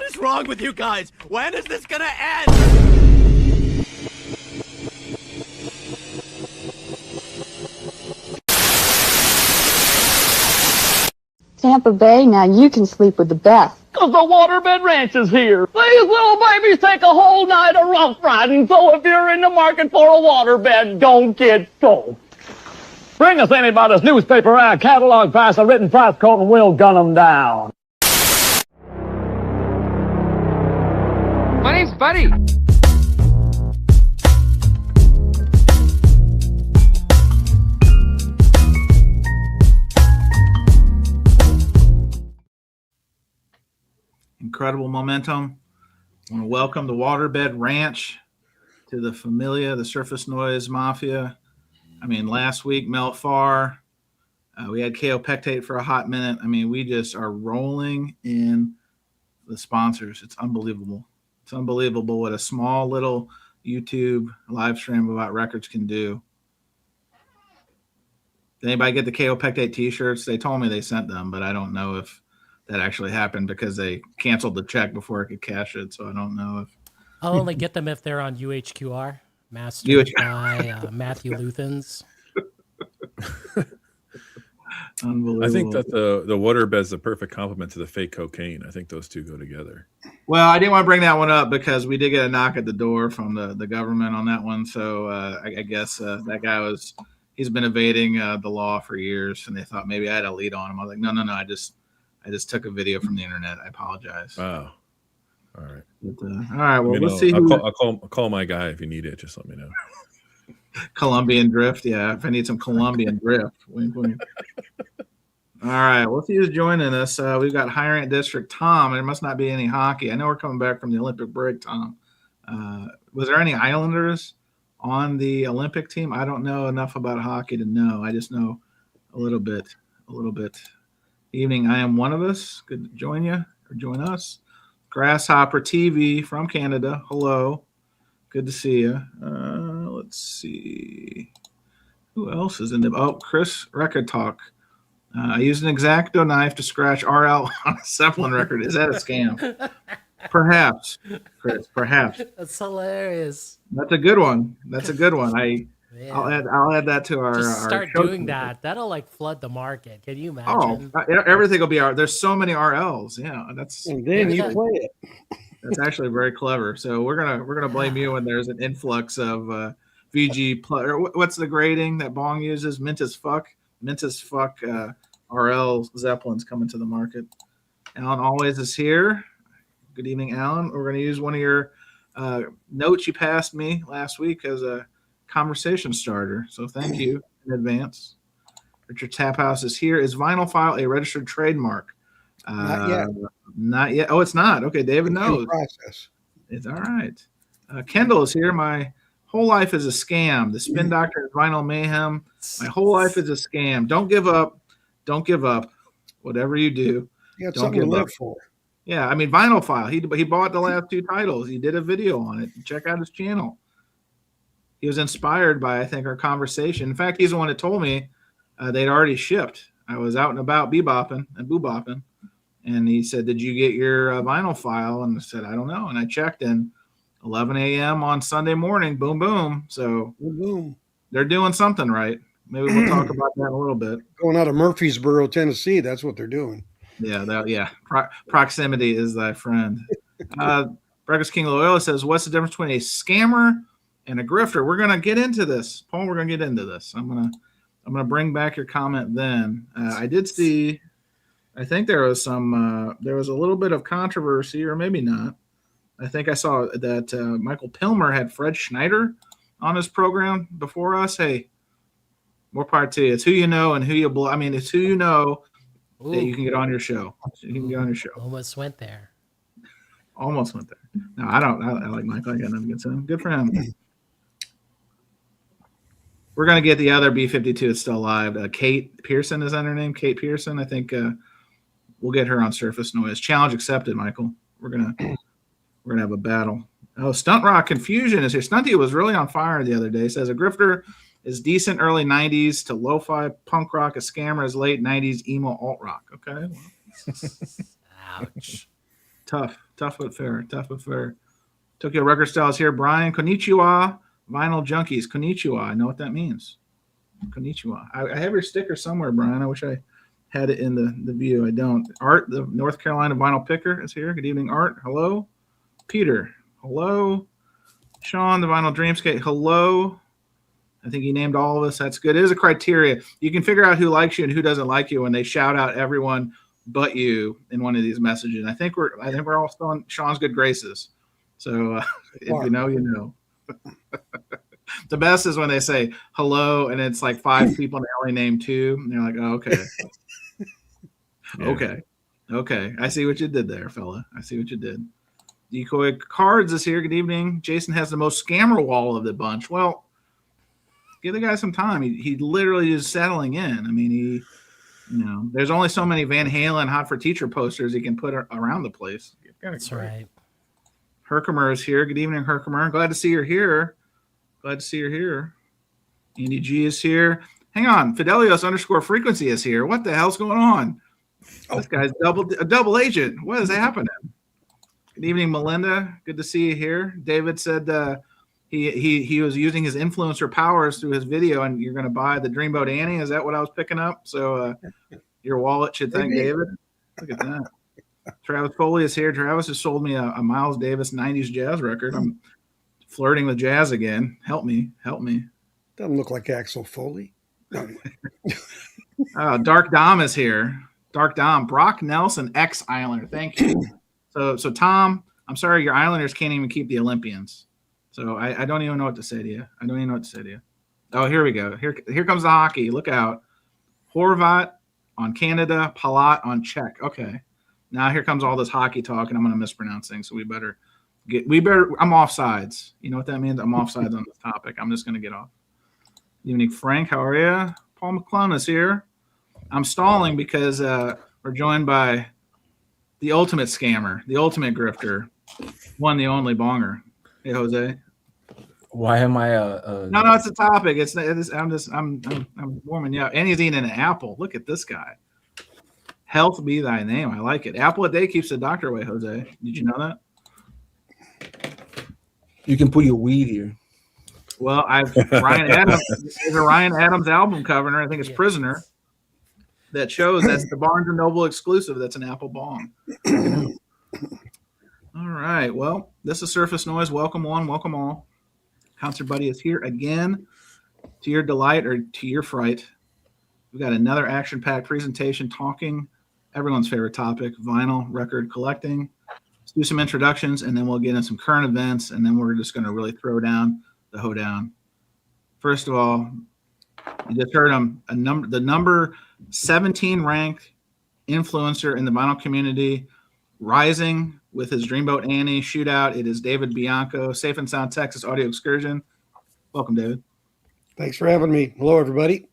What is wrong with you guys? When is this gonna end? Tampa Bay, now you can sleep with the best. Cause the waterbed ranch is here. These little babies take a whole night of rough riding, so if you're in the market for a waterbed, don't get soaked. Bring us anybody's newspaper ad, catalog price, a written price quote, and we'll gun them down. My name's Buddy. Incredible momentum. I want to welcome the Waterbed Ranch to the Familia, the Surface Noise Mafia. I mean, last week, Mel Farr. We had KO Pectate for a hot minute. I mean, we just are rolling in the sponsors. It's unbelievable. It's unbelievable what a small little YouTube live stream about records can do. Did anybody get the KO Pectate t-shirts? They told me they sent them, but I don't know if that actually happened because they canceled the check before I could cash it. So I don't know if I'll only get them if they're on UHQR, mastered by Matthew Luthans. Unbelievable. I think that the waterbed's the perfect complement to the fake cocaine. I think those two go together. Well, I didn't want to bring that one up because we did get a knock at the door from the government on that one. So I guess that guy he's been evading the law for years, and they thought maybe I had a lead on him. I was like, no, I just took a video from the internet. I apologize. Wow. All right. But, all right. Well, let's see. I'll call my guy if you need it. Just let me know. Colombian drift. Yeah. If I need some Colombian drift. Wink, wink. All right. Well, let's see who's joining us. We've got High Rank District Tom. There must not be any hockey. I know we're coming back from the Olympic break, Tom. Was there any Islanders on the Olympic team? I don't know enough about hockey to know. I just know a little bit. Evening, I am one of us. Good to join you or join us. Grasshopper TV from Canada. Hello. Good to see you. Let's see. Who else is in the... Oh, Chris Record Talk. I used an X-Acto knife to scratch RL on a Zeppelin record. Is that a scam? Perhaps, Chris, perhaps. That's hilarious. That's a good one. I'll add that to our. Just start our doing that. That'll like flood the market. Can you imagine? Everything will be there's so many RLs. Yeah, that's. And then you play it. That's actually very clever. So we're gonna blame you when there's an influx of VG plus. Or what's the grading that Bong uses? Mint as fuck RL Zeppelins coming to the market. Alan always is here. Good evening, Alan. We're going to use one of your notes you passed me last week as a conversation starter. So thank you in advance. Richard Taphouse is here. Is Vinyl File a registered trademark? Not yet. Not yet. Oh, it's not. Okay, David knows. Process. It's all right. Kendall is here. My whole life is a scam. The Spin Doctor is Vinyl Mayhem. My whole life is a scam. Don't give up. Don't give up. Whatever you do, You got don't something to give live up. for. Yeah, I mean, Vinyl File. He bought the last two titles. He did a video on it. Check out his channel. He was inspired by, I think, our conversation. In fact, he's the one that told me they'd already shipped. I was out and about bebopping and boobopping, and he said, "Did you get your Vinyl File?" And I said, "I don't know." And I checked, and 11 a.m. on Sunday morning, boom, boom. So Boom. they're doing something right. Maybe we'll talk about that in a little bit. Going out of Murfreesboro, Tennessee. That's what they're doing. Yeah, proximity is thy friend. Breakfast King Loyola says, "What's the difference between a scammer and a grifter?" We're gonna get into this, Paul. We're gonna get into this. I'm gonna bring back your comment then. I did see. I think there was a little bit of controversy, or maybe not. I think I saw that Michael Pilmer had Fred Schneider on his program before us. Hey, more power to you. It's who you know and who you blow. I mean, it's who you know that you can get on your show. You can get on your show. Almost went there. Almost went there. No, I don't. I like Michael. I got nothing against him. Good for him. We're going to get the other B-52 that's still alive. Kate Pearson, is that her name? Kate Pearson. I think we'll get her on Surface Noise. Challenge accepted, Michael. We're gonna have a battle. Oh, Stunt Rock Confusion is here. Stunty was really on fire the other day. Says a grifter is decent early 90s to lo-fi punk rock. A scammer is late 90s emo alt rock. Okay. Well. Ouch. Tough but fair. Tokyo Record Styles here. Brian, konnichiwa. Vinyl Junkies, konnichiwa. I know what that means. Konnichiwa. I have your sticker somewhere, Brian. I wish I had it in the view. I don't. Art, the North Carolina vinyl picker, is here. Good evening, Art. Hello. Peter. Hello. Sean, the vinyl dreamscape. Hello. I think he named all of us. That's good. It is a criteria. You can figure out who likes you and who doesn't like you when they shout out everyone but you in one of these messages. I think we're all still in Sean's good graces. So if you know, you know. The best is when they say hello and it's like 5 people and they only name 2. And they're like, oh, okay. Yeah. Okay. I see what you did there, fella. I see what you did. Decoy Cards is here. Good evening. Jason has the most scammer wall of the bunch. Well, give the guy some time. He literally is settling in. I mean, there's only so many Van Halen Hot for Teacher posters he can put around the place. That's right. Herkimer is here. Good evening, Herkimer. Glad to see you're here. Andy G is here. Hang on. Fidelios _frequency is here. What the hell's going on? This guy's a double agent. What is happening? Good evening, Melinda. Good to see you here. David said he was using his influencer powers through his video, and you're going to buy the Dreamboat Annie. Is that what I was picking up? So your wallet should thank David. Look at that. Travis Foley is here. Travis has sold me a Miles Davis 90s jazz record. I'm flirting with jazz again. Help me. Doesn't look like Axel Foley. Dark Dom is here. Dark Dom. Brock Nelson, ex-Islander. Thank you. So Tom, I'm sorry your Islanders can't even keep the Olympians. So I don't even know what to say to you. Oh, here we go. Here comes the hockey. Look out. Horvat on Canada, Palat on Czech. Okay. Now here comes all this hockey talk, and I'm going to mispronounce things. So we better. I'm offsides. You know what that means? I'm offsides on this topic. I'm just going to get off. Evening, Frank. How are you? Paul McClung is here. I'm stalling because we're joined by the ultimate scammer, the ultimate grifter, one, the only bonger. Hey, Jose. Why am I No, it's a topic. I'm warming you up. And he's eating an apple. Look at this guy. Health be thy name. I like it. Apple a day keeps the doctor away, Jose. Did you know that? You can put your weed here. Well, Ryan Adams. There's a Ryan Adams album cover, and I think it's Prisoner, that shows that's the Barnes & Noble exclusive. That's an apple bong. All right. Well, this is Surface Noise. Welcome one, welcome all. Concert Buddy is here again. To your delight or to your fright, we've got another action-packed presentation talking everyone's favorite topic, vinyl record collecting. Let's do some introductions, and then we'll get into some current events, and then we're just going to really throw down the hoedown. First of all, you just heard him, the number 17 ranked influencer in the vinyl community, rising with his Dreamboat Annie shootout. It is David Bianco, Safe and Sound Texas Audio Excursion. Welcome, David. Thanks for having me. Hello, everybody.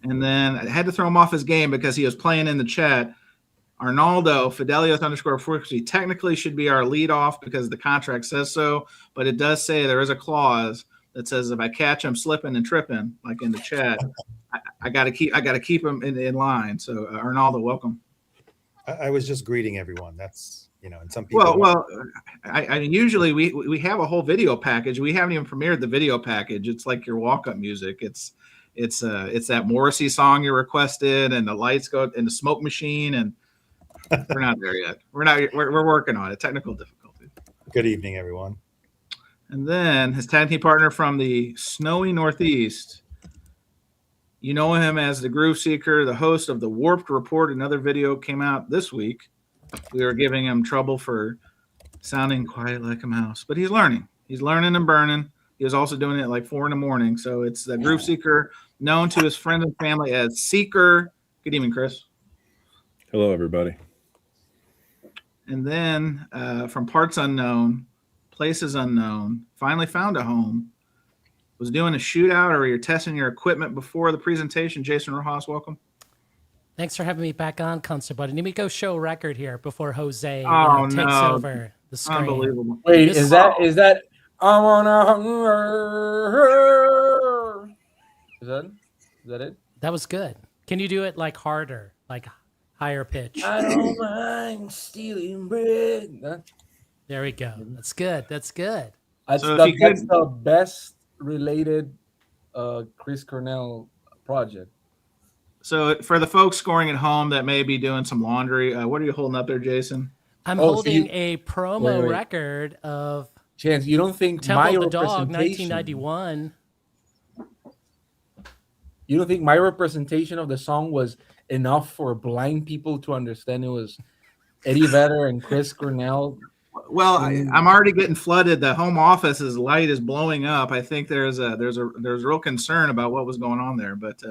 And then I had to throw him off his game because he was playing in the chat. Arnaldo, Fidelios _frequency, technically should be our lead off because the contract says so, but it does say there is a clause that says if I catch him slipping and tripping, like in the chat, I got to keep him in line. So Arnaldo, welcome. I was just greeting everyone. That's, and some people. Well, I mean, usually we have a whole video package. We haven't even premiered the video package. It's like your walk-up music. It's that Morrissey song you requested, and the lights go in the smoke machine, and we're not there yet. We're working on it. Technical difficulties. Good evening, everyone. And then his tag team partner from the snowy Northeast. You know him as the Groove Seeker, the host of the Warped Report. Another video came out this week. We were giving him trouble for sounding quiet like a mouse, but he's learning. He's learning and burning. He was also doing it at like 4 a.m. So it's the Groove Seeker, known to his friends and family as Seeker. Good evening, Chris. Hello, everybody. And then from parts unknown, places unknown, finally found a home. Was doing a shootout, or you're testing your equipment before the presentation. Jason Rojas, welcome. Thanks for having me back on, Concert Buddy. Let me go show record here before Jose takes over the screen. Unbelievable. Wait, is that I wanna is that it? That was good. Can you do it like harder? Like Higher pitch. I don't mind stealing bread. There we go. That's good. That's good. That's, So if the, you that's could- the best related Chris Cornell project. So for the folks scoring at home that may be doing some laundry, what are you holding up there, Jason? I'm Oh, so holding you- a promo wait. record of Chance, you don't think Temple my of the Dog, representation, 1991. you don't think my representation of the song was enough for blind people to understand it was Eddie Vedder and Chris Cornell? Well, I'm already getting flooded. The home office's light is blowing up. I think there's real concern about what was going on there, but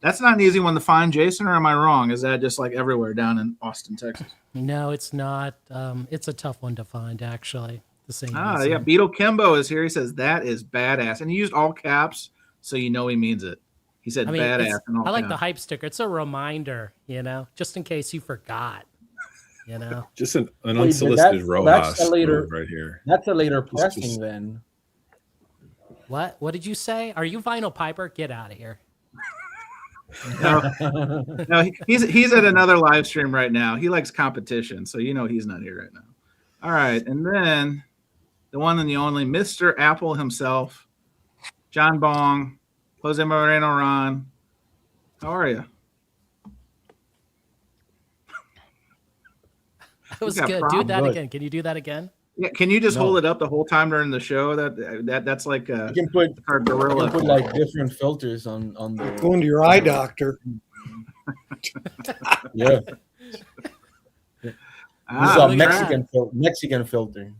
that's not an easy one to find, Jason, or am I wrong? Is that just like everywhere down in Austin, Texas? No, it's not. It's a tough one to find, actually. The same. Yeah. Beetle Kimbo is here. He says that is badass, and he used all caps, so you know he means it. He said badass. In all I like caps. the hype sticker. It's a reminder, just in case you forgot. Just an Wait, unsolicited Rojas that's a later move right here. That's a later pressing then. What did you say? Are you Vinyl Piper? Get out of here. No, he's at another live stream right now. He likes competition, so he's not here right now. All right, and then the one and the only Mr. Apple himself, John Bong, Jose Moreno Ron. How are you? That was good. Do that again. Can you do that again? Yeah, can you just hold it up the whole time during the show? That's like You can put our gorilla. You can put like different filters on the Going to your eye doctor. yeah. This is a Mexican filter.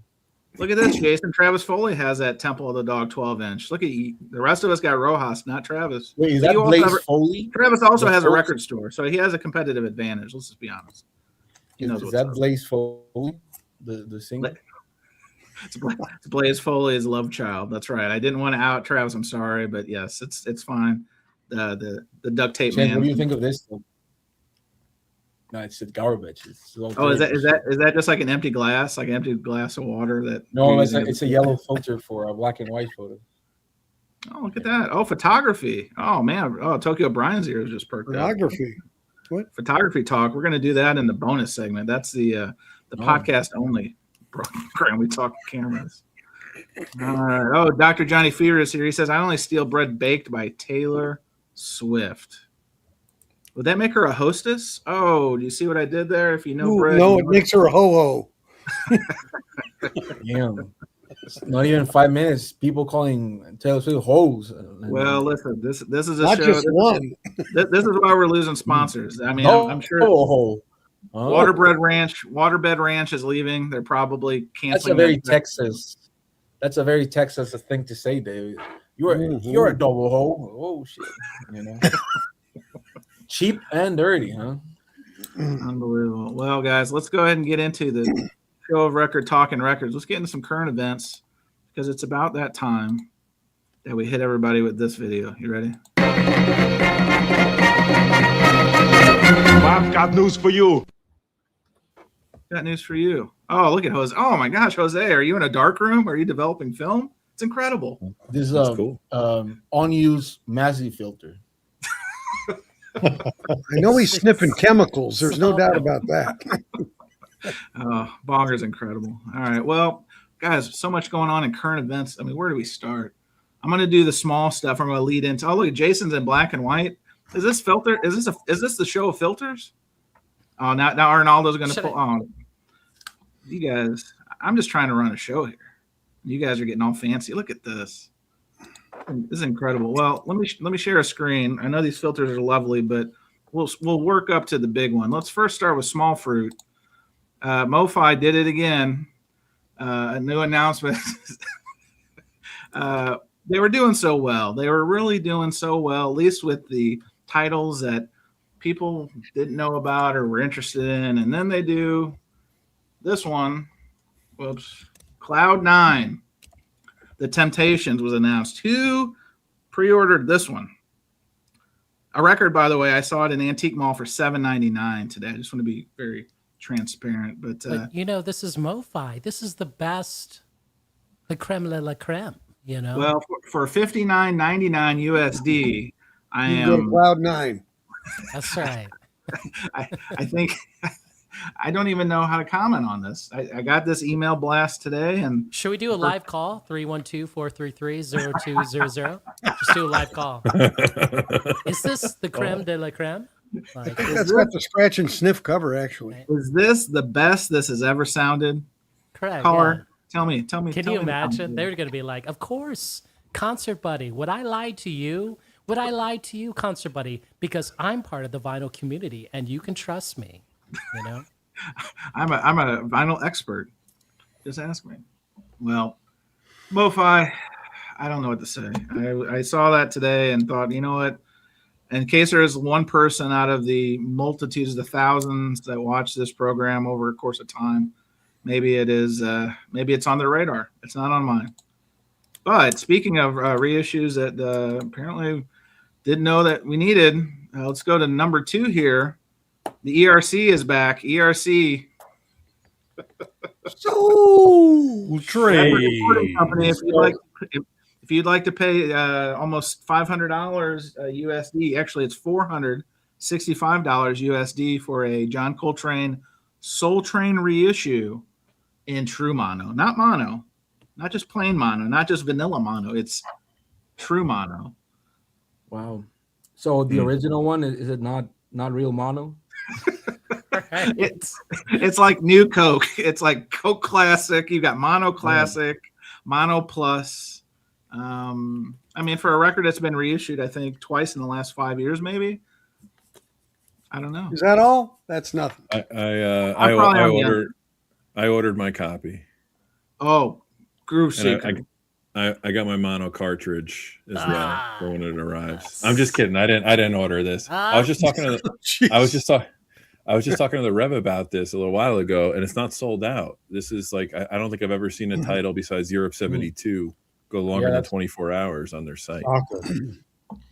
Look at this, Jason. Travis Foley has that Temple of the Dog 12-inch. Look at you. The rest of us got Rojas, not Travis. Wait, is that Blaze Foley? Travis also has a Foley? record store, so he has a competitive advantage. Let's just be honest. Is that Blaze Foley, the singer? It's Blaze Foley's love child. That's right. I didn't want to out Travis. I'm sorry, but yes, it's fine. The duct tape Shane, man. what do you think of this? No, it's garbage. Is that just like an empty glass, like an empty glass of water that? No, it's a yellow filter for a black and white photo. Oh, look at that! Oh, photography. Oh man. Oh, Tokyo Brian's ears just perked up. Photography. What? Photography talk. We're going to do that in the bonus segment. That's the podcast only program. We talk cameras. All right. Oh, Dr. Johnny Fear is here. He says, I only steal bread baked by Taylor Swift. Would that make her a hostess? Oh, do you see what I did there? If you know bread. No, it makes her a ho-ho. Damn. It's not even 5 minutes. People calling Taylor Swift hoes. Well, listen, this is a Not show. just one. This is why we're losing sponsors. I mean, I'm sure Waterbed Ranch is leaving. They're probably canceling. That's a very Texas. That's a very Texas thing to say, David. You're a double hoe. Oh shit. Cheap and dirty, huh? Unbelievable. Well, guys, let's go ahead and get into the show of record talking records. Let's get into some current events because it's about that time that we hit everybody with this video. You ready? Bob's got news for you. Got news for you. Oh, look at Jose. Oh my gosh, Jose, are you in a dark room? Are you developing film? It's incredible. This is cool. Unused Mazzy filter. I know he's sniffing chemicals. There's no doubt about that. Oh, Bonger's incredible. All right. Well, guys, so much going on in current events. I mean, where do we start? I'm going to do the small stuff. I'm going to lead into. Oh, look, Jason's in black and white. Is this filter? Is this the show of filters? Oh, now Arnaldo's going to pull on. You guys, I'm just trying to run a show here. You guys are getting all fancy. Look at this. This is incredible. Well, let me share a screen. I know these filters are lovely, but we'll work up to the big one. Let's first start with Small Fruit. MoFi did it again. A new announcement. They were doing so well. They were really doing so well, at least with the titles that people didn't know about or were interested in. And then they do this one. Whoops. Cloud9. The Temptations was announced. Who pre-ordered this one? A record, by the way. I saw it in Antique Mall for $7.99 today. I just want to be very transparent. But this is MoFi. This is the best, the creme de la creme. Well, for $59.99 USD, I am Cloud9. That's right. I think I don't even know how to comment on this. I got this email blast today, and should we do a live call? 312-433-0200. Just do a live call. Is this the creme de la creme? Like, That's got the scratch and sniff cover, actually. is this the best this has ever sounded? correct. Caller, Yeah. tell me. Can tell you me the imagine? comment. They're going to be like, of course, Concert Buddy. Would I lie to you? Would I lie to you, Concert Buddy? Because I'm part of the vinyl community and you can trust me. You know? I'm a vinyl expert. Just ask me. Well, MoFi, I don't know what to say. I saw that today and thought, you know what? In case there is one person out of the multitudes, the thousands that watch this program over a course of time, maybe it is. Maybe it's on their radar. It's not on mine. But speaking of reissues that apparently didn't know that we needed, let's go to number 2 here. The ERC is back. ERC. Soul Train. Recording company. If you'd like to pay almost $500 USD, actually it's $465 USD for a John Coltrane Soul Train reissue in true mono, not just plain mono, not just vanilla mono. It's true mono. Wow. So the original one is it not real mono? It's like new Coke. It's like Coke Classic. You got Mono Classic, Mono Plus. I mean, for a record that's been reissued, I think twice in the last 5 years, maybe. I don't know. Is that all? That's nothing. I ordered my copy. Oh, Groove And Seeker. I got my mono cartridge as well for when it arrives. I'm just kidding. I didn't order this. I was just talking to I was just talking to the Rev about this a little while ago, and it's not sold out. This is like I don't think I've ever seen a title besides Europe 72 go longer than 24 hours on their site.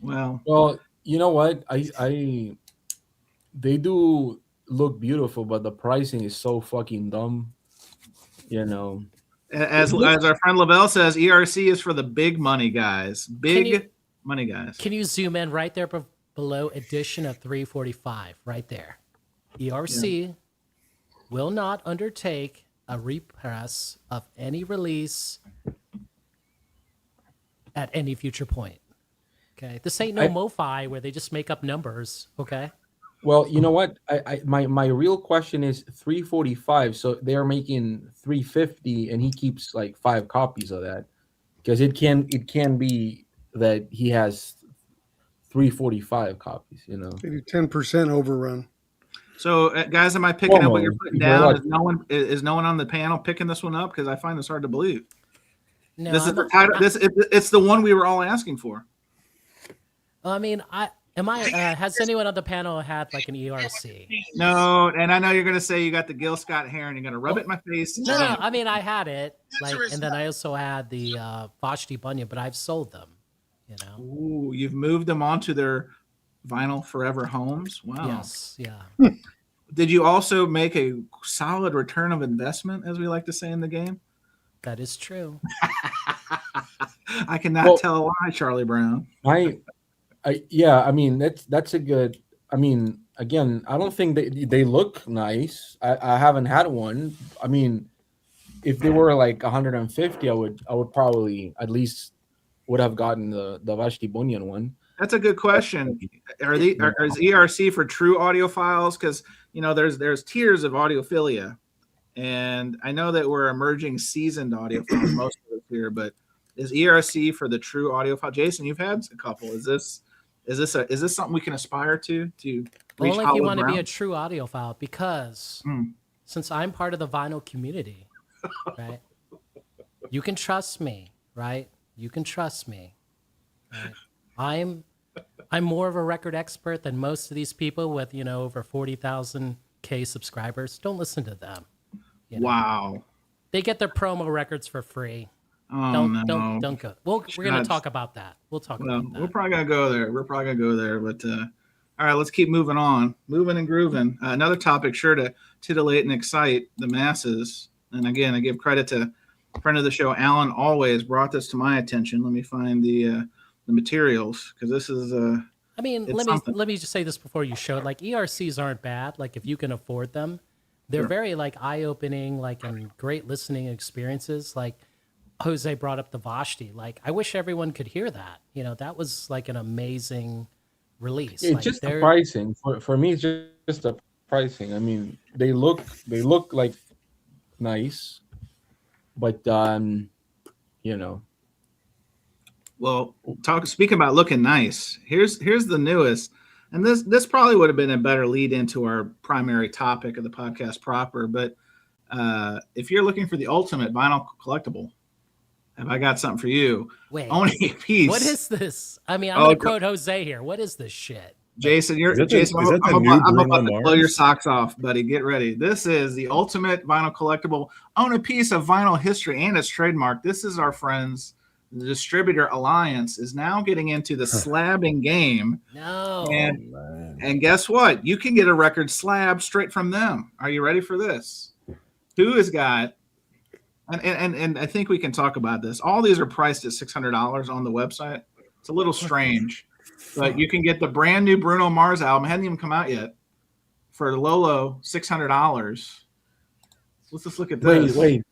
Well, you know what? They do look beautiful, but the pricing is so fucking dumb. You know. As our friend Lavelle says, ERC is for the big money guys. Money guys. Can you zoom in right there below edition of 345? Right there. ERC will not undertake a repress of any release at any future point. Okay. This ain't no MoFi where they just make up numbers. Okay. Well, you know what? My real question is 345. So they're making 350, and he keeps like 5 copies of that, because it can be that he has 345 copies. You know, Maybe 10% overrun. So, guys, am I picking up what you're putting down? Is no one on the panel picking this one up? Because I find this hard to believe. No, This is the title. It's the one we were all asking for. I mean, has anyone on the panel had like an ERC? No, and I know you're gonna say you got the Gil Scott hair and you're gonna rub it in my face. No, I mean I had it, and then I also had the Vashti Bunyan, but I've sold them. You know. Ooh, you've moved them onto their vinyl forever homes. Wow. Yes. Yeah. Did you also make a solid return of investment, as we like to say in the game? That is true. I cannot tell a lie, Charlie Brown. Yeah, I mean that's a good. I mean, again, I don't think they look nice. I haven't had one. I mean, if they were like 150, I would probably at least would have gotten the Vashti Bunyan one. That's a good question. Is ERC for true audiophiles? Because there's tiers of audiophilia, and I know that we're emerging seasoned audiophiles, most of us here. But is ERC for the true audiophile? Jason, you've had a couple. Is this something we can aspire to reach? Only if you want to be a true audiophile, because since I'm part of the vinyl community, right? You can trust me, right? You can trust me. Right? I'm more of a record expert than most of these people with over 40,000 subscribers. Don't listen to them. Wow. They get their promo records for free. Oh, don't go. We're going to talk about that. We'll talk about that. We're probably going to go there. But all right, let's keep moving on. Moving and grooving. Another topic sure to titillate and excite the masses. And again, I give credit to a friend of the show, Alan, always brought this to my attention. Let me find the materials, because this is I mean, let me just say this before you show it. Like ERCs aren't bad. Like if you can afford them, they're very like eye-opening, like and great listening experiences. Like Jose brought up the Vashti. Like I wish everyone could hear that. You know, that was like an amazing release. It's like, just the pricing. For me, it's just the pricing. I mean, they look like nice, but you know. Well, speaking about looking nice, here's the newest, and this probably would have been a better lead into our primary topic of the podcast proper. But if you're looking for the ultimate vinyl collectible, have I got something for you? Wait, own a piece. What is this? I mean, I'm going to quote Jose here. What is this shit? Jason, I'm about to blow your socks off, buddy. Get ready. This is the ultimate vinyl collectible. Own a piece of vinyl history and its trademark. This is our friends. The Distributor Alliance is now getting into the slabbing game. No. And guess what? You can get a record slab straight from them. Are you ready for this? Who has got, and I think we can talk about this. All these are priced at $600 on the website. It's a little strange, but you can get the brand new Bruno Mars album. It hadn't even come out yet for low $600. Let's just look at this. Wait.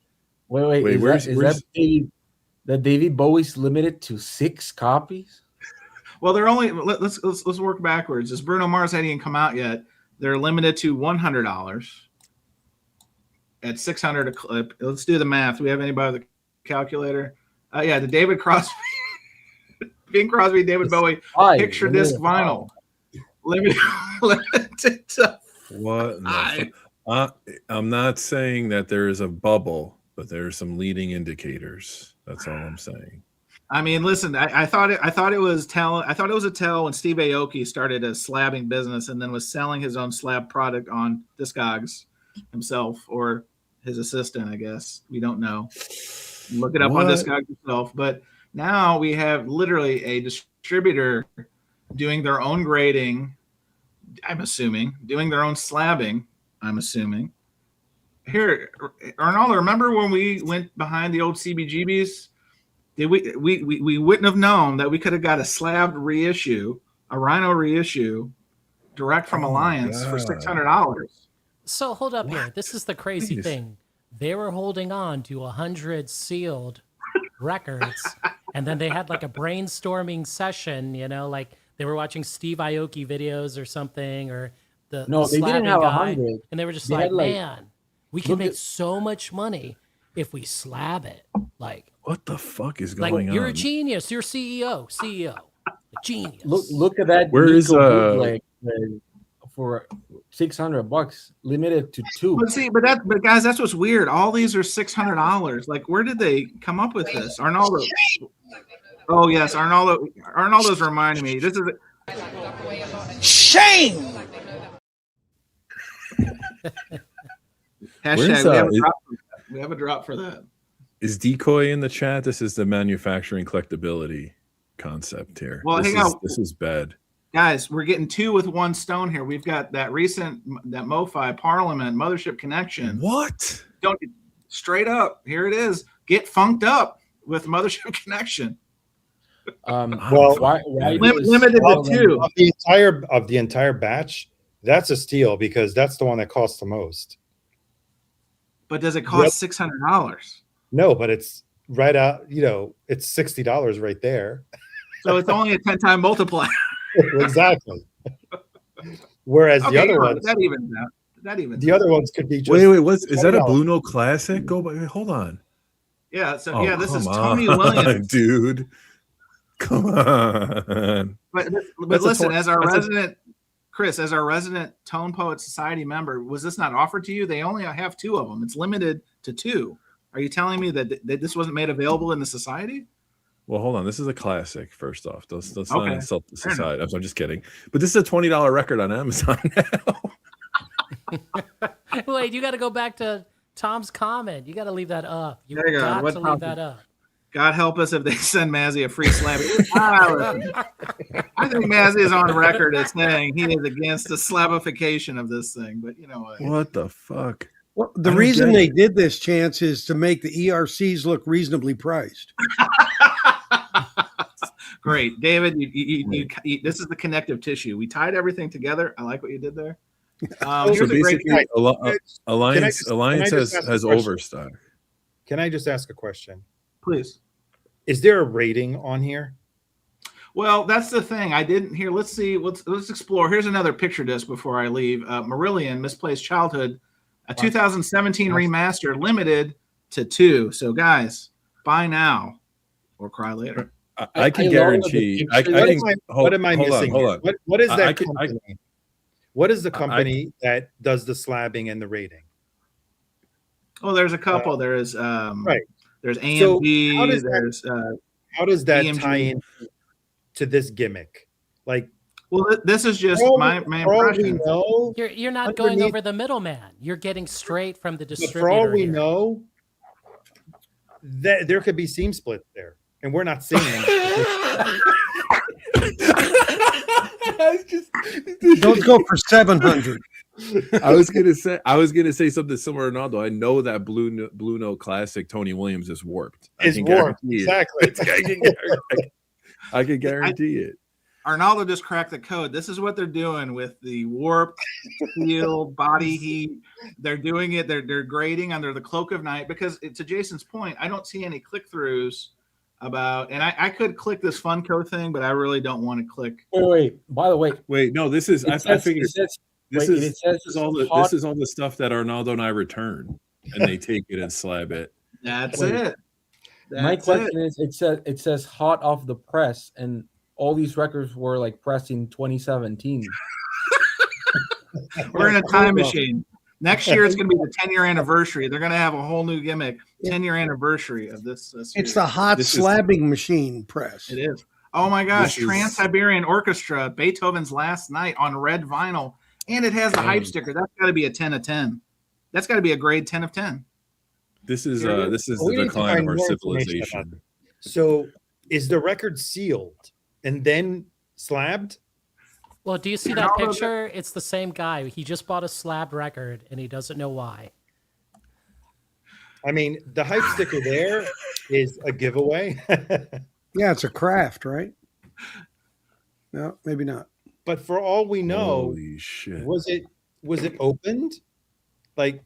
Is that David Bowie's limited to 6 copies? Well, they're only let's work backwards. As Bruno Mars hadn't even come out yet, they're limited to $100 at $600 a clip. Let's do the math. Do we have anybody with a calculator? Yeah, the David Crosby, Bing Crosby, David Bowie picture disc vinyl, limited to what? I'm not saying that there is a bubble, but there are some leading indicators. That's all I'm saying. I mean, listen, I thought it was a tell when Steve Aoki started a slabbing business and then was selling his own slab product on Discogs himself or his assistant, I guess. We don't know. Look it up on Discogs yourself. But now we have literally a distributor doing their own grading, I'm assuming, doing their own slabbing, I'm assuming. Here, Arnaldo, remember when we went behind the old CBGBs? We wouldn't have known that we could have got a slabbed reissue, a Rhino reissue, direct from Alliance for $600. So hold up here. This is the crazy thing. They were holding on to 100 sealed records, and then they had like a brainstorming session. You know, like they were watching Steve Aoki videos or something, or the they didn't have 100, and they were just like, man. We can make so much money if we slab it. Like, what the fuck is going on? You're a genius. You're CEO, a genius. Look at that. Where is for $600, limited to 2. But guys, that's what's weird. All these are $600. Like, where did they come up with this? Arnaldo. Oh yes, Arnaldo. Arnaldo's reminding me. This is shame. Hashtag we have a drop for that. Is Decoy in the chat? This is the manufacturing collectability concept here. Well, this is bad. Guys, we're getting 2 with 1 stone here. We've got that MoFi Parliament Mothership Connection. What? Don't straight up. Here it is. Get funked up with Mothership Connection. Well, why limited to 2 of the entire batch? That's a steal because that's the one that costs the most. But does it cost $600? No, but it's right out. You know, it's $60 right there. So it's only a 10-time multiplier. Exactly. Whereas the other ones, that even the other ones could be just. Wait, is that a Blue Note Classic? Hold on. Yeah. So this is Tony Williams, dude. Come on. But listen, as our resident. Chris, as our resident Tone Poet Society member, was this not offered to you? They only have 2 of them. It's limited to 2. Are you telling me that this wasn't made available in the society? Well, hold on. This is a classic, first off. Let's not insult the society. I'm just kidding. But this is a $20 record on Amazon now. Wait, you got to go back to Tom's comment. You got to leave that up. You there you got go. to leave that up. God help us if they send Mazzy a free slab. I think Mazzy is on record as saying he is against the slabification of this thing. But you know what? What the fuck? Well, the reason they did this, Chance, is to make the ERCs look reasonably priced. Great, David. You this is the connective tissue. We tied everything together. I like what you did there. So basically, Alliance has overstock. Can I just ask a question? Please. Is there a rating on here? Well, that's the thing. I didn't hear. Let's see. Let's explore. Here's another picture disc before I leave. Marillion, Misplaced Childhood, a 2017 remaster, limited to 2. So, guys, buy now or cry later. I can guarantee. What am I missing? Hold on. What is that company? What is the company that does the slabbing and the rating? Oh, there's a couple. There's right. There's AMG. So how does that EMG. tie in to this gimmick? Like, well, this is just my impression. You're not going over the middleman. You're getting straight from the distributor. For all we here. know, there could be seam split there, and we're not seeing them. Don't go for 700. I was gonna say something similar to Ronaldo. I know that Blue Note Classic Tony Williams is warped. It's warped, exactly. I can guarantee it. Arnaldo just cracked the code. This is what they're doing with the warped steel body heat. They're doing it. They're grading under the cloak of night because, to Jason's point, I don't see any click-throughs about. And I could click this Funko thing, but I really don't want to click. Wait. By the way, no. This is. I figured this is all the stuff that Arnaldo and I return, and they take it and slab it. That's it. My question is, it says hot off the press, and all these records were like pressed in 2017. We're in a time machine. Next year, it's going to be the 10-year anniversary. They're going to have a whole new gimmick. 10-year anniversary of this. It's the hot slabbing machine press. It is. Oh my gosh! Trans-Siberian Orchestra, Beethoven's Last Night on red vinyl, and it has the hype sticker. That's got to be a 10 of 10. That's got to be a grade 10 of 10. This is the decline of our civilization. So, is the record sealed and then slabbed? Well, do you see that picture? It's the same guy. He just bought a slab record, and he doesn't know why. I mean, the hype sticker there is a giveaway. Yeah, it's a craft, right? No, maybe not. But for all we know, holy shit, was it opened? Like,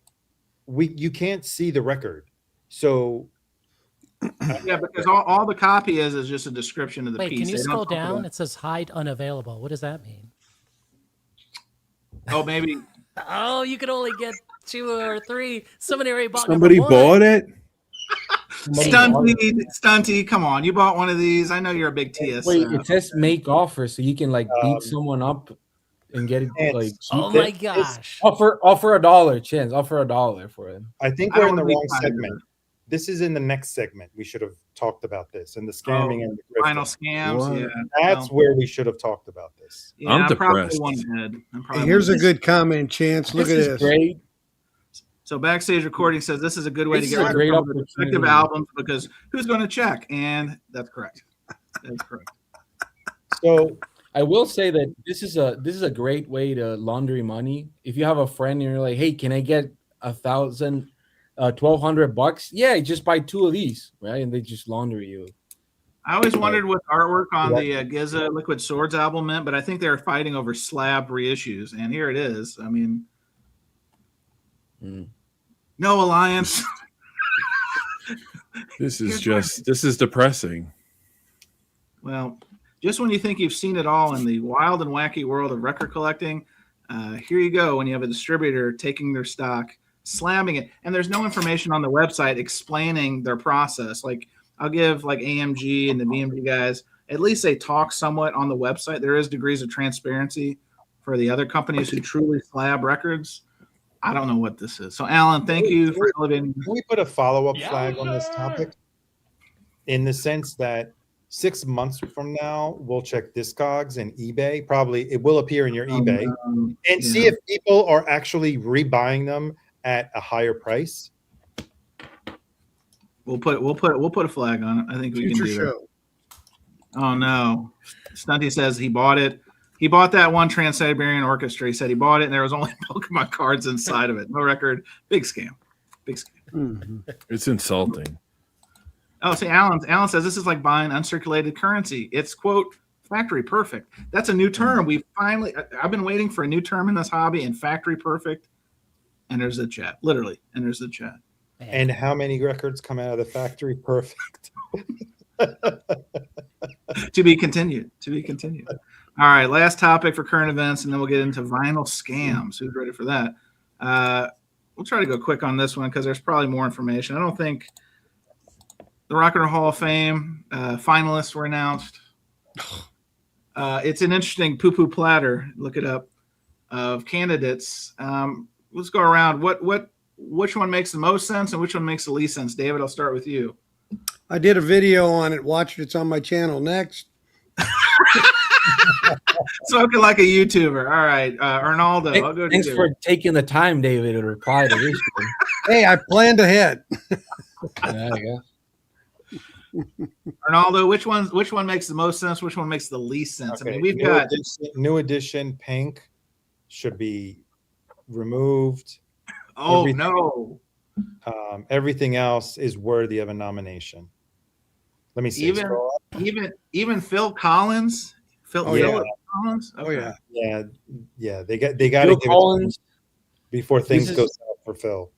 you can't see the record, so yeah, because all the copy is just a description of the piece. Wait, can you scroll down? It says hide unavailable. What does that mean? Oh, maybe. Oh, you could only get 2 or 3. Somebody already bought. Somebody bought it. Stunty, come on! You bought one of these. I know you're a big TS. Wait, it says make offer, so you can like beat someone up and get it like. Oh my gosh! Offer $1, Chance. Offer $1 for it. I think we're in the wrong segment. This is in the next segment. We should have talked about this and the scamming and the final scams. What? Yeah, that's where we should have talked about this. Yeah, I'm depressed. Here's a good comment, Chance. Look at this. Great. So Backstage Recording says this is a good way to get rid of the respective albums because who's going to check? And that's correct. That's correct. So I will say that this is a great way to laundry money. If you have a friend and you're like, hey, can I get $1,200? Yeah, just buy 2 of these, right? And they just launder you. I always wondered what artwork on the Giza Liquid Swords album meant, but I think they were fighting over slab reissues, and here it is. I mean, no alliance. This is depressing. Well, just when you think you've seen it all in the wild and wacky world of record collecting, here you go when you have a distributor taking their stock, slamming it, and there's no information on the website explaining their process. Like, I'll give like AMG and the BMG guys, at least they talk somewhat on the website. There is degrees of transparency for the other companies who truly slab records. I don't know what this is. So, Alan, thank you for elevating. Can we put a follow-up flag on this topic? In the sense that 6 months from now, we'll check Discogs and eBay. Probably it will appear in your eBay and see if people are actually rebuying them at a higher price. We'll put a flag on it. I think we can do that. Oh no, Stunty says he bought it. He bought that one Trans-Siberian Orchestra. He said he bought it, and there was only Pokemon cards inside of it. No record. Big scam. Big scam. It's insulting. Oh, see, Alan says this is like buying uncirculated currency. It's quote factory perfect. That's a new term. I've been waiting for a new term in this hobby, and factory perfect. And there's the chat, literally. And there's the chat. And how many records come out of the factory perfect? To be continued. All right, last topic for current events, and then we'll get into vinyl scams. Who's ready for that? We'll try to go quick on this one because there's probably more information. I don't think the Rock and Roll Hall of Fame finalists were announced. It's an interesting poo-poo platter. Look it up of candidates. Let's go around. Which one makes the most sense and which one makes the least sense? David, I'll start with you. I did a video on it. Watch it. It's on my channel next. Smoking like a YouTuber. All right, Arnaldo. I'll go to Thanks you. for taking the time, David, to reply to this. Hey, I planned ahead. Yeah, I guess. Arnaldo, which one makes the most sense? Which one makes the least sense? Okay. I mean, we've got new edition pink should be removed. Oh everything, no! Everything else is worthy of a nomination. Let me see. Even Phil Collins. Philip Collins. Okay. Yeah. They got to give Collins, it before things go south for Phil.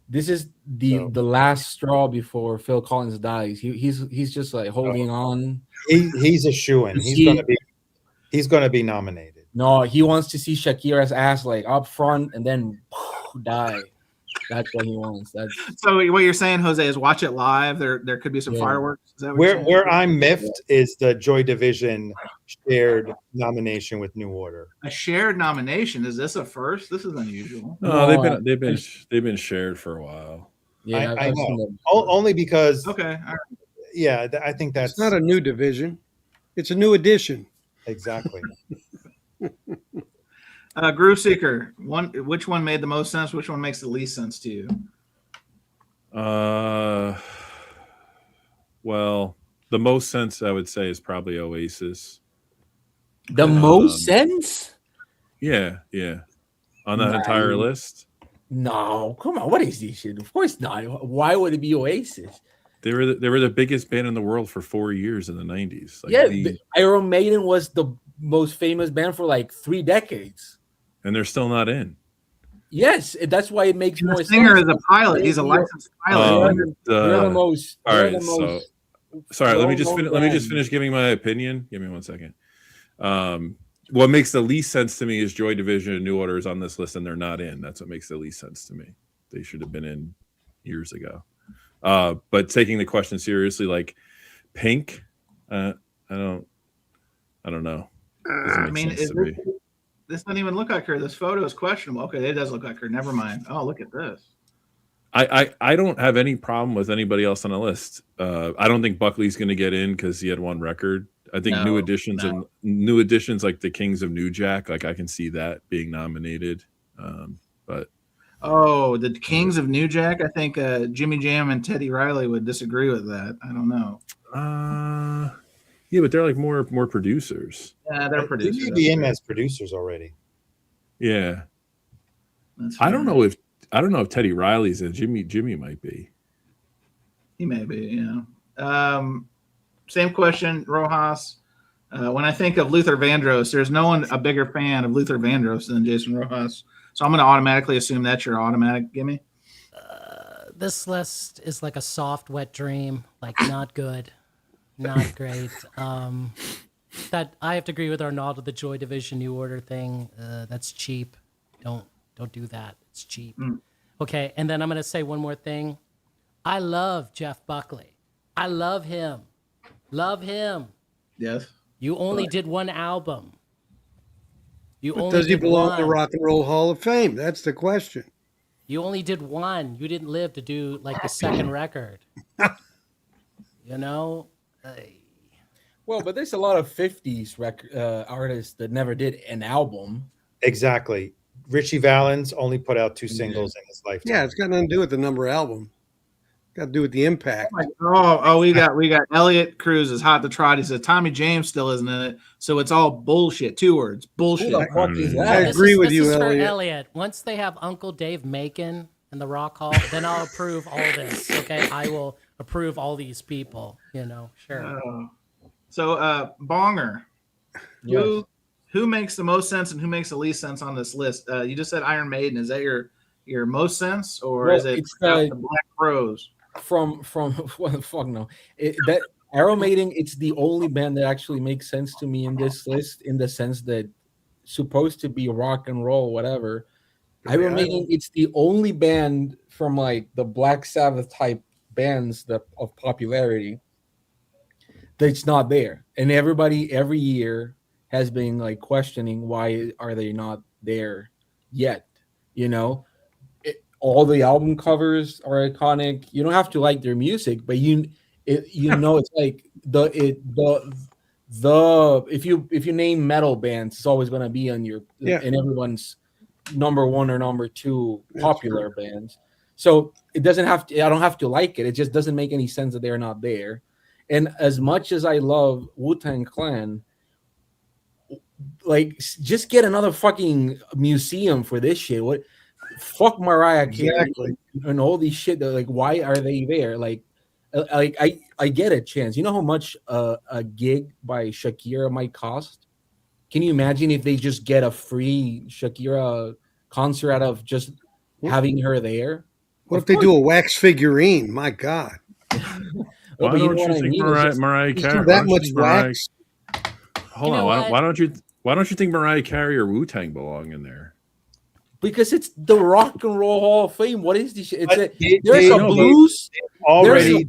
This is the last straw before Phil Collins dies. He's just like holding on. He's a shoo-in. He's gonna be nominated. No, he wants to see Shakira's ass like up front and then die. That's what he wants. So what you're saying, Jose, is watch it live. There could be some fireworks. Is that what where I'm miffed is the Joy Division shared nomination with New Order. A shared nomination. Is this a first? This is unusual. No, they've been shared for a while. Yeah, I know. Only because okay. All right. Yeah, I think that's not a new division. It's a new edition. Exactly. Groove Seeker, which one made the most sense? Which one makes the least sense to you? Well, the most sense I would say is probably Oasis. The most sense? Yeah. On that entire list. No, come on. What is this shit? Of course not. Why would it be Oasis? They were the biggest band in the world for 4 years in the 90s. Iron Maiden was the most famous band for like 3 decades. And they're still not in. Yes, that's why it makes more sense. The singer is a pilot. He's a licensed pilot. You're the most. All right, so sorry. Let me just finish giving my opinion. Give me 1 second. What makes the least sense to me is Joy Division and New Order is on this list, and they're not in. That's what makes the least sense to me. They should have been in years ago. But taking the question seriously, like Pink, I don't know. I mean, this doesn't even look like her. This photo is questionable. Okay, it does look like her. Never mind. Oh, look at this. I don't have any problem with anybody else on the list. I don't think Buckley's going to get in because he had 1 record. I think new additions like the Kings of New Jack, like I can see that being nominated. But the Kings of New Jack. I think Jimmy Jam and Teddy Riley would disagree with that. I don't know. Yeah, but they're like more producers. Yeah, they're producers. They may be in as producers already. Yeah. I don't know if Teddy Riley's in. Jimmy might be. He may be, yeah. Same question, Rojas. When I think of Luther Vandross, there's no one a bigger fan of Luther Vandross than Jason Rojas. So I'm going to automatically assume that's your automatic gimme. This list is like a soft, wet dream. Like not good, not great. That I have to agree with Arnaldo. The Joy Division New Order thing. That's cheap. Don't do that. It's cheap. Okay, and then I'm going to say one more thing. I love Jeff Buckley. I love him. Love him. Yes. You only did 1 album. Does he belong to the Rock and Roll Hall of Fame? That's the question. You only did 1. You didn't live to do like the second record. You know? Well, but there's a lot of 50s artists that never did an album. Exactly. Richie Valens only put out 2 singles in his lifetime. Yeah, it's got nothing to do with the number of album. Got to do with the impact. We got Elliot Cruz is hot to trot. He says Tommy James still isn't in it, so it's all bullshit. 2 words, bullshit. I agree with you, this is Elliot. For Elliot. Once they have Uncle Dave Macon in the Rock Hall, then I'll approve all this. Okay, I will approve all these people. Sure. So, Bonger, Yes. who makes the most sense and who makes the least sense on this list? You just said Iron Maiden. Is that your most sense, or Well, is it it's the Black Crowes? From what the fuck no. That Iron Maiden, it's the only band that actually makes sense to me in this list, in the sense that supposed to be rock and roll, whatever. Iron Maiden, it's the only band from like the Black Sabbath type bands that of popularity that's not there. And everybody every year has been like questioning why are they not there yet, all the album covers are iconic. You don't have to like their music, but it's like the if you name metal bands, it's always going to be on your in everyone's number one or number two popular bands. So it doesn't have to. I don't have to like it. It just doesn't make any sense that they're not there. And as much as I love Wu-Tang Clan, like just get another fucking museum for this shit. What? Fuck Mariah Carey and all these shit. That, like, why are they there? Like I get it, Chance. You know how much a gig by Shakira might cost? Can you imagine if they just get a free Shakira concert out of just having her there? What if they do a wax figurine? My God. Why don't you think Mariah Carey? That much wax. Hold on. Why don't you think Mariah Carey or Wu-Tang belong in there? Because it's the Rock and Roll Hall of Fame. What is this shit? There's a blues. Already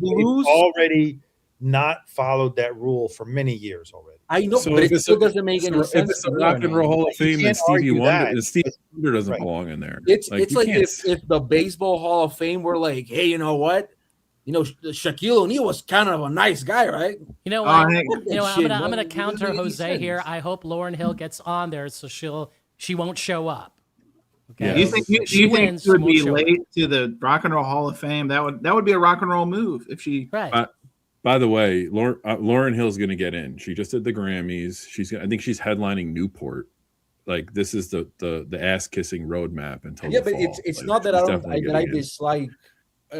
not followed that rule for many years already. I know, but it still doesn't make any sense. If it's the Rock and Roll Hall of Fame, then Stevie Wonder doesn't belong in there. It's like if the Baseball Hall of Fame were like, hey, you know what? Shaquille O'Neal was kind of a nice guy, right? You know what? I'm gonna counter Jose here. I hope Lauryn Hill gets on there so she won't show up. Okay. You think she would be late to the Rock and Roll Hall of Fame? That would be a rock and roll move if she. Right. By the way, Lauryn Hill's going to get in. She just did the Grammys. I think she's headlining Newport. Like this is the ass kissing roadmap until but it's not that I dislike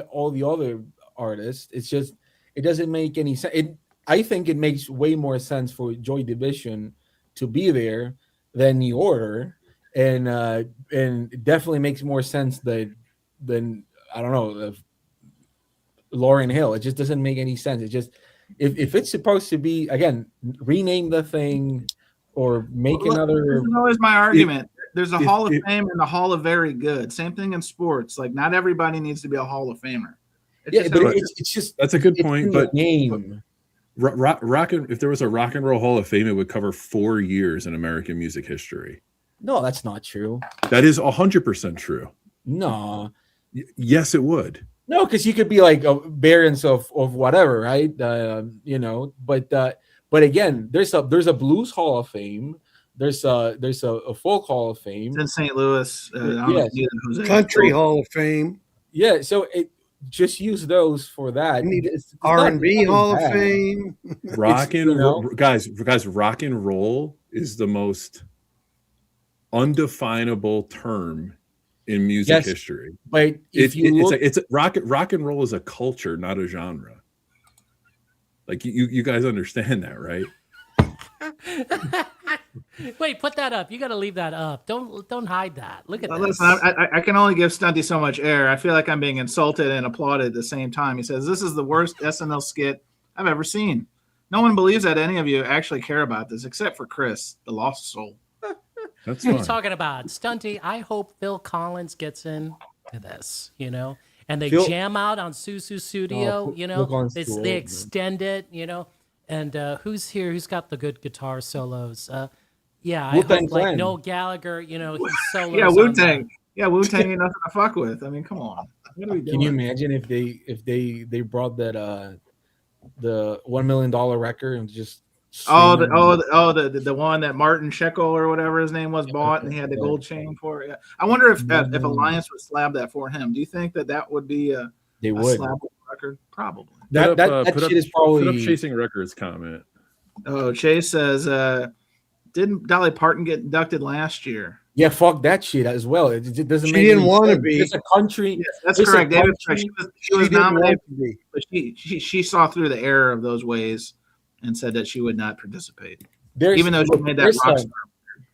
all the other artists. It's just it doesn't make any sense. I think it makes way more sense for Joy Division to be there than New Order. And it definitely makes more sense than I don't know Lauryn Hill. It just doesn't make any sense. It just if it's supposed to be again rename the thing or make another. This is always my argument. There's a Hall of Fame and a Hall of Very Good. Same thing in sports. Like not everybody needs to be a Hall of Famer. It's just that's a good point. But name. If there was a Rock and Roll Hall of Fame, it would cover 4 years in American music history. No, that's not true. That is 100% true. No. Yes, it would. No, because you could be like variants of whatever, right? But again, there's a blues Hall of Fame. There's a folk Hall of Fame. It's in St. Louis. Country Hall of Fame. Yeah, so just use those for that. R&B Hall of Fame. Rock and roll, guys. Rock and roll is the most undefinable term in music history. But it's rock and roll is a culture, not a genre. Like you guys understand that, right? Wait, put that up. You got to leave that up. Don't hide that. Look at this. Listen, I can only give Stunty so much air. I feel like I'm being insulted and applauded at the same time. He says, this is the worst SNL skit I've ever seen. No one believes that any of you actually care about this, except for Chris, the lost soul. That's what are you talking about? Stunty, I hope Phil Collins gets in to this, and they jam out on Susu Studio, they extend it, and who's here? Who's got the good guitar solos? I hope like Noel Gallagher, he's solos. Yeah, Wu-Tang. Yeah, Wu-Tang ain't nothing to fuck with. I mean, come on. What are we doing? Can you imagine if they brought that the $1 million record and just the one that Martin Shekel or whatever his name was bought and he had the gold chain for it. Yeah. I wonder if Alliance would slab that for him. Do you think that would be a slab record? Probably. That shit is probably put up Chasing Records comment. Oh, Chase says Didn't Dolly Parton get inducted last year? Yeah, fuck that shit as well. It doesn't She make didn't any want to sense. be. It's a country. Yes, that's it's a correct. David, country- she was didn't want nominated, to be. but she saw through the error of those ways and said that she would not participate, even though she made that rock star.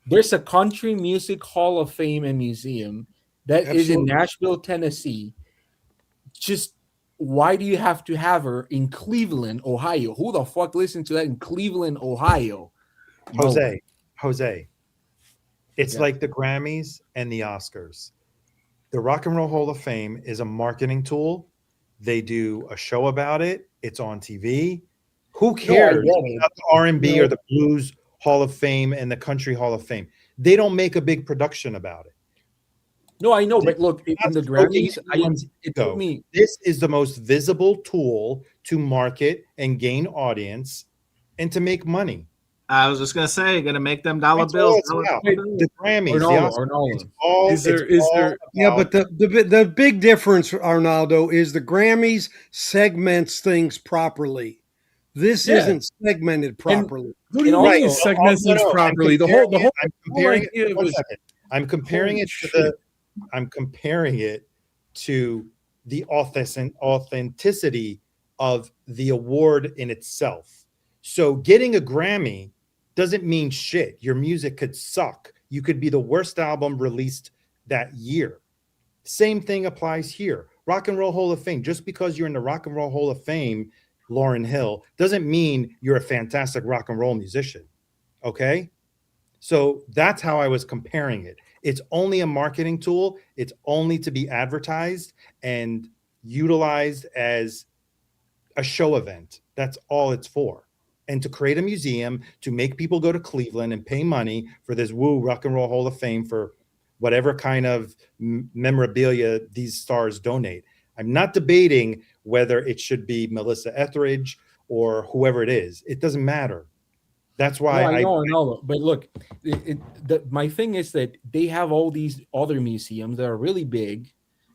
There's a country music hall of fame and museum that is in Absolutely. Nashville, Tennessee. Just why do you have to have her in Cleveland, Ohio? Who the fuck listens to that in Cleveland, Ohio? Jose, it's like the Grammys and the Oscars. The Rock and Roll Hall of Fame is a marketing tool. They do a show about it. It's on TV. Who cares about the R&B or the Blues Hall of Fame and the Country Hall of Fame? They don't make a big production about it. No, I know, but look, in the Grammys, it took me. This is the most visible tool to market and gain audience and to make money. I was just gonna say, gonna make them dollar That's all bills. it's about. The Grammys, Arnaldo. it's all, Is there- it's is all there- Yeah, about- but the big difference, Arnaldo, is the Grammys segments things properly. This isn't segmented properly. What do you Right. mean segments No, this I'm properly? The comparing whole it- I'm comparing whole idea it. One was- second. I'm comparing Holy it to shit. I'm comparing it to the authenticity of the award in itself. So getting a Grammy doesn't mean shit. Your music could suck. You could be the worst album released that year. Same thing applies here. Rock and Roll Hall of Fame. Just because you're in the Rock and Roll Hall of Fame, Lauryn Hill, doesn't mean you're a fantastic rock and roll musician. Okay? So that's how I was comparing it. It's only a marketing tool. It's only to be advertised and utilized as a show event. That's all it's for. And to create a museum, to make people go to Cleveland and pay money for this Rock and Roll Hall of Fame for whatever kind of memorabilia these stars donate. I'm not debating whether it should be Melissa Etheridge or whoever it is. It doesn't matter. That's why I know. But look, my thing is that they have all these other museums that are really big,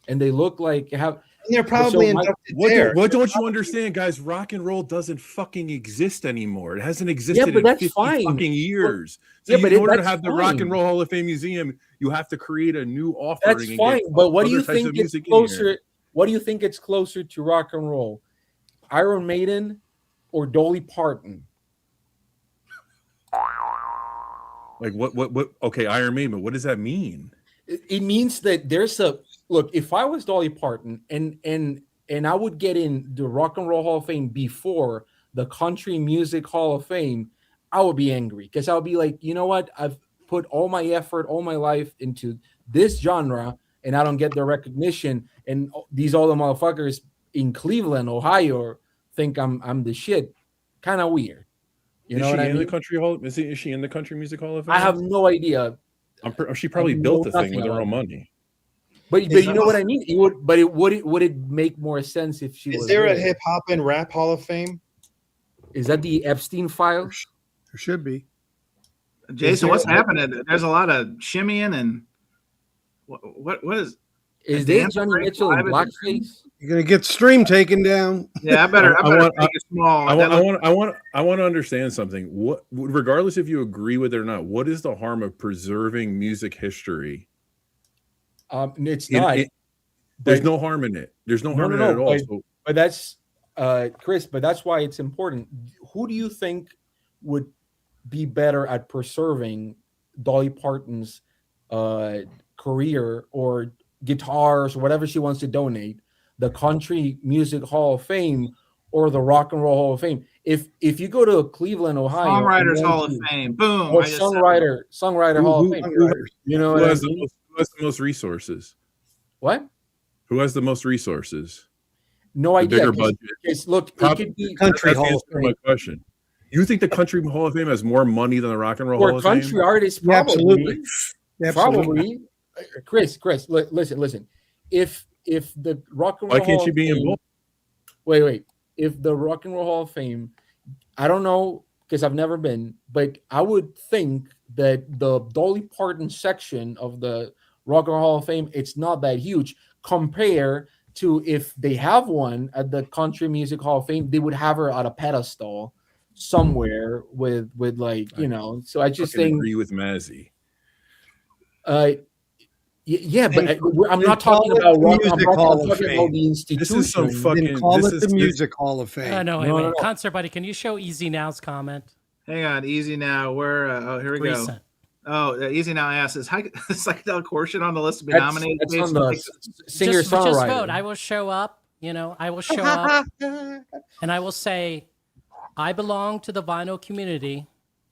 and they look like have. And they're probably inducted there. What don't you understand, guys? Rock and roll doesn't fucking exist anymore. It hasn't existed but in that's 50 fine. fucking years. Yeah, So but in order to that's have the Rock fine. and Roll Hall of Fame Museum, you have to create a new offering. That's and fine, get but what do other you types of think it's music in here. closer? What do you think it's closer to rock and roll? Iron Maiden or Dolly Parton? Like what? Okay, Iron Maiden. What does that mean? It means that there's a look. If I was Dolly Parton and I would get in the Rock and Roll Hall of Fame before the Country Music Hall of Fame, I would be angry because I would be like, you know what? I've put all my effort, all my life into this genre, and I don't get the recognition. And these other motherfuckers in Cleveland, Ohio, think I'm the shit. Kind of weird. You know Is she what I in mean? the Country Hall? Is she in the Country Music Hall of Fame? I have no idea. She probably built the thing with her own about money. But you know what I mean? Would it make more sense if she was Is there a there? hip hop and rap Hall of Fame? Is that the Epstein files? There should be. Jason, what's happening? There's a lot of shimmying and what is? Is there Johnny Mitchell in blackface? You're gonna get stream taken down. Yeah, I better make it small. I want to understand something. What, regardless if you agree with it or not, what is the harm of preserving music history? It's not. There's no harm in it. There's no harm in it at all. But that's Chris. But that's why it's important. Who do you think would be better at preserving Dolly Parton's career or guitars or whatever she wants to donate? The Country Music Hall of Fame or the Rock and Roll Hall of Fame? If you go to Cleveland, Ohio, Songwriters Hall of Fame, boom. or songwriter Hall of Fame. You know who what I has mean? who has the most resources? What? Who has the most resources? No The idea. bigger budget. Look, it could be Country That's Hall of answering my question. You think the Country Hall of Fame has more money than the Rock and Roll for Hall of country Fame? artists. Yeah, Probably, absolutely. Chris, listen. If the Rock and Roll Why can't Hall you of be Fame, involved? Wait. If the Rock and Roll Hall of Fame, I don't know because I've never been, but I would think that the Dolly Parton section of the Rock and Roll Hall of Fame, it's not that huge compared to if they have one at the Country Music Hall of Fame, they would have her at a pedestal somewhere with like, you know. So I just think agree with Mazzy. Yeah, but I'm then not call talking it about the rock. Music I'm Hall of talking about Fame. the institution. This is some fucking. Then call this it is the this- Music Hall of Fame. No, wait. No. Concert Buddy, can you show Easy Now's comment? Hang on, Easy Now. Where? Here we Recent. go. Oh, Easy Now asks, is psychedelic horseshit on the list to be That's, nominated? that's on the singer Just vote. songwriter. I will show up. You know, I will show up, and I will say, I belong to the vinyl community.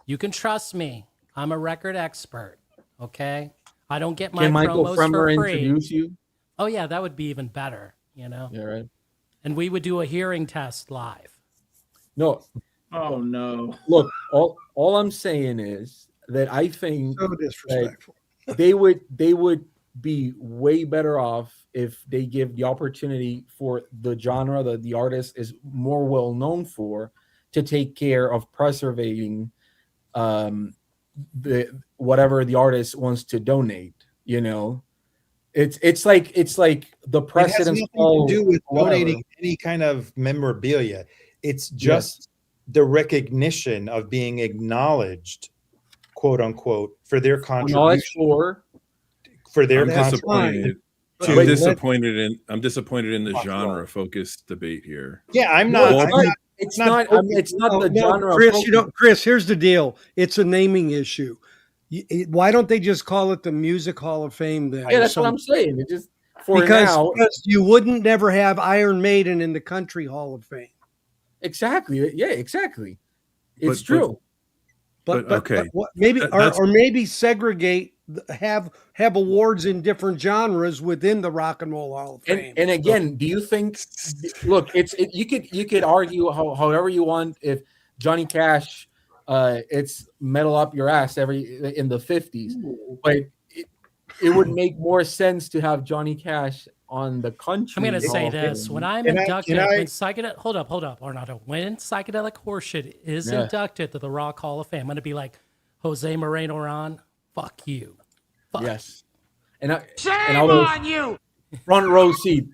You can trust me. I'm a record expert. Okay, I don't get my Can Michael promos Fremer for free. introduce you? Oh yeah, that would be even better. You know. Yeah, right. And we would do a hearing test live. No. Oh no. Look, all I'm saying is that I think So disrespectful. that they would be way better off if they give the opportunity for the genre that the artist is more well known for to take care of preserving the whatever the artist wants to donate. You know, it's like the precedent. It has nothing to do with donating any kind of memorabilia. It's just the recognition of being acknowledged, quote unquote, for their contribution. For their contribution. I'm disappointed in the genre focused debate here. Yeah, I'm not. It's not the genre. Chris, Chris, here's the deal. It's a naming issue. Why don't they just call it the Music Hall of Fame then? Yeah, that's what I'm saying. It just because you wouldn't never have Iron Maiden in the Country Hall of Fame. Exactly. Yeah, exactly. It's true. But okay. Maybe or maybe segregate, have awards in different genres within the Rock and Roll Hall of Fame. And again, do you think? Look, you could argue however you want. If Johnny Cash, it's metal up your ass in the 50s, but it would make more sense to have Johnny Cash on the country. I'm going to say this. When I'm inducted, when psychedelic, hold up, Orlando. When psychedelic horseshit is inducted to the Rock Hall of Fame, I'm going to be like, Jose Moreno-Ron, fuck you. Fuck. Yes. Shame on you! Front row seat.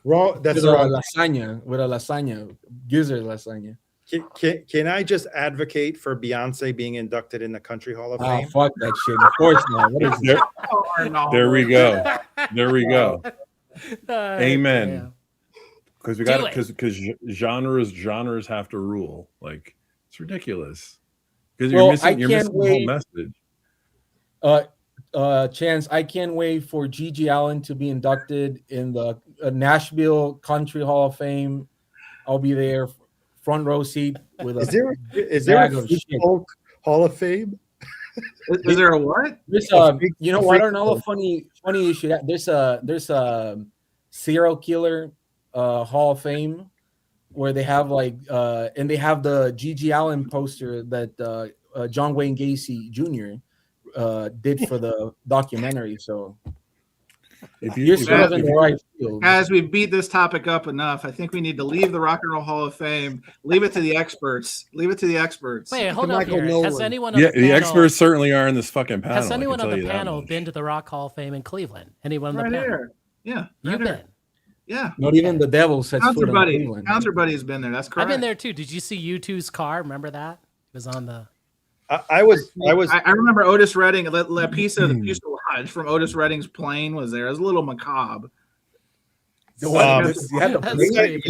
That's with a lasagna, gizzard lasagna. Can I just advocate for Beyonce being inducted in the Country Hall of Fame? Fuck that shit. Of course not. What is this? There we go. There we go. Amen. Because because genres have to rule. Like, it's ridiculous. Because you're missing the whole message. Chance, I can't wait for Gigi Allen to be inducted in the Nashville Country Hall of Fame. I'll be there, front row seat with a. Is there a folk Hall of Fame? Is there a what? There's you know what? Another funny issue. There's a serial killer Hall of Fame where they have and they have the Gigi Allen poster that John Wayne Gacy Jr. Did for the documentary. So you're sort of in the right field. As we beat this topic up enough, I think we need to leave the Rock and Roll Hall of Fame. Leave it to the experts. Wait, hold up here. Has anyone the experts certainly are in this fucking panel. Has anyone on the panel been to the Rock Hall of Fame in Cleveland? Anyone on the panel? Here. Yeah. You've been. Yeah. Not even the devil sets foot on Cleveland. Concert Buddy has been there. That's correct. I've been there too. Did you see U2's car? Remember that? It was on the. I remember Otis Redding. A piece of the fuselage from Otis Redding's plane was there. It was a little macabre. You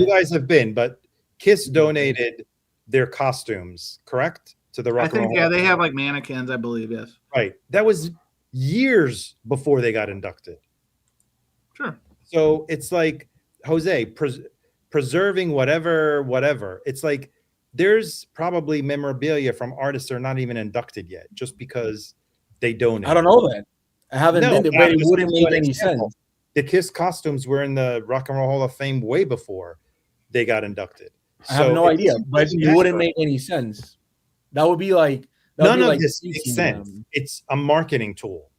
guys have been, but Kiss donated their costumes, correct, to the Rock and Roll. Yeah, they have like mannequins, I believe. Yes. Right. That was years before they got inducted. Sure. So it's like, Jose, preserving whatever. It's like there's probably memorabilia from artists that are not even inducted yet, just because they donate. I don't know that. I haven't been there, but it wouldn't make any sense. The Kiss costumes were in the Rock and Roll Hall of Fame way before they got inducted. I have no idea, but it wouldn't make any sense. That would be like none of this makes sense. It's a marketing tool.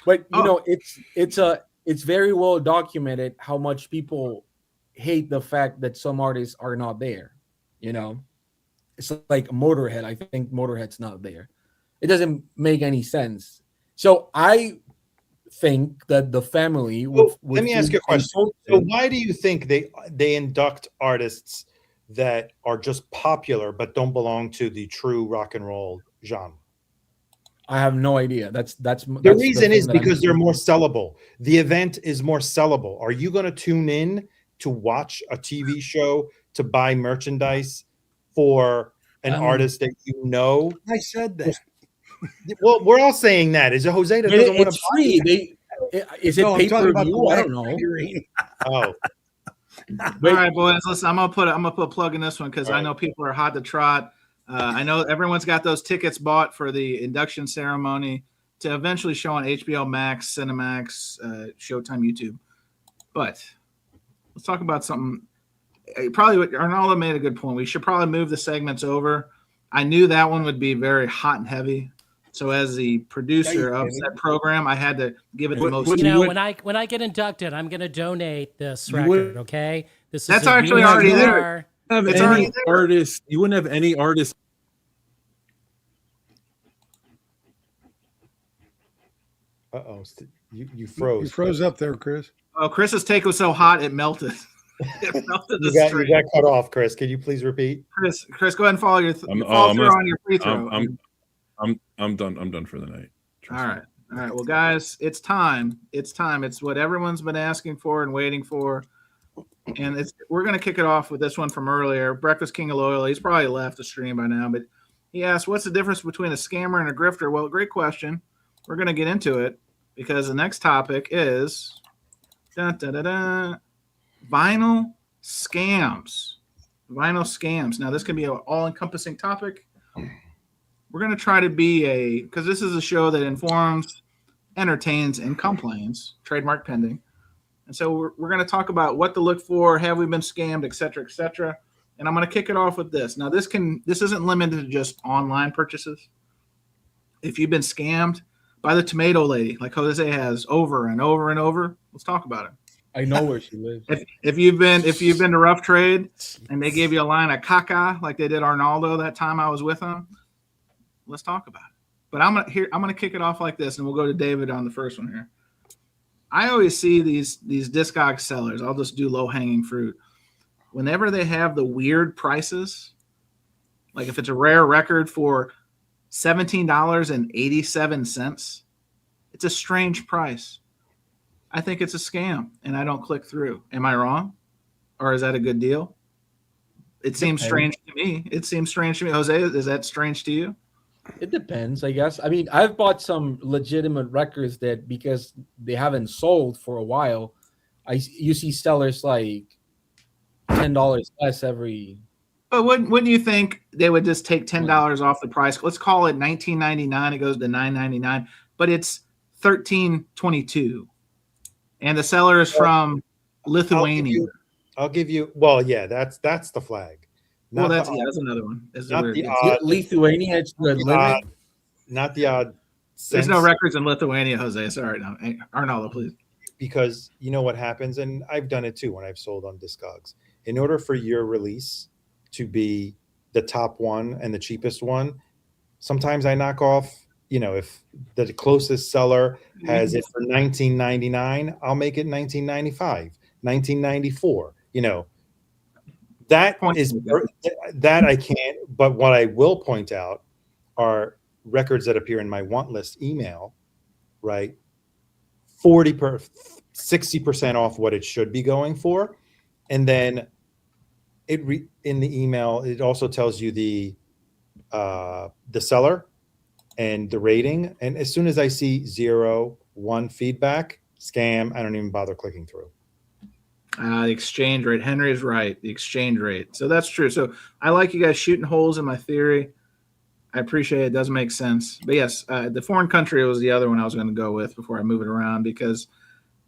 But you know, it's very well documented how much people hate the fact that some artists are not there. You know, it's like Motorhead. I think Motorhead's not there. It doesn't make any sense. So I think that the family would let me ask you a question. So why do you think they induct artists that are just popular but don't belong to the true rock and roll genre? I have no idea. That's the reason is because they're more sellable. The event is more sellable. Are you going to tune in to watch a TV show, to buy merchandise for an artist that you know? I said that. Well, we're all saying that. Is it Jose that doesn't want to buy free? Is it pay per view? I don't know. Oh. All right, boys. Listen, I'm gonna put a plug in this one because I know people are hot to trot. I know everyone's got those tickets bought for the induction ceremony to eventually show on HBO Max, Cinemax, Showtime, YouTube. But let's talk about something. Probably Arnaldo made a good point. We should probably move the segments over. I knew that one would be very hot and heavy. So as the producer of that program, I had to give it the most. You know, when I get inducted, I'm going to donate this record. Okay, that's actually already there. It's already there. Artist, you wouldn't have any artist. Uh-oh, you froze. You froze up there, Chris. Oh, Chris's take was so hot it melted. It melted you got cut off, Chris. Can you please repeat? Chris, go ahead and follow your on your free throw. I'm done. I'm done for the night. All right. Well, guys, it's time. It's what everyone's been asking for and waiting for. And we're going to kick it off with this one from earlier. Breakfast King of Loyal. He's probably left the stream by now, but he asked, what's the difference between a scammer and a grifter? Well, great question. We're going to get into it because the next topic is vinyl scams. Vinyl scams. Now, this can be an all-encompassing topic. We're going to try to be because this is a show that informs, entertains, and complains, trademark pending. And so we're going to talk about what to look for, have we been scammed, et cetera, et cetera. And I'm going to kick it off with this. Now, this isn't limited to just online purchases. If you've been scammed by the tomato lady, like Jose has over and over and over, let's talk about it. I know where she lives. If you've been to Rough Trade and they gave you a line of caca like they did Arnaldo that time I was with him, let's talk about it. But I'm gonna kick it off like this, and we'll go to David on the first one here. I always see these Discogs sellers. I'll just do low hanging fruit. Whenever they have the weird prices, like if it's a rare record for $17.87, it's a strange price. I think it's a scam, and I don't click through. Am I wrong, or is that a good deal? It seems strange to me. Jose, is that strange to you? It depends, I guess. I mean, I've bought some legitimate records that because they haven't sold for a while, you see sellers like $10 less every. But wouldn't you think they would just take $10 off the price? Let's call it $19.99. It goes to $9.99, but it's $13.22, and the seller is from Lithuania. I'll give you. Well, yeah, that's the flag. That's another one. Lithuania, it's the limit. Not the odd. There's no records in Lithuania, Jose. Sorry, no. Arnaldo, please. Because you know what happens, and I've done it too when I've sold on Discogs. In order for your release to be the top one and the cheapest one, sometimes I knock off. If the closest seller has it for $19.99, I'll make it $19.95, $19.94. That I can't. But what I will point out are records that appear in my want list email, right? 60% off what it should be going for, and then in the email it also tells you the seller and the rating. And as soon as I see 0, 1 feedback, scam, I don't even bother clicking through. The exchange rate. Henry is right. The exchange rate. So that's true. So I like you guys shooting holes in my theory. I appreciate it. It does make sense. But yes, the foreign country was the other one I was going to go with before I move it around, because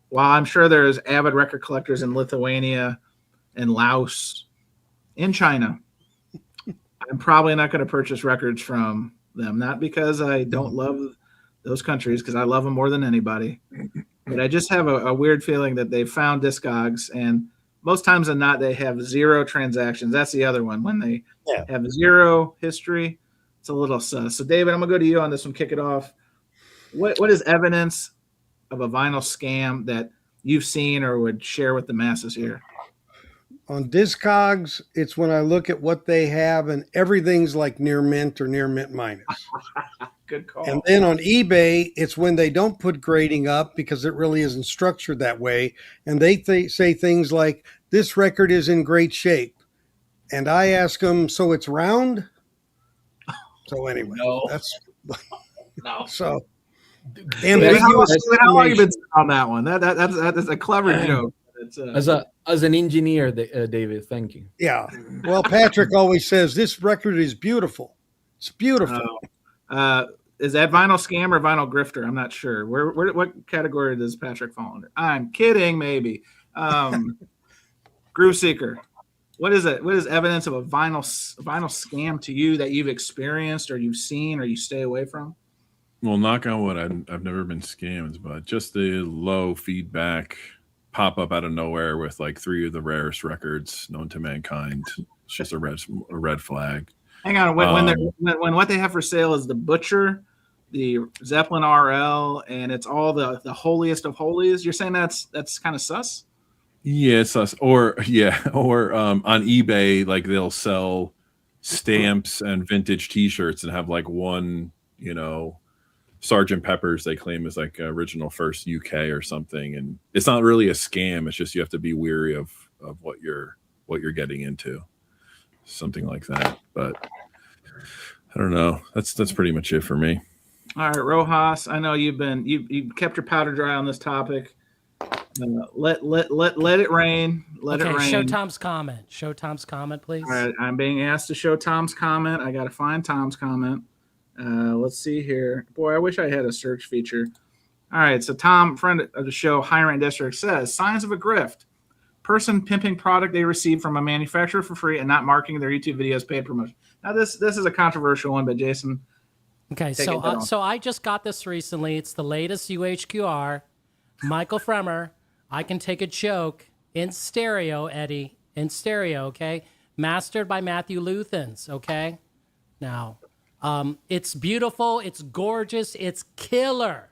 while I'm sure there's avid record collectors in Lithuania and Laos, in China, I'm probably not going to purchase records from them. Not because I don't love those countries, because I love them more than anybody. But I just have a weird feeling that they've found Discogs, and most times than not, they have 0 transactions. That's the other one. When they have 0 history, it's a little sus. So, David, I'm going to go to you on this one. Kick it off. What is evidence of a vinyl scam that you've seen or would share with the masses here? On Discogs, it's when I look at what they have, and everything's like near mint or near mint minus. Good call. And then on eBay, it's when they don't put grading up because it really isn't structured that way. And they say things like, this record is in great shape. And I ask them, so it's round? So anyway, that's no. So How long have you been on that one? That's a clever joke. As an engineer, David, thank you. Yeah. Well, Patrick always says this record is beautiful. It's beautiful. Is that vinyl scam or vinyl grifter? I'm not sure. What category does Patrick fall under? I'm kidding, maybe. Groove Seeker. What is it? What is evidence of a vinyl scam to you that you've experienced or you've seen or you stay away from? Well, knock on wood, I've never been scammed, but just the low feedback pop up out of nowhere with like 3 of the rarest records known to mankind. It's just a red flag. Hang on, when what they have for sale is the Butcher, the Zeppelin RL, and it's all the holiest of holies. You're saying that's kind of sus? Yeah, it's sus. Or on eBay, like they'll sell stamps and vintage T-shirts and have like one, Sgt. Pepper's they claim is like original first UK or something, and it's not really a scam. It's just you have to be weary of what you're getting into, something like that. But I don't know. That's pretty much it for me. All right, Rojas. I know you kept your powder dry on this topic. Let it rain. Let it rain. Show Tom's comment. Show Tom's comment, please. All right, I'm being asked to show Tom's comment. I got to find Tom's comment. Let's see here. Boy, I wish I had a search feature. All right, so Tom, friend of the show, High Rent District, says, signs of a grift. Person pimping product they received from a manufacturer for free and not marking their YouTube videos paid promotion. Now, this is a controversial one, but Jason. Okay, so I just got this recently. It's the latest UHQR. Michael Fremer, I Can Take a Joke in stereo, Eddie, in stereo, okay? Mastered by Matthew Luthans, okay? Now, it's beautiful, it's gorgeous, it's killer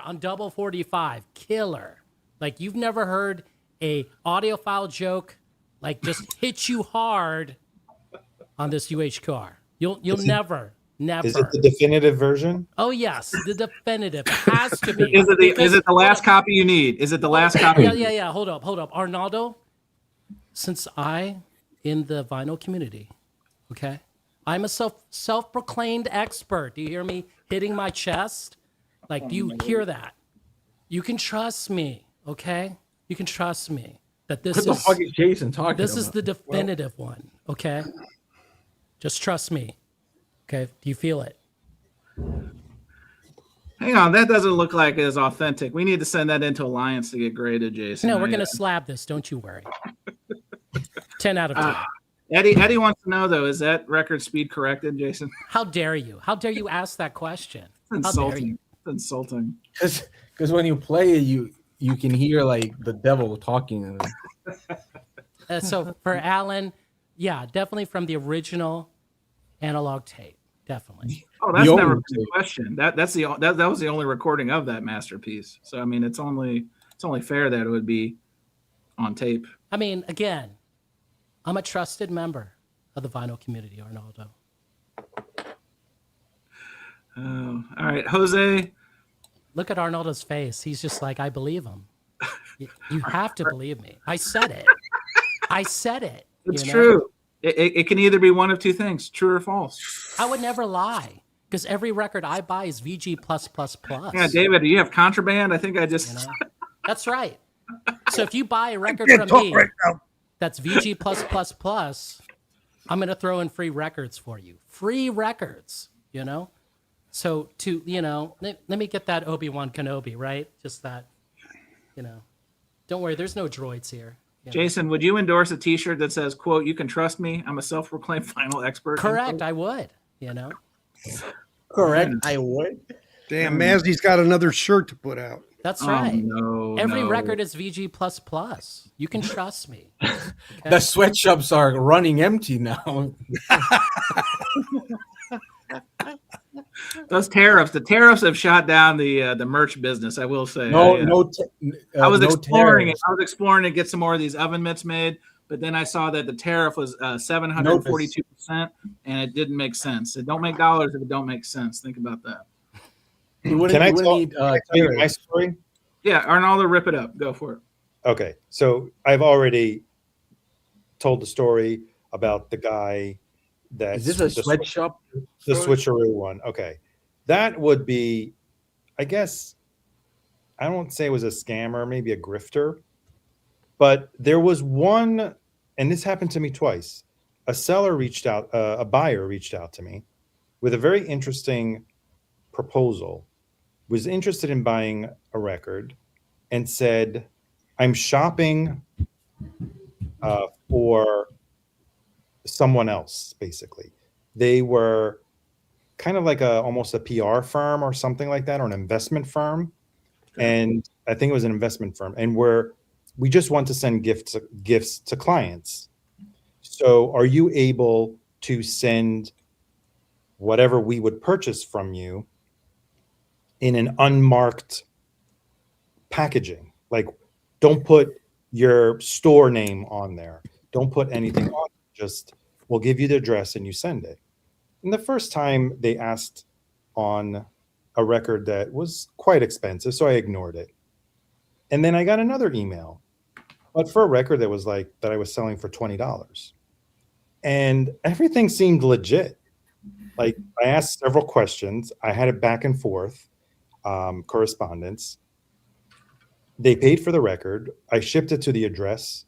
on double 45, killer. Like you've never heard a audiophile joke like just hit you hard on this UHQR. You'll never. Is it the definitive version? Oh yes, the definitive has to be. Is it the last copy you need? Is it the last copy? Yeah. Hold up, Arnaldo. Since in the vinyl community, okay. I'm a self-proclaimed expert. Do you hear me hitting my chest? Like, do you hear that? You can trust me, okay? You can trust me that this what the fuck is Jason talking this about? is the definitive one, okay? Just trust me, okay? Do you feel it? Hang on, that doesn't look like it is authentic. We need to send that into Alliance to get graded, Jason. No, we're going to slab this. Don't you worry. 10 out of 10. Eddie wants to know, though, is that record speed corrected, Jason? How dare you? How dare you ask that question? Insulting. Insulting. Because when you play it, you can hear like the devil talking. So for Alan, yeah, definitely from the original analog tape, definitely. Oh, that's never been a question. That was the only recording of that masterpiece. So I mean, it's only fair that it would be on tape. I mean, again, I'm a trusted member of the vinyl community, Arnaldo. Oh, all right, Jose. Look at Arnaldo's face. He's just like, I believe him. You have to believe me. I said it. It's true. It can either be one of two things, true or false. I would never lie because every record I buy is VG+++. Yeah, David, do you have contraband? I think I just... That's right. So if you buy a record from me that's VG+++, I'm going to throw in free records for you. Free records, So let me get that Obi-Wan Kenobi, right? Just that, Don't worry, there's no droids here. Jason, would you endorse a T-shirt that says, quote, "You can trust me. I'm a self-proclaimed vinyl expert"? Correct, I would, Correct, I would. Damn, Mazzy's got another shirt to put out. That's right. No, Every record is VG++. You can trust me. Okay? The sweatshops are running empty now. Those tariffs, the tariffs have shot down the merch business. I will say. I was exploring it. I was exploring to get some more of these oven mitts made, but then I saw that the tariff was 742%, and it didn't make sense. It don't make dollars if it don't make sense. Think about that. Can I tell you my story? Yeah, Arnaldo, rip it up. Go for it. Okay, so I've already told the story about the guy that is this a sweatshop? The switcheroo one. Okay, that would be, I guess, I don't want to say it was a scammer, maybe a grifter, but there was one, and this happened to me twice. A seller reached out, a buyer reached out to me with a very interesting proposal, was interested in buying a record, and said, I'm shopping for someone else, basically. They were kind of like almost a PR firm or something like that, or an investment firm. And I think it was an investment firm. And we just want to send gifts to clients. So are you able to send whatever we would purchase from you in an unmarked packaging? Like, don't put your store name on there. Don't put anything on. Just, we'll give you the address and you send it. And the first time they asked on a record that was quite expensive, so I ignored it. And then I got another email, but for a record that was that I was selling for $20. And everything seemed legit. Like, I asked several questions. I had it back and forth, correspondence. They paid for the record. I shipped it to the address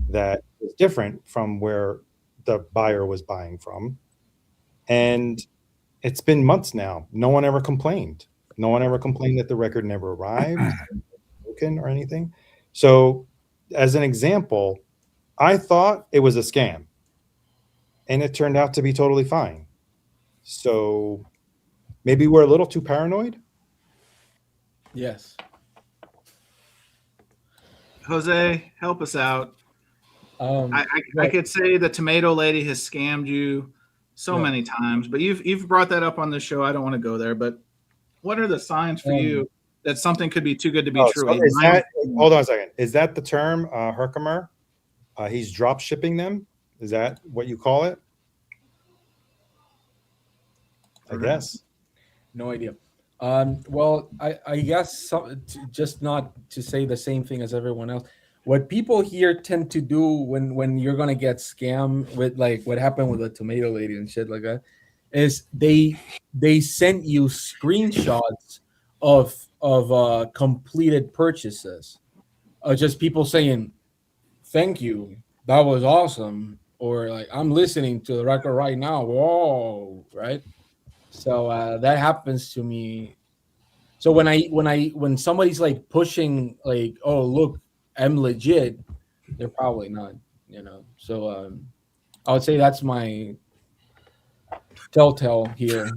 that was different from where the buyer was buying from. And it's been months now. No one ever complained. No one ever complained that the record never arrived, broken or anything. So as an example, I thought it was a scam, and it turned out to be totally fine. So maybe we're a little too paranoid. Yes. Jose, help us out. I could say the tomato lady has scammed you so many times, but you've brought that up on the show. I don't want to go there, but what are the signs for you that something could be too good to be true? So hold on a second. Is that the term, Herkimer? He's drop shipping them? Is that what you call it? I guess. No idea. Well, I guess just not to say the same thing as everyone else. What people here tend to do when you're gonna get scammed with like what happened with the tomato lady and shit like that is they sent you screenshots of completed purchases, just people saying thank you, that was awesome, or like I'm listening to the record right now, whoa, right? So that happens to me. So when somebody's like pushing like, oh look, I'm legit, they're probably not, So I would say that's my telltale here.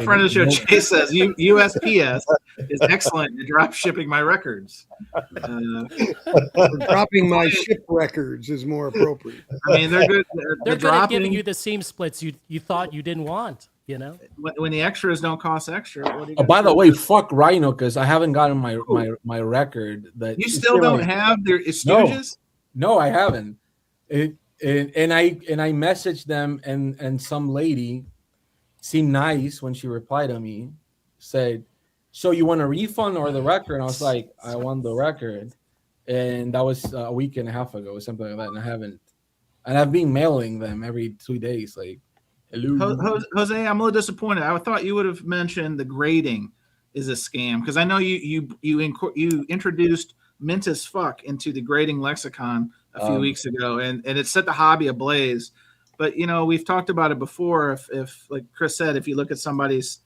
Friend of the show, Jay says USPS is excellent at drop shipping my records. Dropping my ship records is more appropriate. I mean, they're good. They're good at giving you the seam splits you thought you didn't want. When the extras don't cost extra. By the way, fuck Rhino, because I haven't gotten my record. That you still don't have their Stooges? No, I haven't. And I messaged them, and some lady seemed nice when she replied to me, said, "So you want a refund or the record?" And I was like, "I want the record," and that was a week and a half ago or something like that. And I haven't, and I've been mailing them every 2 days, like. Hello. Jose, I'm a little disappointed. I thought you would have mentioned the grading is a scam, because I know you introduced mint as fuck into the grading lexicon a few weeks ago, and it set the hobby ablaze. But we've talked about it before. If like Chris said, if you look at somebody's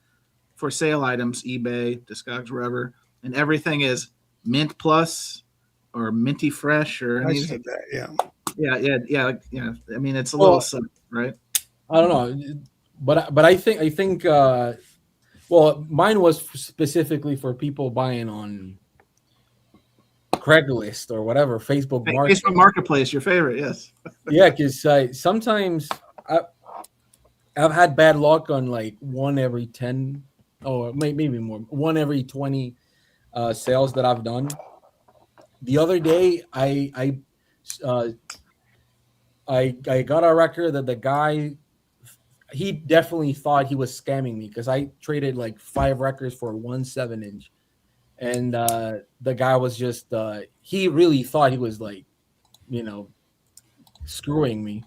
for sale items, eBay, Discogs, wherever, and everything is mint plus or minty fresh or I said that, yeah. I mean, it's a little right. I don't know, but I think well, mine was specifically for people buying on Craigslist or whatever, Facebook Marketplace, your favorite, yes. Yeah, because sometimes I've had bad luck on like one every 10, or maybe more, one every 20 sales that I've done. The other day, I got a record that the guy, he definitely thought he was scamming me because I traded like 5 records for 1 7-inch, and the guy was just he really thought he was like, screwing me.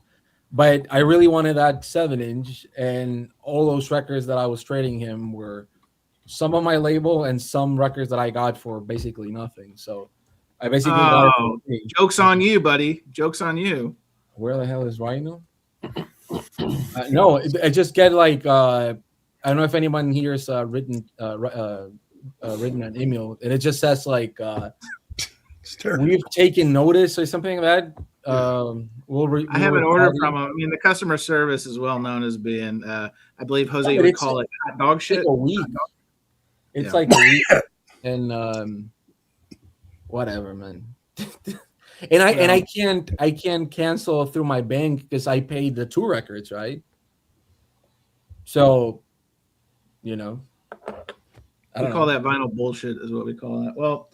But I really wanted that 7-inch, and all those records that I was trading him were some on my label and some records that I got for basically nothing. So I basically got it for free. Joke's on you, buddy. Joke's on you. Where the hell is Rhino? No, I just get like I don't know if anyone here is written an email, and it just says like we've taken notice or something like that. I have an order from them. I mean, the customer service is well known as being, I believe Jose would call it hot dog shit. Like a week. It's like a week, and whatever, man. And I can't cancel through my bank because I paid the 2 records, right? So, we call that vinyl bullshit, is what we call that. Well,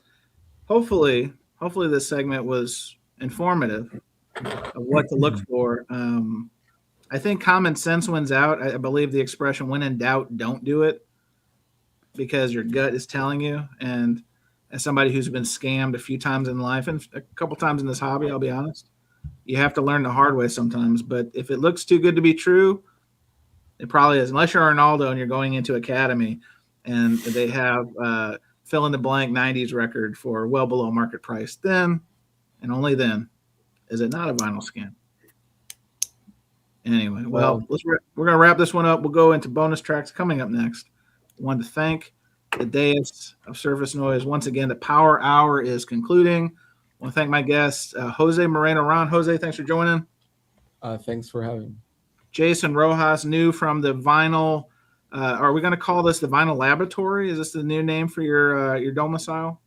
hopefully this segment was informative of what to look for. I think common sense wins out. I believe the expression "when in doubt, don't do it," because your gut is telling you. And as somebody who's been scammed a few times in life and a couple times in this hobby, I'll be honest, you have to learn the hard way sometimes. But if it looks too good to be true, it probably is. Unless you're Arnaldo and you're going into Academy and they have fill in the blank 90s record for well below market price, then and only then is it not a vinyl scam. Anyway, well, we're going to wrap this one up. We'll go into bonus tracks coming up next. I wanted to thank the Deus of Surface Noise. Once again, the Power Hour is concluding. I want to thank my guest, Jose Moreno-Ron. Jose, thanks for joining. Thanks for having me. Jason Rojas, new from the Vinyl. Are we going to call this the Vinyl Laboratory? Is this the new name for your domicile?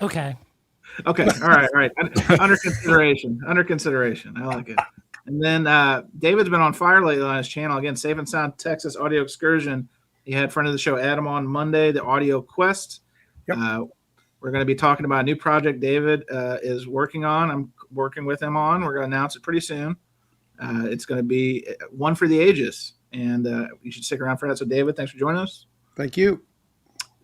Okay. All right. Under consideration. I like it. And then David's been on fire lately on his channel. Again, Safe and Sound Texas Audio Excursion. He had friend of the show Adam on Monday, the Audio Quest. Yep. We're going to be talking about a new project David is working on. I'm working with him on. We're going to announce it pretty soon. It's going to be one for the ages, and you should stick around for that. So, David, thanks for joining us. Thank you.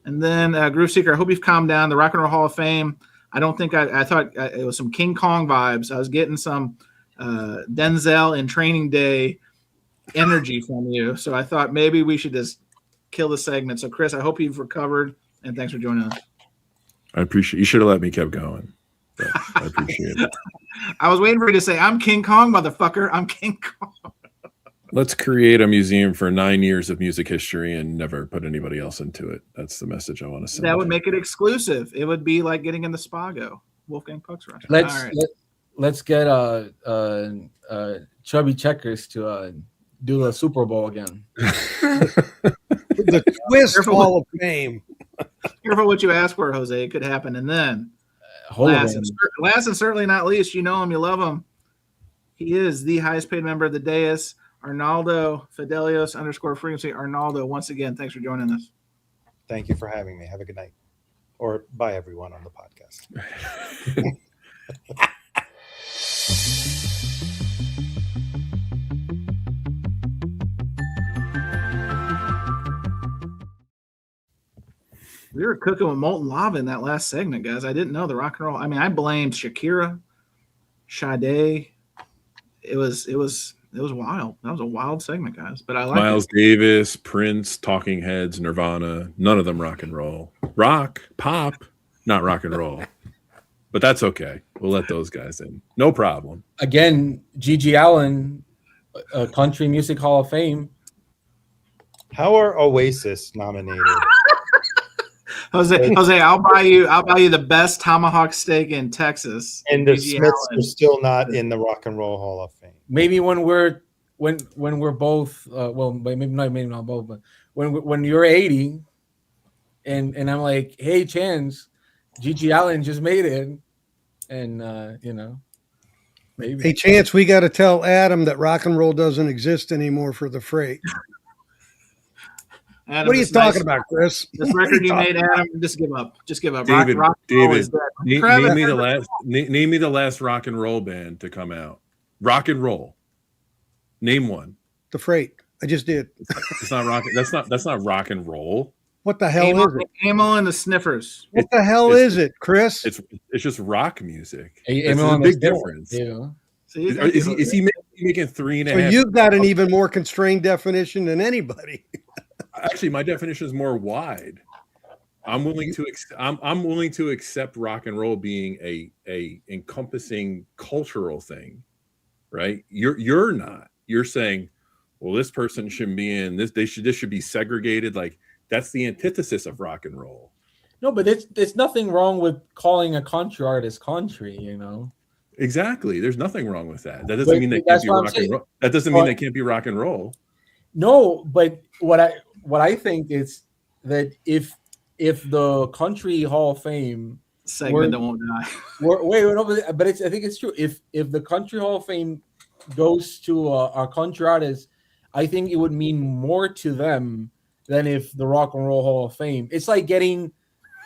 And then Groove Seeker, I hope you've calmed down. The Rock and Roll Hall of Fame. I don't think I thought it was some King Kong vibes. I was getting some Denzel in Training Day energy from you. So I thought maybe we should just kill the segment. So, Chris, I hope you've recovered, and thanks for joining us. I appreciate. You should have let me keep going. But I appreciate it. I was waiting for you to say, "I'm King Kong, motherfucker. I'm King Kong." Let's create a museum for 9 years of music history and never put anybody else into it. That's the message I want to send. That would make it exclusive. It would be like getting in the Spago. Wolfgang Puck's Rush. Let's get Chubby Checkers to do the Super Bowl again. The Twist Hall of Fame. Careful what you ask for, Jose. It could happen. And then last and certainly not least, you know him, you love him. He is the highest paid member of the Deus, Arnaldo Fidelios _frequency. Arnaldo, once again, thanks for joining us. Thank you for having me. Have a good night. Or bye, everyone on the podcast. We were cooking with molten lava in that last segment, guys. I didn't know the rock and roll. I mean, I blamed Shakira, Sade. It was wild. That was a wild segment, guys. But I like Miles Davis, Prince, Talking Heads, Nirvana. None of them rock and roll. Rock, pop, not rock and roll. But that's okay. We'll let those guys in. No problem. Again, Gigi Allen, Country Music Hall of Fame. How are Oasis nominated? Jose, I'll buy you the best tomahawk steak in Texas. And the Smiths are still not in the Rock and Roll Hall of Fame. Maybe when we're both maybe not both, but when you're 80 and I'm like, hey, Chance, Gigi Allen just made it, and Maybe. Hey, Chance, we got to tell Adam that rock and roll doesn't exist anymore for the freight. Adam, What are you this talking nice- about, Chris? This What are record you talking made, Adam, just give up. Just give up. David, rock and roll David, is dead. name Travis, me the last. Name me the last rock and roll band to come out. Rock and roll. Name one. The freight. I just did. It's not rock. That's not rock and roll. What the hell is it? Amel and the Sniffers. What the hell is it, Chris? It's just rock music. Hey, There's a Emil, big that's difference. Yeah. Is he making 3.5? So you've got an even more constrained definition than anybody. Actually, my definition is more wide. I'm willing to accept rock and roll being a encompassing cultural thing, right? You're not. You're saying, well, this person shouldn't be in this. This should be segregated. Like that's the antithesis of rock and roll. No, but there's nothing wrong with calling a country artist country. You know. Exactly. There's nothing wrong with that. That doesn't mean they can't be rock and roll. That doesn't mean they can't be rock and roll. No, but what I think is that if the Country Hall of Fame segment that won't die. But I think it's true. If the Country Hall of Fame goes to a country artist, I think it would mean more to them than if the Rock and Roll Hall of Fame. It's like getting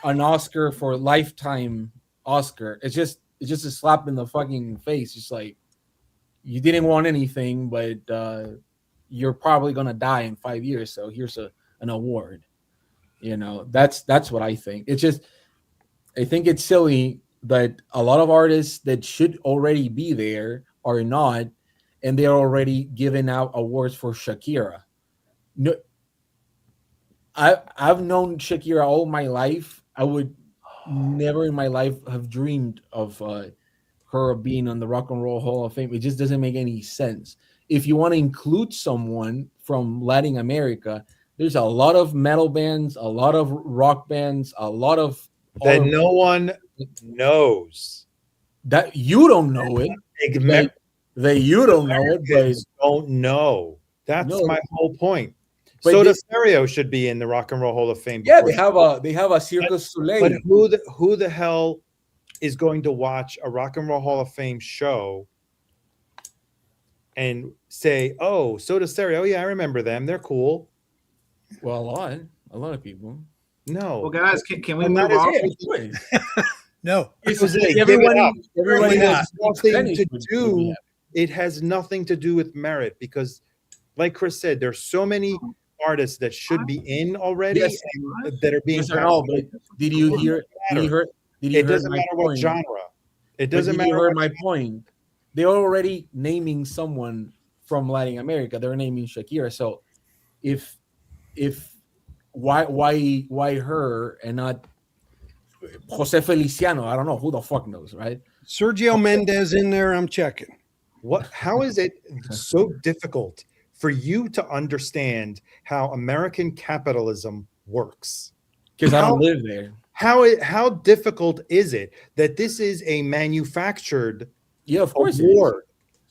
an Oscar for lifetime Oscar. It's just a slap in the fucking face. It's like you didn't want anything, but you're probably gonna die in 5 years. So here's an award. You know, that's what I think. It's just I think it's silly that a lot of artists that should already be there are not, and they're already giving out awards for Shakira. No, I've known Shakira all my life. I would never in my life have dreamed of her being on the Rock and Roll Hall of Fame. It just doesn't make any sense. If you want to include someone from Latin America, there's a lot of metal bands, a lot of rock bands, a lot of that no one knows. That you don't know it. That you don't know it, but don't know. That's my whole point. But Soda Stereo should be in the Rock and Roll Hall of Fame. Yeah, they have a Circus Soleil. But who the hell is going to watch a Rock and Roll Hall of Fame show and say, "Oh, Soda Stereo, yeah, I remember them. They're cool." Well, a lot of people. No. Well, guys, can we move on? No. Everyone has nothing to would do. be It has nothing to do with merit because, like Chris said, there's so many artists that should be in already and that are being. Yes or no, but did you hear? It doesn't matter what genre. It doesn't matter. You heard my point. They're already naming someone from Latin America. They're naming Shakira. So, if why her and not Jose Feliciano? I don't know, who the fuck knows, right? Sergio Mendes in there. I'm checking. How is it so difficult for you to understand how American capitalism works? Because I don't live there. How difficult is it that this is a manufactured award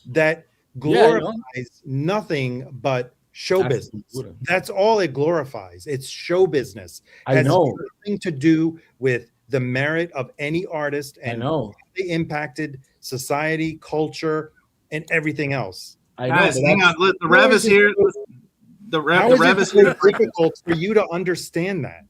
that glorifies nothing but show business? That's all it glorifies. It's show business. I know. It has nothing to do with the merit of any artist and how they impacted society, culture, and everything else. Guys, hang on. The Rev is here. The Rev is here. Difficult for you to understand that.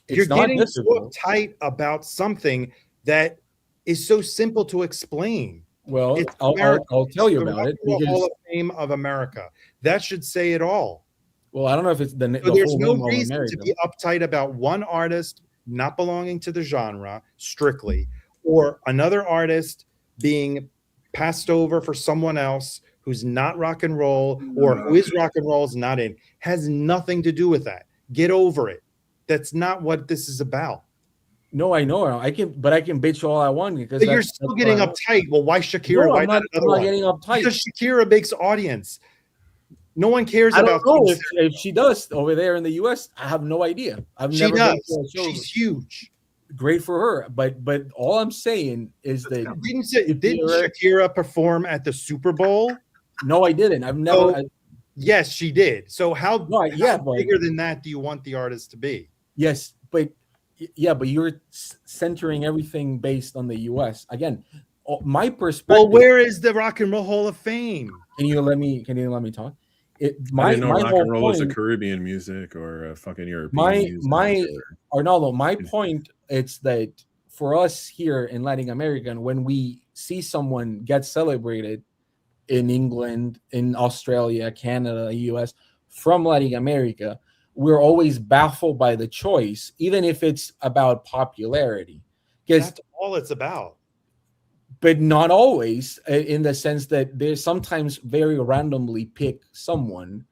You're getting so uptight about something that is so simple to explain. Well, I'll tell you about it. The Hall of Fame of America. That should say it all. Well, I don't know if it's the there's no whole reason to be uptight about one artist not belonging to the genre strictly, or another artist being passed over for someone else who's not rock and roll, or who is rock and roll is not in. Has nothing to do with that. Get over it. That's not what this is about. No, I know. I can bitch all I want because but you're still getting uptight. Well, why Shakira? No, why I'm not getting uptight because Shakira makes audience. No one cares I about. Don't know if she does over there in the U.S. I have no idea. She does. She's huge. Great for her, but all I'm saying is that didn't Shakira perform at the Super Bowl? No, I didn't. I've never. Yes, she did. So how bigger than that do you want the artist to be? Yes, but you're centering everything based on the U.S. Again, my perspective. Well, where is the Rock and Roll Hall of Fame? Can you let me talk? I didn't know rock and roll was a Caribbean music or a fucking European music. Arnaldo, my point is that for us here in Latin America, when we see someone get celebrated in England, in Australia, Canada, US, from Latin America, we're always baffled by the choice, even if it's about popularity. Because that's all it's about. But not always, in the sense that they sometimes very randomly pick someone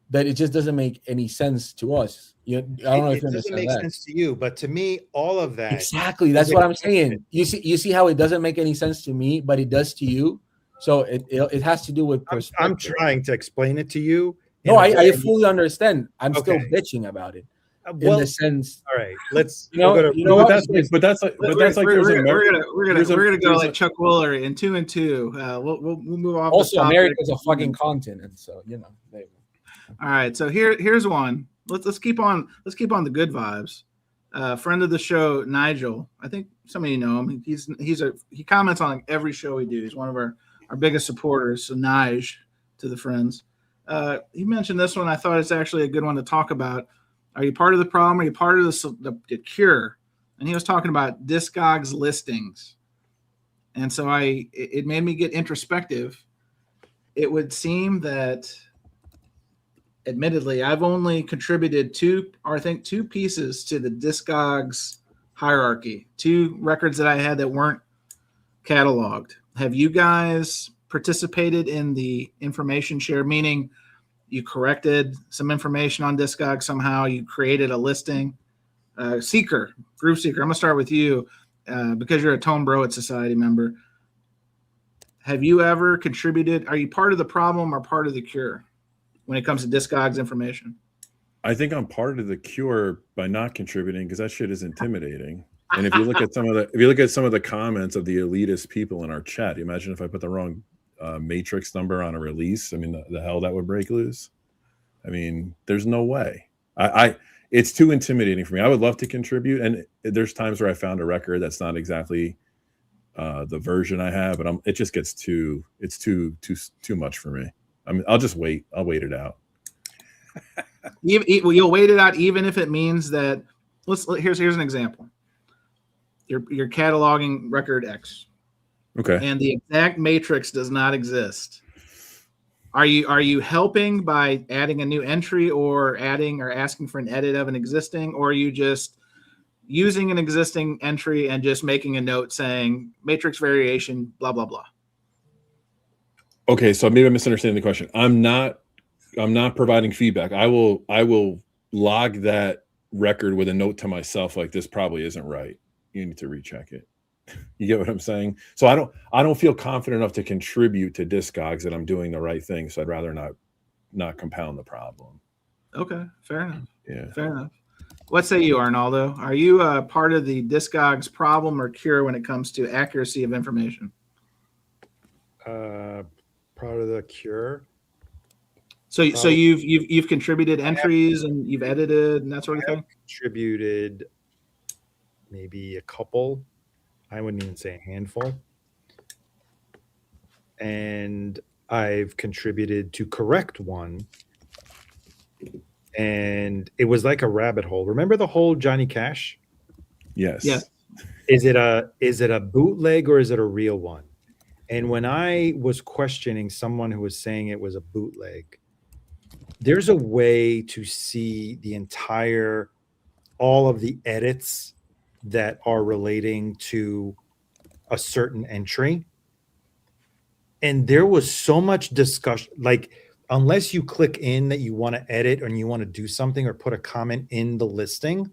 that it just doesn't make any sense to us. I don't know if it doesn't make sense to you, but to me, all of that exactly. That's what I'm saying. You see how it doesn't make any sense to me, but it does to you. So it has to do with perspective. I'm trying to explain it to you. No, I fully understand. I'm still bitching about it. In the sense, all right, let's but that's like we're gonna go like Chuck Woolery in 2 and 2. We'll move off. Also, America's a fucking continent, so All right, so here's one. Let's keep on the good vibes. Friend of the show, Nigel. I think some of you know him. He comments on like every show we do. He's one of our biggest supporters. So Nige to the friends. He mentioned this one. I thought it's actually a good one to talk about. Are you part of the problem? Are you part of the cure? And he was talking about Discogs listings. And so it made me get introspective. It would seem that, admittedly, I've only contributed two pieces to the Discogs hierarchy, 2 records that I had that weren't cataloged. Have you guys participated in the information share, meaning you corrected some information on Discogs somehow, you created a listing? Seeker, Groove Seeker, I'm going to start with you because you're a Tone Bro at Society member. Have you ever contributed? Are you part of the problem or part of the cure when it comes to Discogs information? I think I'm part of the cure by not contributing because that shit is intimidating. And if you look at some of the comments of the elitist people in our chat, imagine if I put the wrong matrix number on a release. I mean, the hell that would break loose. I mean, there's no way. It's too intimidating for me. I would love to contribute, and there's times where I found a record that's not exactly the version I have, but it just gets too much for me. I mean, I'll just wait. I'll wait it out. You'll wait it out, even if it means that. Here's an example. You're cataloging record X. Okay. And the exact matrix does not exist. Are you helping by adding a new entry or adding or asking for an edit of an existing, or are you just using an existing entry and just making a note saying matrix variation, blah, blah, blah? Okay, so maybe I'm misunderstanding the question. I'm not providing feedback. I will log that record with a note to myself like, this probably isn't right. You need to recheck it. You get what I'm saying? So I don't feel confident enough to contribute to Discogs that I'm doing the right thing. So I'd rather not compound the problem. Okay, fair enough. Yeah, fair enough. What say you, Arnaldo? Are you part of the Discogs problem or cure when it comes to accuracy of information? Part of the cure. So you've contributed entries and you've edited and that sort of thing? Contributed maybe a couple. I wouldn't even say a handful. And I've contributed to correct one. And it was like a rabbit hole. Remember the whole Johnny Cash? Yes. Yeah. Is it a bootleg or is it a real one? And when I was questioning someone who was saying it was a bootleg, there's a way to see all of the edits that are relating to a certain entry. And there was so much discussion, like, unless you click in that you want to edit and you want to do something or put a comment in the listing,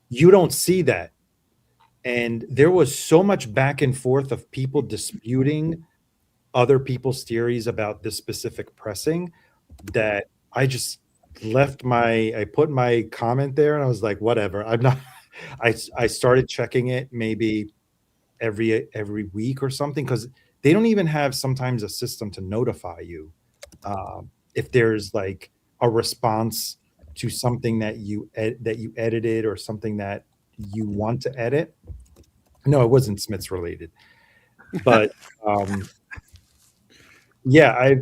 you don't see that. And there was so much back and forth of people disputing other people's theories about this specific pressing that I just I put my comment there and I was like, whatever. I started checking it maybe every week or something, because they don't even have sometimes a system to notify you if there's like a response to something that you edited or something that you want to edit. No, it wasn't Smiths related. But yeah,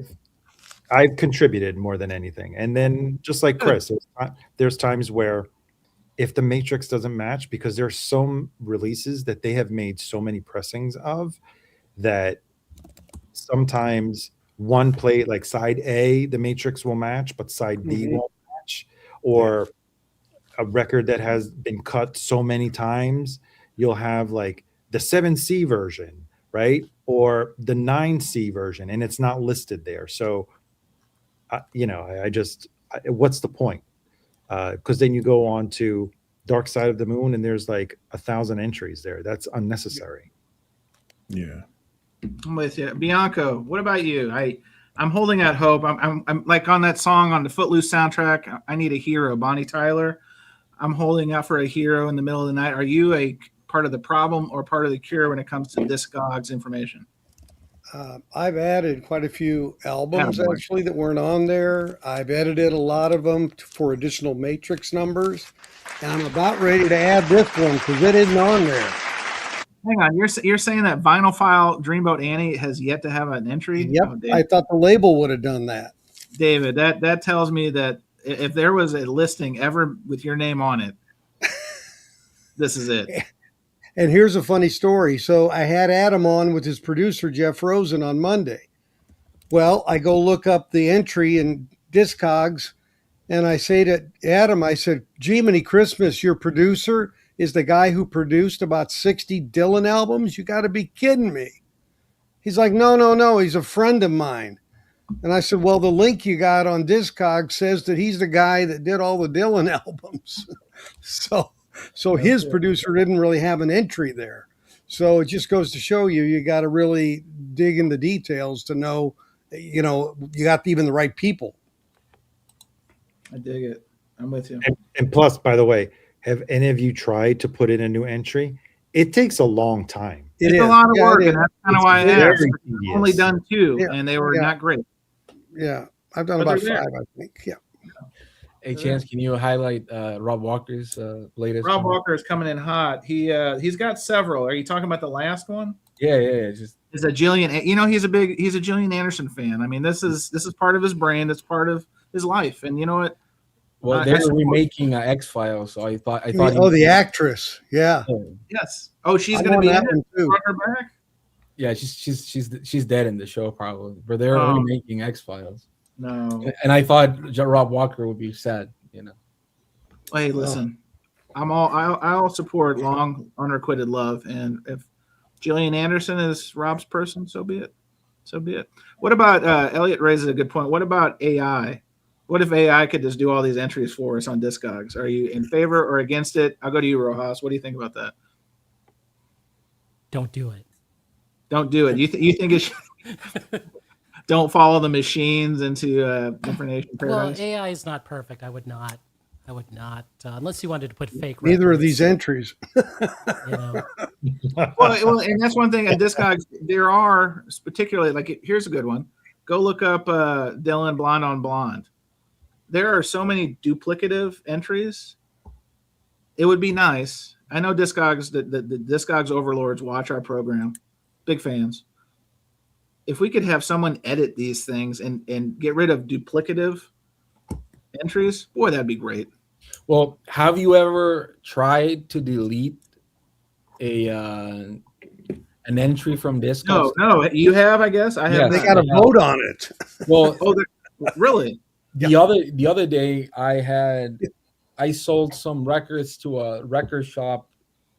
I've contributed more than anything. And then just like Chris, there's times where if the matrix doesn't match, because there's some releases that they have made so many pressings of that sometimes one plate like side A, the matrix will match, but side B won't match. Or a record that has been cut so many times, you'll have like the 7C version, right? Or the 9C version, and it's not listed there. So, what's the point? Because then you go on to Dark Side of the Moon, and there's like 1,000 entries there. That's unnecessary. Yeah. I'm with you. Bianco, what about you? I'm holding out hope. I'm like on that song on the Footloose soundtrack. I need a hero, Bonnie Tyler. I'm holding out for a hero in the middle of the night. Are you a part of the problem or part of the cure when it comes to Discogs information? I've added quite a few albums actually that weren't on there. I've edited a lot of them for additional matrix numbers, and I'm about ready to add this one because it isn't on there. Hang on, you're saying that Vinyl File Dreamboat Annie has yet to have an entry? Yep, I thought the label would have done that. David, that tells me that if there was a listing ever with your name on it, this is it. And here's a funny story. So I had Adam on with his producer, Jeff Rosen, on Monday. Well, I go look up the entry in Discogs, and I say to Adam, I said, Jiminy Christmas, your producer is the guy who produced about 60 Dylan albums? You got to be kidding me. He's like, no, he's a friend of mine. And I said, well, the link you got on Discogs says that he's the guy that did all the Dylan albums. So his producer didn't really have an entry there. So it just goes to show you got to really dig in the details to know, you got even the right people. I dig it. I'm with you. And plus, by the way, have any of you tried to put in a new entry? It takes a long time. It's a lot of work, and that's kind of why I asked. I've only done 2, and they were not great. Yeah, I've done about 5, I think. Yeah. Hey, Chance, can you highlight Rob Walker's latest? Rob Walker is coming in hot. He's got several. Are you talking about the last one? Yeah. Just is a Gillian. He's a Gillian Anderson fan. I mean, this is part of his brain. It's part of his life. And you know what? Well, they're remaking X-Files, so I thought. The actress, yeah. Yes. Oh, she's going to be in it. Too. Her back. Yeah, she's dead in the show probably, but they're remaking X-Files. No. And I thought Rob Walker would be sad, Hey, listen, I'll support long unrequited love, and if Gillian Anderson is Rob's person, so be it. What about Elliot raises a good point? What about AI? What if AI could just do all these entries for us on Discogs? Are you in favor or against it? I'll go to you, Rojas. What do you think about that? Don't do it. Don't do it. You think it should? Don't follow the machines into information paradise. Well, AI is not perfect. I would not, unless you wanted to put fake. Neither of these entries. Well, and that's one thing at Discogs. There are particularly here's a good one. Go look up Dylan Blonde on Blonde. There are so many duplicative entries. It would be nice. I know Discogs, the Discogs overlords watch our program. Big fans. If we could have someone edit these things and get rid of duplicative entries, boy, that'd be great. Well, have you ever tried to delete an entry from Discogs? No, you have, I guess. I have. They got to vote on it. Well, really? The other day, I sold some records to a record shop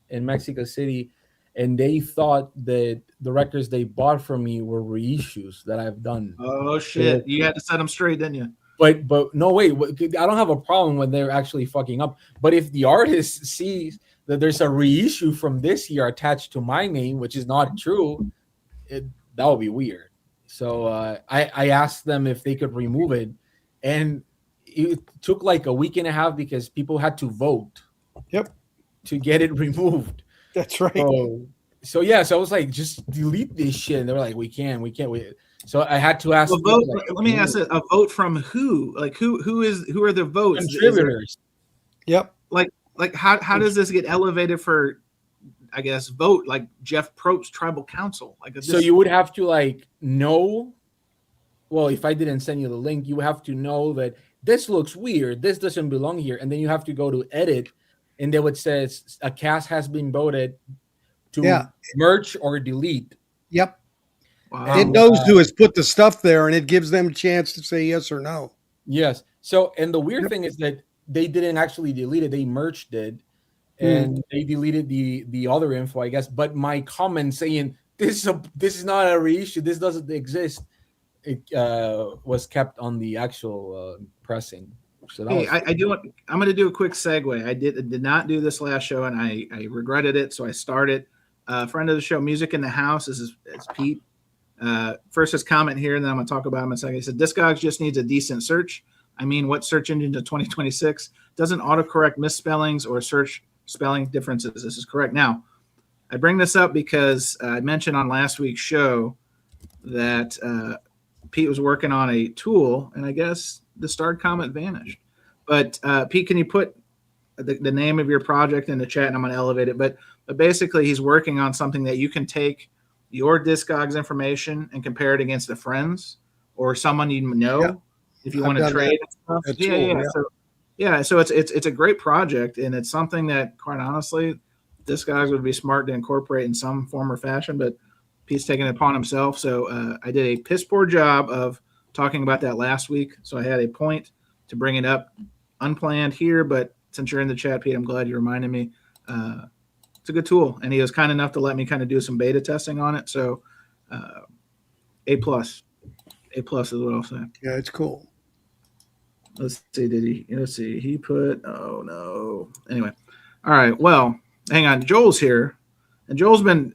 in Mexico City, and they thought that the records they bought from me were reissues that I've done. Oh shit! You had to set them straight, didn't you? But no, wait. I don't have a problem when they're actually fucking up. But if the artist sees that there's a reissue from this year attached to my name, which is not true, that would be weird. So I asked them if they could remove it, and it took like a week and a half because people had to vote. Yep. To get it removed. That's right. So I was like, just delete this shit. And they were like, we can't. So I had to ask. Let me ask it. A vote from who? Like who are the votes? Contributors. Yep. Like how does this get elevated for? I guess, vote like Jeff Probst's tribal council. Like so you would have to like know. Well, if I didn't send you the link, you have to know that this looks weird. This doesn't belong here, and then you have to go to edit, and then it says a cast has been voted to merge or delete. Yep. Wow. It knows who has put the stuff there, and it gives them a chance to say yes or no. Yes. So, and the weird thing is that they didn't actually delete it; they merged it, and they deleted the other info, I guess. But my comment saying this is not a reissue, this doesn't exist, it was kept on the actual pressing. So hey, I'm going to do a quick segue. I did not do this last show, and I regretted it, so I started. Friend of the show, Music in the House, is Pete. First, his comment here, and then I'm going to talk about him in a second. He said, Discogs just needs a decent search. I mean, what search engine to 2026 doesn't autocorrect misspellings or search spelling differences? This is correct. Now, I bring this up because I mentioned on last week's show that Pete was working on a tool, and I guess the starred comment vanished. But Pete, can you put the name of your project in the chat, and I'm going to elevate it. But basically, he's working on something that you can take your Discogs information and compare it against a friend's or someone you know if you want to trade and stuff. So it's a great project, and it's something that, quite honestly, Discogs would be smart to incorporate in some form or fashion. But Pete's taking it upon himself. So I did a piss poor job of talking about that last week. So I had a point to bring it up unplanned here, but since you're in the chat, Pete, I'm glad you reminded me. It's a good tool, and he was kind enough to let me kind of do some beta testing on it. So A plus is what I'll say. Yeah, it's cool. Let's see. He put, oh no. Anyway. All right. Well, hang on. Joel's here, and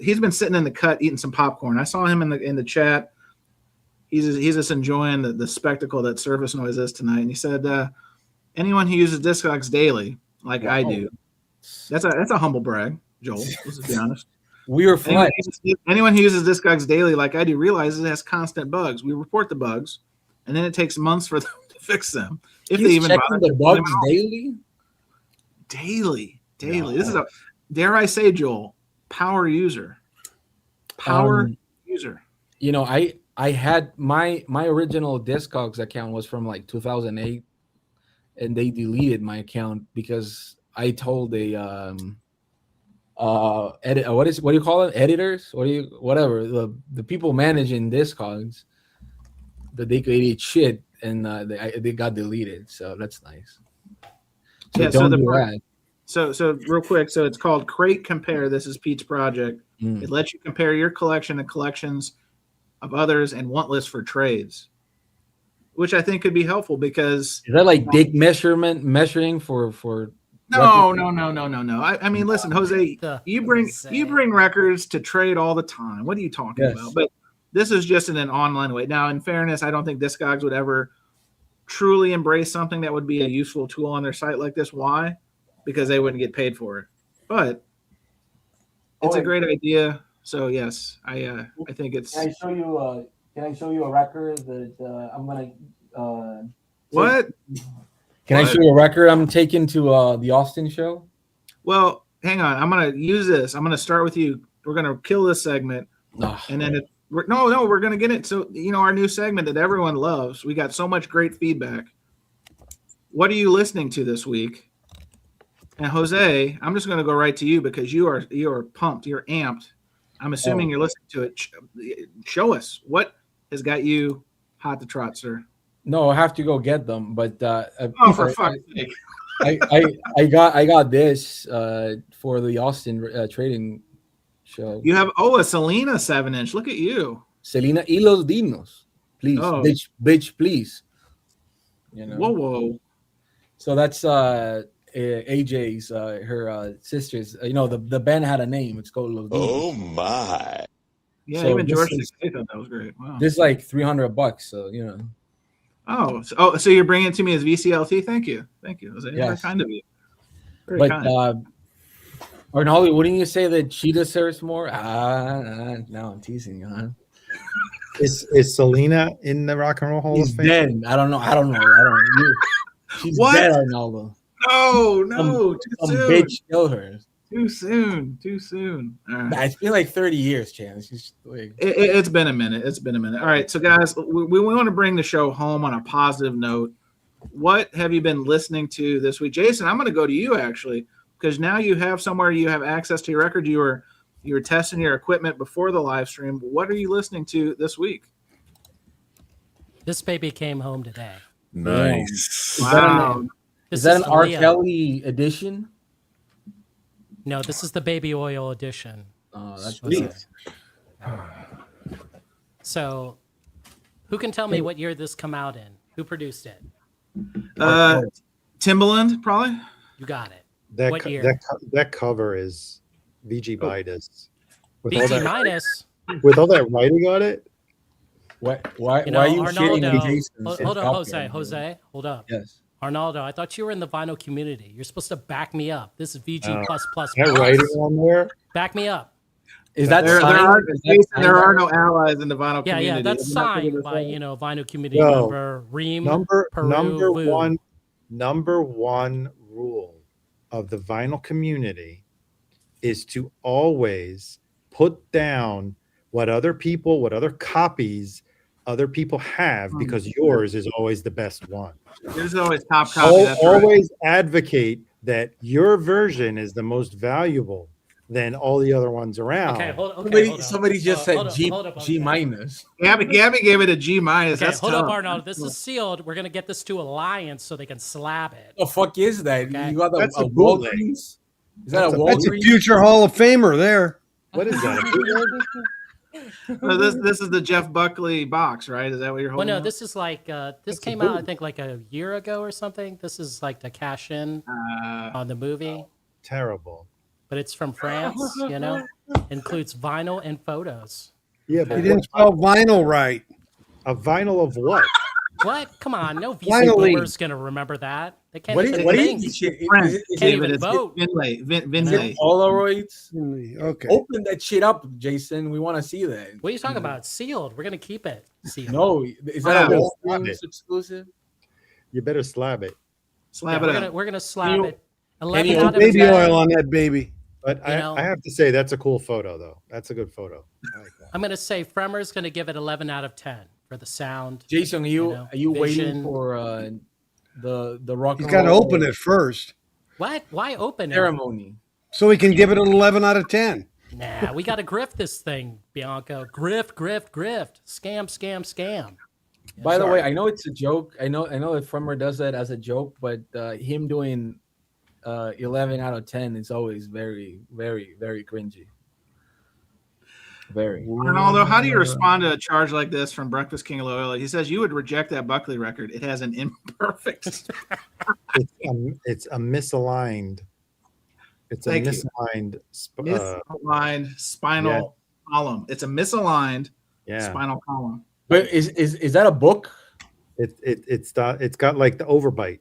he's been sitting in the cut eating some popcorn. I saw him in the chat. He's just enjoying the spectacle that Surface Noise is tonight. And he said, anyone who uses Discogs daily, like I do, that's a humble brag, Joel. Let's be honest. We are flat. Anyone who uses Discogs daily, like I do, realizes it has constant bugs. We report the bugs, and then it takes months for them to fix them. If they even bother the bugs daily. No. This is a, dare I say, Joel, power user. User. You know, I had my original Discogs account was from like 2008, and they deleted my account because I told what do you call it? Editors? Whatever the people managing Discogs that they could eat shit, and they got deleted. So that's nice. So real quick, so it's called Crate Compare. This is Pete's project. It lets you compare your collection to collections of others and want lists for trades, which I think could be helpful because is that like dick measuring for No. I mean, listen, Jose, you bring records to trade all the time. What are you talking about? But this is just in an online way. Now, in fairness, I don't think Discogs would ever truly embrace something that would be a useful tool on their site like this. Why? Because they wouldn't get paid for it. But it's a great idea. So yes, I think it's. Can I show you a record that I'm gonna? What? Can I show you a record I'm taking to the Austin show? Well, hang on. I'm gonna use this. I'm gonna start with you. We're gonna kill this segment, and then we're gonna get it. So our new segment that everyone loves. We got so much great feedback. What are you listening to this week? And Jose, I'm just gonna go right to you because you are pumped. You're amped. I'm assuming you're listening to it. Show us what has got you hot to trot, sir. No, I have to go get them. But for fuck's sake. I got this for the Austin trading show. You have a Selena 7-inch. Look at you. Selena y los Dinos. Please. Bitch, please. Whoa. So that's AJ's her sister's. The band had a name. It's called Los Dinos. Oh my. Yeah, so even George thought that was great. Wow. This is like $300, so so you're bringing it to me as VCLT? Thank you. It was very kind of you. Very kind. Arnoldi, wouldn't you say that she deserves more? No, I'm teasing you, huh? Is Selena in the Rock and Roll Hall of Fame? Dead. I don't know. She's what? Dead, Arnaldo. No, some bitch killed her. Too soon. All right. Nah, it's been like 30 years, Chan. It's just like It's been a minute. All right, so guys, we want to bring the show home on a positive note. What have you been listening to this week, Jason? I'm going to go to you actually, because now you have somewhere you have access to your record. You were testing your equipment before the live stream. What are you listening to this week? This baby came home today. Nice. Wow. Is that an R. Kelly edition? No, this is the baby oil edition. Oh, that's Sweet. So, who can tell me what year this come out in? Who produced it? Timbaland, probably. You got it. That What year? that cover is VG Bidas. BG minus. With all that writing on it. Why You know, are you shitting on Arnaldo. Jason's Hold on, copy? Jose, hold up. Yes. Arnaldo, I thought you were in the vinyl community. You're supposed to back me up. This is VG plus. That writing on there. Back me up. Is that There signed? are, Is that there signed? are no allies in the vinyl Yeah, community. that's Isn't that signed what by it is? vinyl community No. member Reem. Number Peru, number one rule of the vinyl community is to always put down what other copies other people have, because yours is always the best one. There's always top copy. That's right. Always advocate that your version is the most valuable than all the other ones around. Okay, hold on. Somebody just said G okay. minus. Gabby gave it a G minus. Okay, That's hold tough. up, Arnold. This is sealed. We're gonna get this to Alliance so they can slab it. The fuck is that? Okay. You got That's a a bootleg. Walgreens? Is that a That's a Walgreens? future Hall of Famer there. What is that? So this is the Jeff Buckley box, right? Is that what you're Well, holding? no, up? this is like this came out I think like a year ago or something. This is like to cash in on the movie, Terrible. but it's from France. You know, includes vinyl and photos. Yeah, He but didn't spell vinyl right. a vinyl of what? What? Come on, no VC Finally. boomer's gonna remember that. They can't What even do think. you shit? France, Is Can't David, even it's vote. Vinlay. Polaroids? Okay. Open that shit up, Jason. We want to see that. What are you talking about? It's sealed. We're gonna keep it sealed. No, is that a Yeah. Walgreens exclusive? You better slab it. Slap Yeah, it up. we're gonna slap you- it. 11 you out of Baby 10. oil on that baby. But You know- I have to say that's a cool photo, though. That's a good photo. I like that. I'm gonna say Fremer's gonna give it 11 out of 10 for the sound. Jason, are know, you waiting vision. for the rock He's and got to roll open it first What? Why open it? ceremony? so he can give it an 11 out of 10. Nah, we gotta grift this thing, Bianca. Grift. Scam. By the way, I know it's a joke. I know that Fremer does that as a joke, but him doing 11 out of 10 is always very, very, very cringy. Very. Ronaldo, how do you respond to a charge like this from Breakfast King Loyola? He says you would reject that Buckley record. It has an imperfect. It's a misaligned. It's a Thank you. misaligned. Misaligned spinal column. It's a misaligned Yeah, spinal column. But is that a book? it's got like the overbite.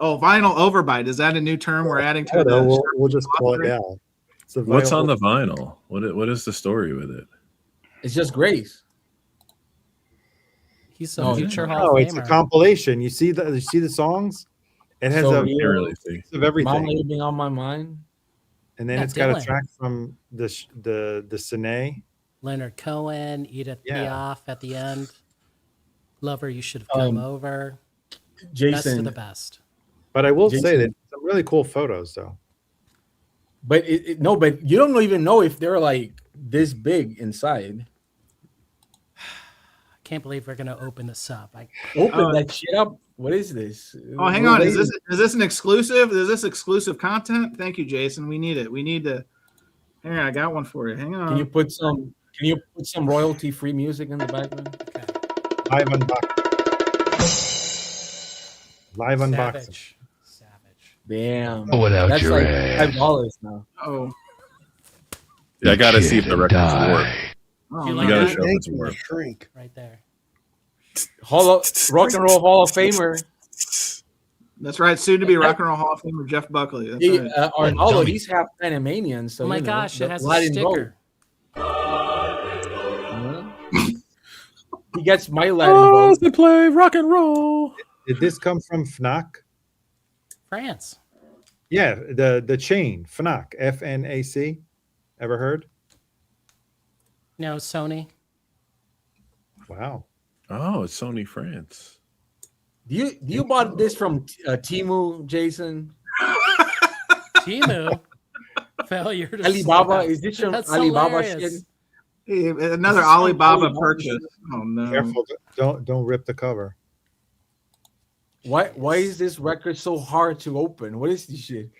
Oh, vinyl overbite. Is that a new term we're adding I to don't know, the we'll just call it down. It's a What's vinyl- on the vinyl? What is the story with it? It's just Grace. He's a No, future No, Hall of it's a Famer. compilation. You see the songs? It has So a weird. Can't really see. mix of everything. Mama, you've been on my mind. And then Yeah, it's got a Dylan. track from the Sine. Leonard Cohen, Edith Yeah. Piaf at the end. Lover, you should have come over. Best of Jason, the best. But I will say Jason. that some really cool photos, though. but but you don't even know if they're like this big inside. I can't believe we're gonna open this up. Open that shit up. What is this? Oh, hang on. Is this an exclusive? Is this exclusive content? Thank you, Jason. We need it. We need to. Hang on, I got one for you. Hang on. Can you put some royalty free music in the background? Live unboxing. Live unboxing. Savage. Damn. Without That's your like ass. $5 now. Oh, Yeah, I gotta see if the record's Die. work. oh You no. like gotta that? show if it's work. Shrink. Right there. Rock and Roll Hall of Famer. That's right. Soon to be Rock and Roll Hall of Famer Jeff Buckley. That's He, right. Arnaldo, he's half Panamanian. So Oh my you know, gosh, it that's has a Latin vote. sticker. He gets my Latin vote. they play rock and roll. Did this come from Fnac? France. Yeah, the chain, FNAC, FNAC. Ever heard? No, Sony. Wow. Oh, it's Sony France. Do you bought this from Timu, Jason? Timu. Failure to Alibaba? sell. Is this from That's Alibaba hilarious. shit? Another This is from Alibaba Alibaba purchase. shit. Oh no! Careful, don't rip the cover. Why is this record so hard to open? What is this shit?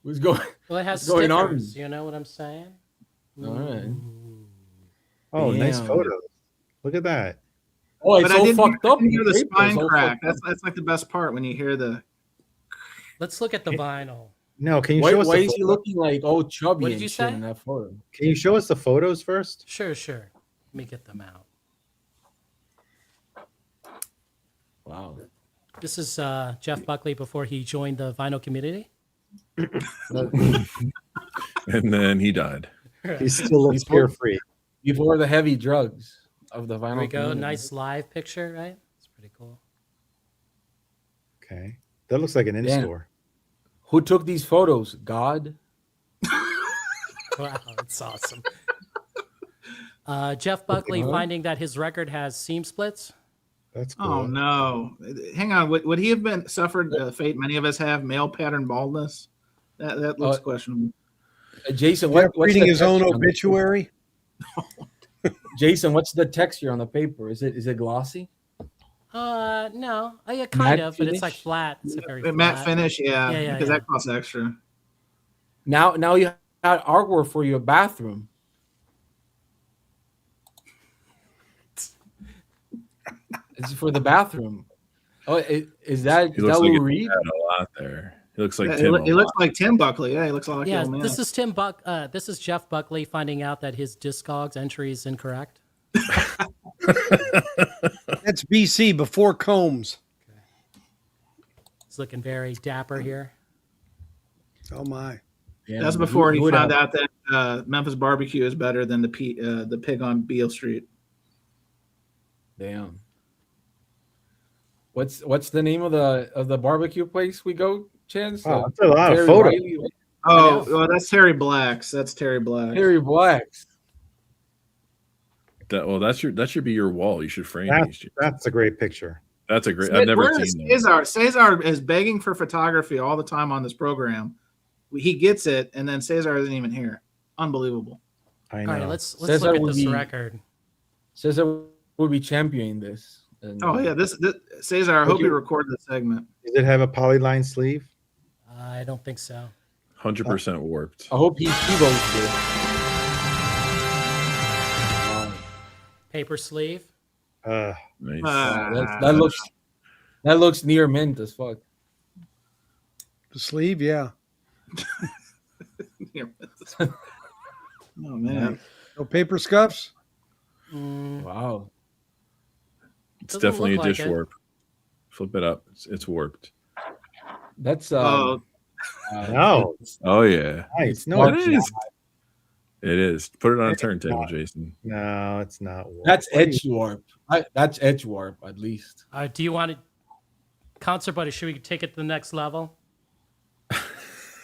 What's going? Well, it has what's going on? stickers. You know what I'm saying? All right. Oh, nice Damn. photos. Look at that. Oh, it's But I so didn't fucked up. hear the paper is spine all crack. fucked up. That's like the best part when you hear the. Let's look at the vinyl. No, can you Why, show us why the is he photo? looking like all chubby What did and you shit say? in that photo? Can you show us the photos first? Sure. Let me get them out. Wow. This is Jeff Buckley before he joined the vinyl community. And then he died. He still looks carefree. Before the heavy drugs of the vinyl. Here we go. community. Nice live picture, right? It's pretty cool. Okay. That looks like an in-store. Who took these photos? God? Wow, that's awesome. Jeff Buckley finding that his record has seam splits. That's cool. Oh no! Hang on. Would he have been suffered the fate many of us have, male pattern baldness? That looks questionable. Jason, Jeff what's reading the his own texture on the- obituary. Jason, what's the texture on the paper? Is it glossy? No, yeah, kind Matte of, but it's like finish? flat. It's a very Matte flat. finish, yeah, Yeah, because yeah. that costs extra. Now you had artwork for your bathroom. It's for the bathroom. Oh, is that He looks Lou like he Reed? had a lot there. He looks like Yeah, Tim. he looks like Tim Buckley. Yeah, he looks like Yeah, the old man. this is This is Jeff Buckley finding out that his Discogs entry is incorrect. That's BC before Combs. He's looking very dapper here. Oh my! Yeah, That's before he would found have- out that Memphis barbecue is better than the pig on Beale Street. Damn. What's the name of the barbecue place we go, Chance? Oh, that's a lot of Terry photos. Riley- Oh, well, that's Terry Black's. That's Terry Black. Terry Black's. That should be your wall. You should frame these. That's a great picture. That's a great. I've never Where is seen that. Cesar? Cesar is begging for photography all the time on this program. He gets it, and then Cesar isn't even here. Unbelievable. I All know. right, let's Cesar look at would this be- record. Cesar would be championing this. And, Oh yeah, this Cesar. I hope you recorded the segment. Does it have a polyline sleeve? I don't think so. 100% warped. I hope he votes this. Paper sleeve. Nice. That looks near mint as fuck. The sleeve, yeah. Oh man. No paper scuffs. Wow. It's Doesn't definitely a look like dish it. warp. Flip it up. It's warped. That's Oh, No. Oh yeah. Nice. No, It it's is. not. It is. Put it on a turntable, Jason. No, it's not. That's edge warp. That's edge warp at least. Do you want to, concert buddy? Should we take it to the next level?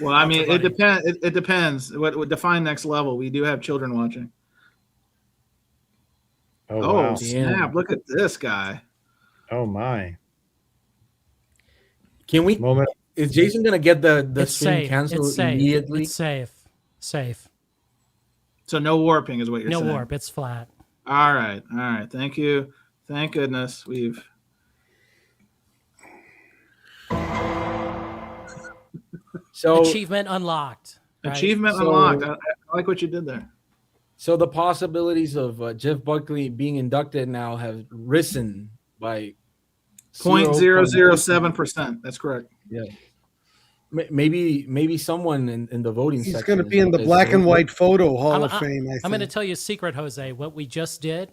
well, I mean, it depends. It depends. What would define next level? We do have children watching. Oh, Oh, wow. snap! Look at this guy. Oh my. Can we? Moment. Is Jason gonna get the It's stream safe. canceled It's safe. immediately? It's safe. So no warping is what you're No saying. warp. It's flat. All right. Thank you. Thank goodness we've. So Achievement unlocked. right? Achievement So- unlocked. I like what you did there. So the possibilities of Jeff Buckley being inducted now have risen by 0.007%. That's correct. Yeah. Maybe someone in the voting He's section. going to be in the black and white photo Hall of Fame. I'm going to tell you a secret, Jose. What we just did,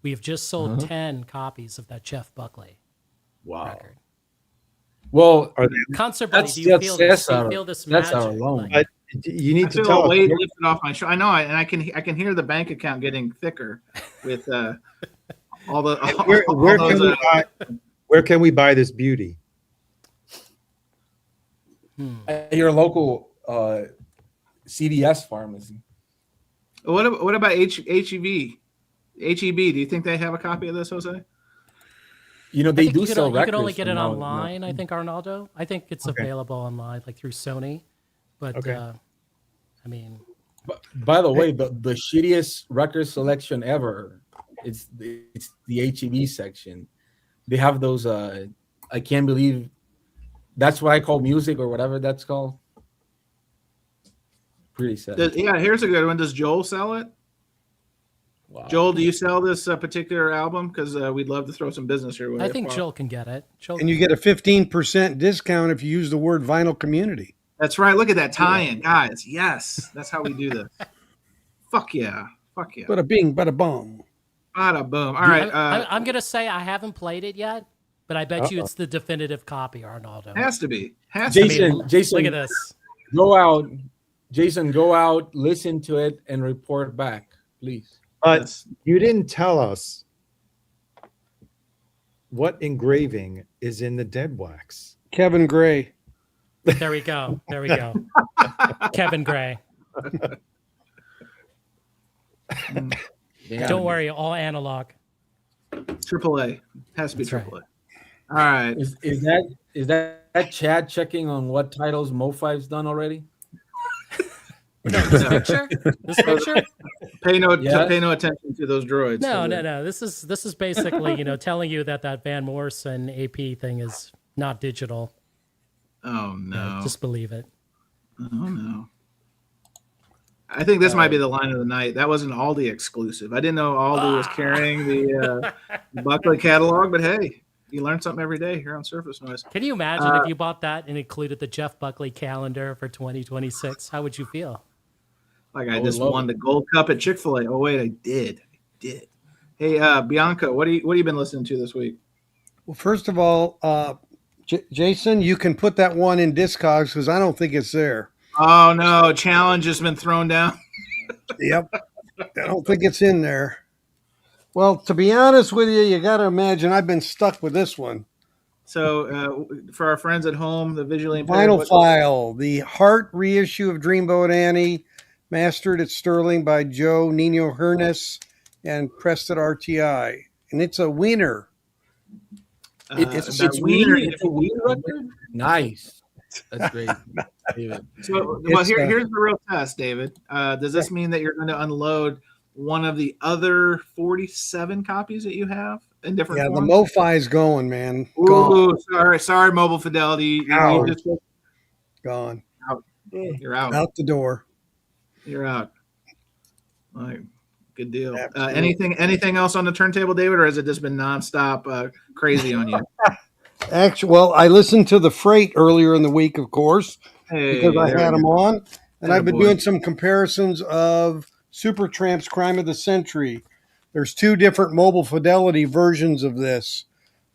we have just sold 10 copies of that Jeff Buckley record. Well, Concert buddy, do you feel this? Do you feel this that's magic? our loan. Like, You need I to feel tell a us. weight lifted off my shoulder. I know, and I can hear the bank account getting thicker with all the. Where can we buy this beauty? at your local CVS pharmacy. What about HEB? HEB, do you think they have a copy of this, Jose? You know, they do sell records. You can only get it now, online, I think, Arnaldo. I think it's available online, like through Sony. But, I mean... By the way, the shittiest record selection ever, it's the HEB section. They have those, I can't believe, that's what I call music or whatever that's called. Pretty sad. Here's a good one. Does Joel sell it? Wow. Joel, do you sell this particular album? Because we'd love to throw some business your way. I think Joel can get it. And you get a 15% discount if you use the word vinyl community. That's right. Look at that tie-in, guys. Yes, that's how we do this. Fuck yeah. Bada bing, bada boom. Bada boom. All right. I'm going to say I haven't played it yet, but I bet you it's the definitive copy, Arnaldo. Has to be. Jason, look at this. Go out, listen to it, and report back, please. But you didn't tell us what engraving is in the dead wax. Kevin Gray. There we go. Kevin Gray. Don't worry, all analog. AAA. Has to be AAA. Right. All right. Is that Chad checking on what titles Mo5's done already? This picture? Pay no attention to those droids. No. This is basically, telling you that Van Morrison AP thing is not digital. Oh no. Just believe it. Oh no. I think this might be the line of the night. That was an Aldi exclusive. I didn't know Aldi was carrying the Buckley catalog, but hey, you learn something every day here on Surface Noise. Can you imagine if you bought that and included the Jeff Buckley calendar for 2026? How would you feel? Like I just won the gold cup at Chick-fil-A. Oh wait, I did. Hey, Bianca, what have you been listening to this week? Well, first of all, Jason, you can put that one in Discogs because I don't think it's there. Oh no, challenge has been thrown down. Yep, I don't think it's in there. Well, to be honest with you, you got to imagine I've been stuck with this one. So, for our friends at home, the visually impaired Vinyl File, the Heart reissue of Dreamboat Annie, mastered at Sterling by Joe Nino Hernes and pressed at RTI, and it's a winner. It's a wiener record. Nice, that's great. So, well, here's the real test, David. Does this mean that you're going to unload one of the other 47 copies that you have in different forms? The MoFi's going, man. Ooh, sorry, Mobile Fidelity. Gone. Out. You're out. Out the door. You're out. All right. Good deal. Anything else on the turntable, David, or has it just been nonstop crazy on you? Actually, well, I listened to The Freight earlier in the week, of course, because I had them on, and I've been doing some comparisons of Supertramp's Crime of the Century. There's two different Mobile Fidelity versions of this,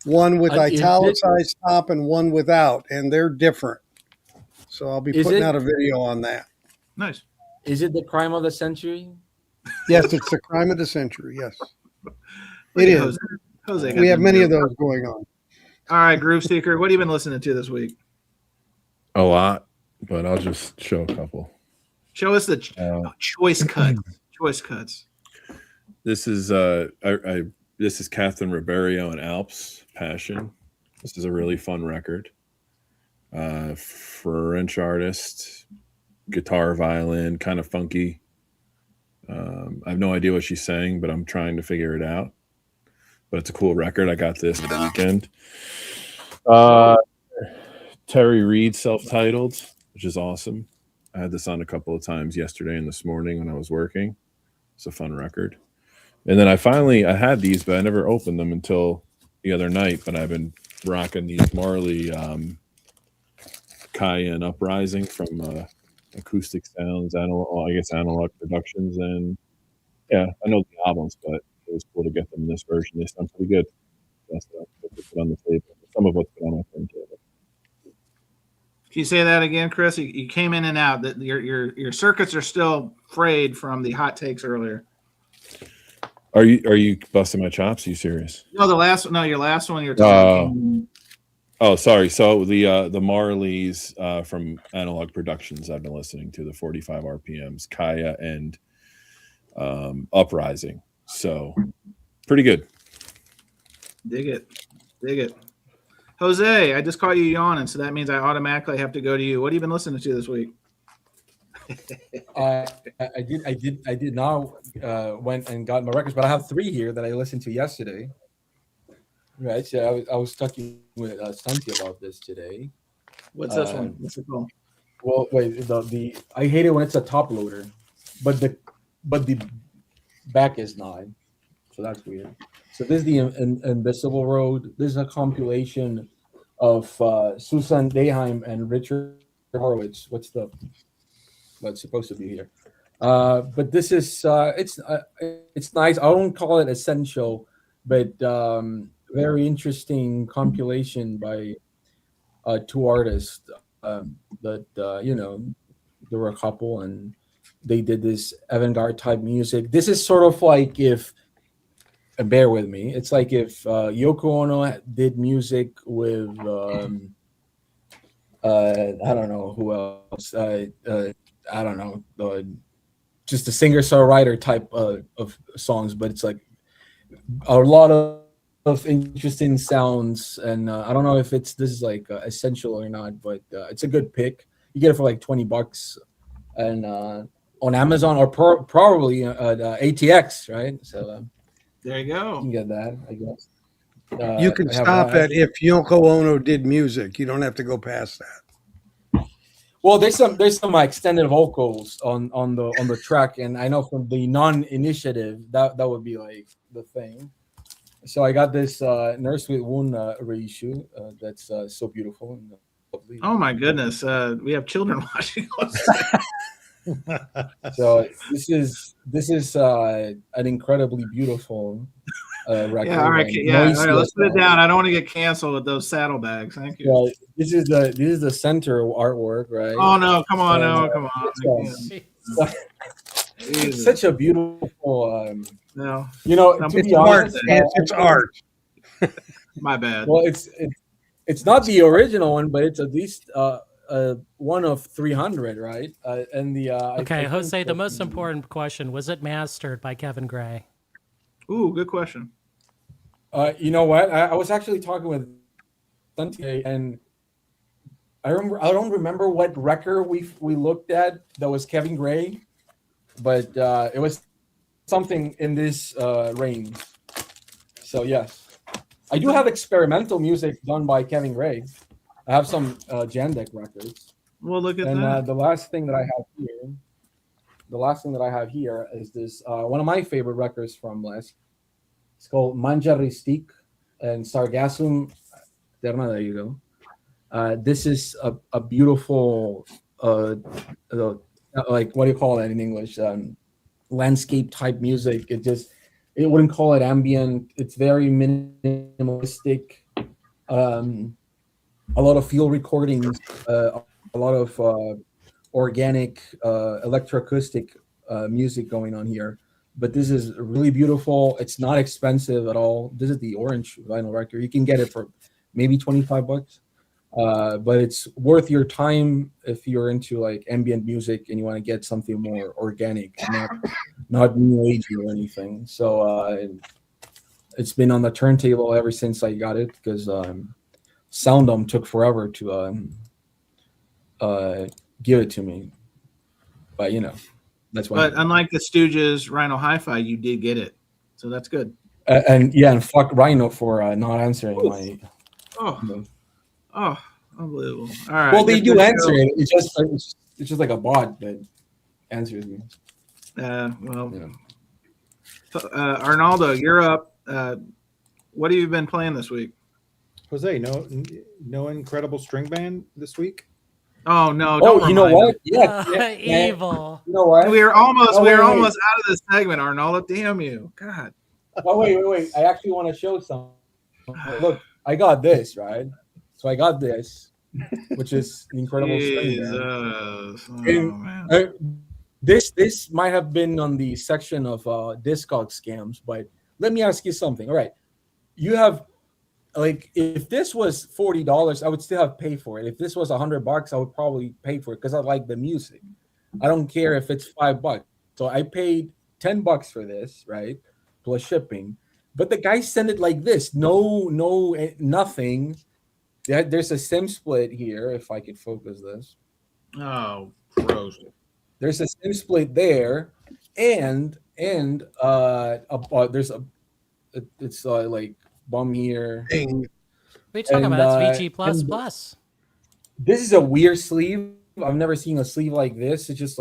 one with italicized top and one without, and they're different. So I'll be putting out a video on that. Nice. Is it the Crime of the Century? Yes, it's the Crime of the Century. Yes, it is. Jose, we have many of those going on. All right, Groove Seeker, what have you been listening to this week? A lot, but I'll just show a couple. Show us the choice cuts. Choice cuts. This is this is Catherine Ribeiro and Alps Passion. This is a really fun record. French artist, guitar, violin, kind of funky. I have no idea what she's saying, but I'm trying to figure it out. But it's a cool record. I got this the weekend. Terry Reid, self-titled, which is awesome. I had this on a couple of times yesterday and this morning when I was working. It's a fun record. And then I had these, but I never opened them until the other night. But I've been rocking these Marley Cayenne Uprising from Acoustic Sounds, Analog Productions. And yeah, I know the albums, but it was cool to get them in this version. They sound pretty good. That's what I put on the table. Some of what's been on my turntable. Can you say that again, Chris? You came in and out. That your circuits are still frayed from the hot takes earlier. Are you busting my chops? Are you serious? No, your last one you're talking. Oh, sorry. So the Marleys from Analog Productions, I've been listening to the 45 RPMs, Kaya and Uprising. So pretty good. Dig it. Jose, I just caught you yawning, so that means I automatically have to go to you. What have you been listening to this week? I did not went and got my records, but I have 3 here that I listened to yesterday. Right, so I was talking with Santi about this today. What's this one? What's it called? Well, wait, the I hate it when it's a top loader, but the back is not, so that's weird. So this is the Invisible Road. This is a compilation of Susan Deheim and Richard Horowitz. What's supposed to be here? But this is it's nice. I don't call it essential, but very interesting compilation by 2 artists that there were a couple, and they did this avant-garde type music. This is sort of like if, bear with me, it's like if Yoko Ono did music with I don't know who else. I don't know, just a singer-songwriter type of songs, but it's like a lot of interesting sounds, and I don't know if this is like essential or not, but it's a good pick. You get it for like $20, and on Amazon or probably ATX, right? So there you go. You can get that, I guess. You can stop at if Yoko Ono did music. You don't have to go past that. Well, there's some extended vocals on the track, and I know from the non-initiative that would be like the thing. So I got this Nurse with Wound reissue that's so beautiful and lovely. Oh my goodness, we have children watching us. So this is an incredibly beautiful record. Yeah, all right, let's put it down. I don't want to get canceled with those saddlebags. Thank you. Well, this is the center artwork, right? Oh no, come on, come on. It's such a beautiful. No, to be honest, it's art. My bad. Well, it's not the original one, but it's at least one of 300, right? And the okay, Jose. The most important question: was it mastered by Kevin Gray? Ooh, good question. You know what? I was actually talking with Santi, and I don't remember what record we looked at that was Kevin Gray, but it was something in this range. So yes, I do have experimental music done by Kevin Gray. I have some Jandek records. Well, look at that. And the last thing that I have here is this one of my favorite records from last. It's called Manjaristik and Sargassum. There you go. This is a beautiful like, what do you call that in English? Landscape type music. It wouldn't call it ambient. It's very minimalistic. A lot of field recordings, a lot of organic electroacoustic music going on here. But this is really beautiful. It's not expensive at all. This is the orange vinyl record. You can get it for maybe $25. But it's worth your time if you're into like ambient music and you want to get something more organic, not new agey or anything. So it's been on the turntable ever since I got it, because Soundum took forever to give it to me. But that's why. But unlike the Stooges, Rhino Hi-Fi, you did get it, so that's good. And fuck Rhino for not answering my. Oh, unbelievable! All right. Well, they do answer it. It's just like a bot that answers me. Arnaldo, you're up. What have you been playing this week? Jose, no incredible string band this week? Oh no! Oh, you know what? Yeah, evil. You know what? We're almost out of this segment, Arnaldo. Damn you! God. Oh wait! I actually want to show some. Look, I got this, right? So I got this, which is an incredible string band. This might have been on the section of Discogs scams, but let me ask you something. All right, you have like if this was $40, I would still have paid for it. If this was $100, I would probably pay for it because I like the music. I don't care if it's $5. So I paid $10 for this, right? Plus shipping. But the guy sent it like this. No, nothing. There's a SIM split here, if I could focus this. Oh, gross. There's a SIM split there, and there's it's like bum here. What are you talking about? That's VG plus plus. This is a weird sleeve. I've never seen a sleeve like this. It's just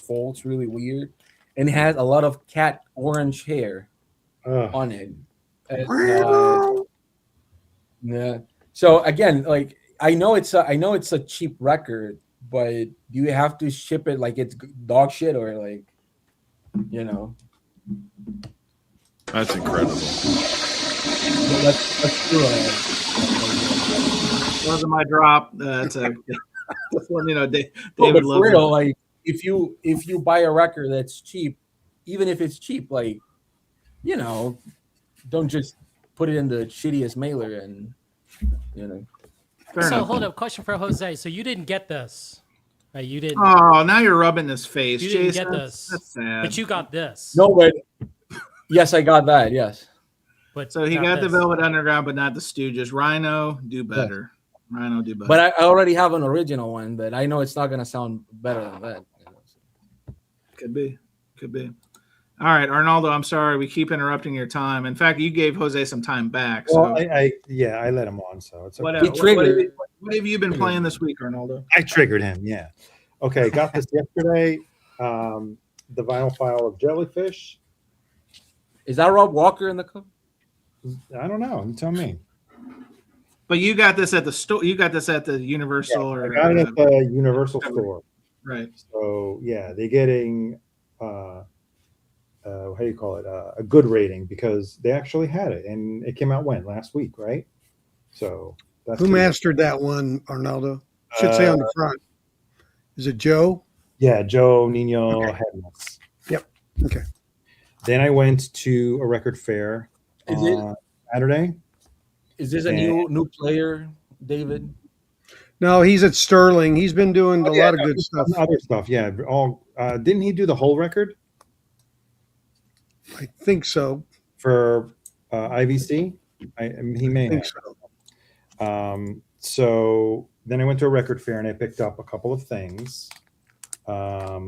folds really weird, and it has a lot of cat orange hair on it. Yeah. So again, like I know it's a cheap record, but do you have to ship it like it's dog shit or like, you know? That's incredible. That's true. Wasn't my drop. That's a just one, David for real, it. like if you buy a record that's cheap, even if it's cheap, like, don't just put it in the shittiest mailer and Fair so enough. hold up, question for Jose. So you didn't get this, right? You didn't. Oh, now you're rubbing his face. You didn't Jason. get this, That's sad. but you got this. No, but yes, I got that. Yes. But So he not got the this. Velvet Underground, but not the Stooges. Rhino, do better. Rhino, do better. But I already have an original one, but I know it's not gonna sound better than that. Could be. All right, Arnaldo, I'm sorry. We keep interrupting your time. In fact, you gave Jose some time back. So Well, I let him on, so it's okay. What have you been playing this week, Arnaldo? I triggered him, yeah. Okay, got this yesterday. The vinyl file of Jellyfish. Is that Rob Walker in the cover? I don't know. You tell me. But you got this at the store. You got this at the Universal, I or got it at the Universal store. Right. So yeah, they're getting how do you call it? A good rating because they actually had it, and it came out last week, right? So that's Who mastered that one, Arnaldo? Should say on the front. Is it Joe? Yeah, Joe Nino Headless. Yep. Okay. Then I went to a record fair on Saturday. Is this a new player, David? No, he's at Sterling. He's been doing a lot of good stuff. Other stuff, yeah. Didn't he do the whole record? I think so. For IVC? He may have. So. So then I went to a record fair and I picked up a couple of things. I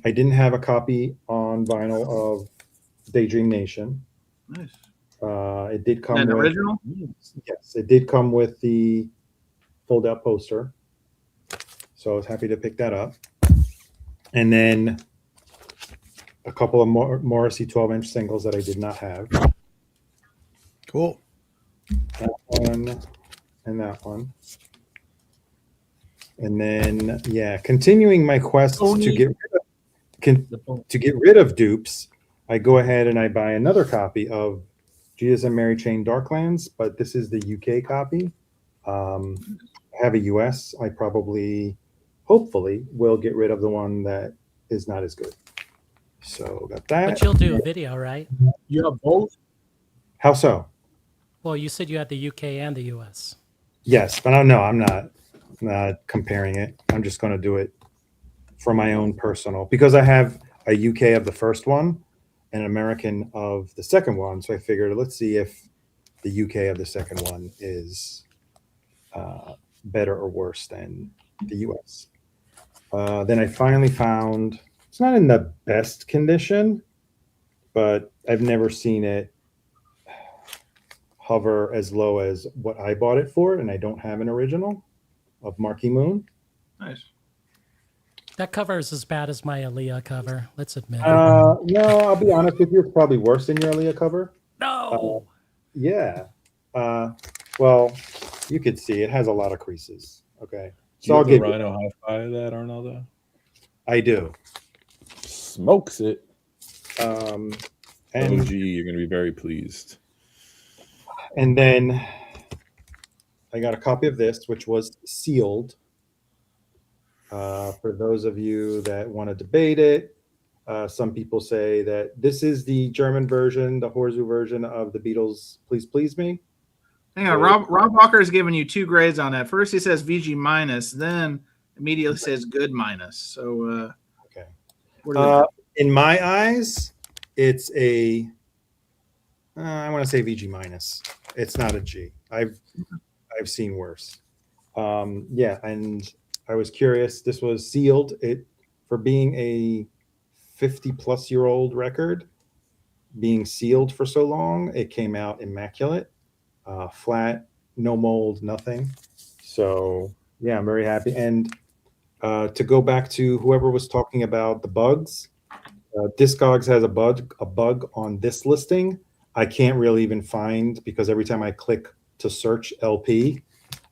didn't have a copy on vinyl of Daydream Nation. Nice. It did come An with original? Yes, it did come with the fold-out poster. So I was happy to pick that up. And then a couple of Morrissey 12-inch singles that I did not have. Cool. That one and that one. And then, continuing my quest to get rid of dupes, I go ahead and I buy another copy of Jesus and Mary Chain Darklands, but this is the UK copy. I have a US. I hopefully, will get rid of the one that is not as good. So got that. But you'll do a video, right? You have both? How so? Well, you said you had the UK and the US. Yes, but I'm not comparing it. I'm just going to do it for my own personal, because I have a UK of the first one and an American of the second one. So I figured, let's see if the UK of the second one is better or worse than the US. Then I finally found, it's not in the best condition, but I've never seen it hover as low as what I bought it for, and I don't have an original of Marquee Moon. Nice. That cover is as bad as my Aaliyah cover. Let's admit it. No, I'll be honest with you, it's probably worse than your Aaliyah cover. No. Yeah. Well, you could see it has a lot of creases. Okay. So I'll give Rhino hi-fi that, Arnaldo? I do. Smokes it. And OG, you're going to be very pleased. And then I got a copy of this, which was sealed. For those of you that want to debate it, Some people say that this is the German version, the Horzu version of the Beatles' "Please Please Me." Hang on, Rob Walker is giving you 2 grades on that. First he says VG minus, then immediately says good minus. So okay. What in my eyes, it's a I want to say VG minus. It's not a G. I've seen worse. Yeah, and I was curious. This was sealed. It for being a 50-plus-year-old record, being sealed for so long, it came out immaculate, flat, no mold, nothing. So yeah, I'm very happy. And to go back to whoever was talking about the bugs, Discogs has a bug on this listing. I can't really even find, because every time I click to search LP,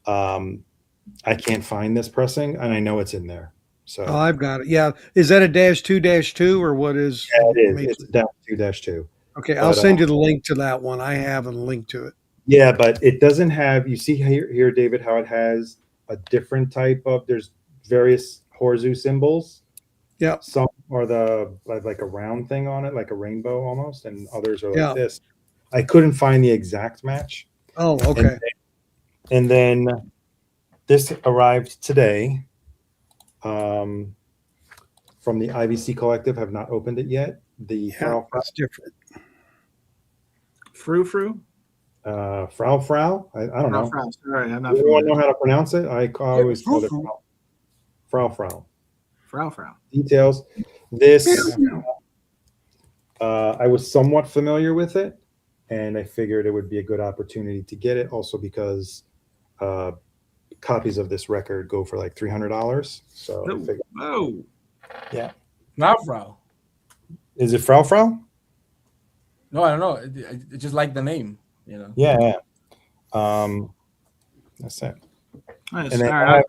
I can't find this pressing, and I know it's in there. So I've got it. Yeah, is that a -2-2 or what is? Yeah, it is. It's -2-2. Okay, I'll send you the link to that one. I have a link to it. Yeah, but it doesn't have. You see here, David, how it has a different type of. There's various Horzu symbols. Yeah. Some are like a round thing on it, like a rainbow almost, and others are like this. I couldn't find the exact match. Oh, okay. And then this arrived today from the IVC Collective. Have not opened it yet. That's different. Frou? Frau. I don't know. Frau. Sorry, I'm not. Everyone know how to pronounce it? I always call it Frau. Frau. Details. This, I was somewhat familiar with it, and I figured it would be a good opportunity to get it. Also because copies of this record go for like $300. So I figured, yeah, not Frau. Is it Frau? No, I don't know. I just like the name, you know. Yeah. That's it. Nice. And then All right,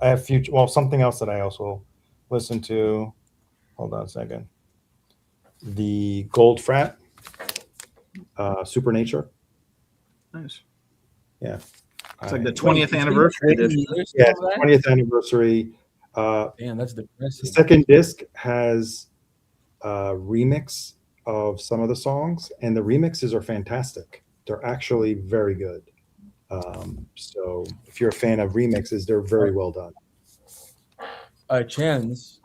I have future. Well, something else that I also listen to. Hold on a second. The Gold Frat, Supernature. Nice. Yeah. It's like the 20th anniversary edition. Yeah, 20th anniversary. Damn, that's depressing. The second disc has a remix of some of the songs, and the remixes are fantastic. They're actually very good. So if you're a fan of remixes, they're very well done. Chance.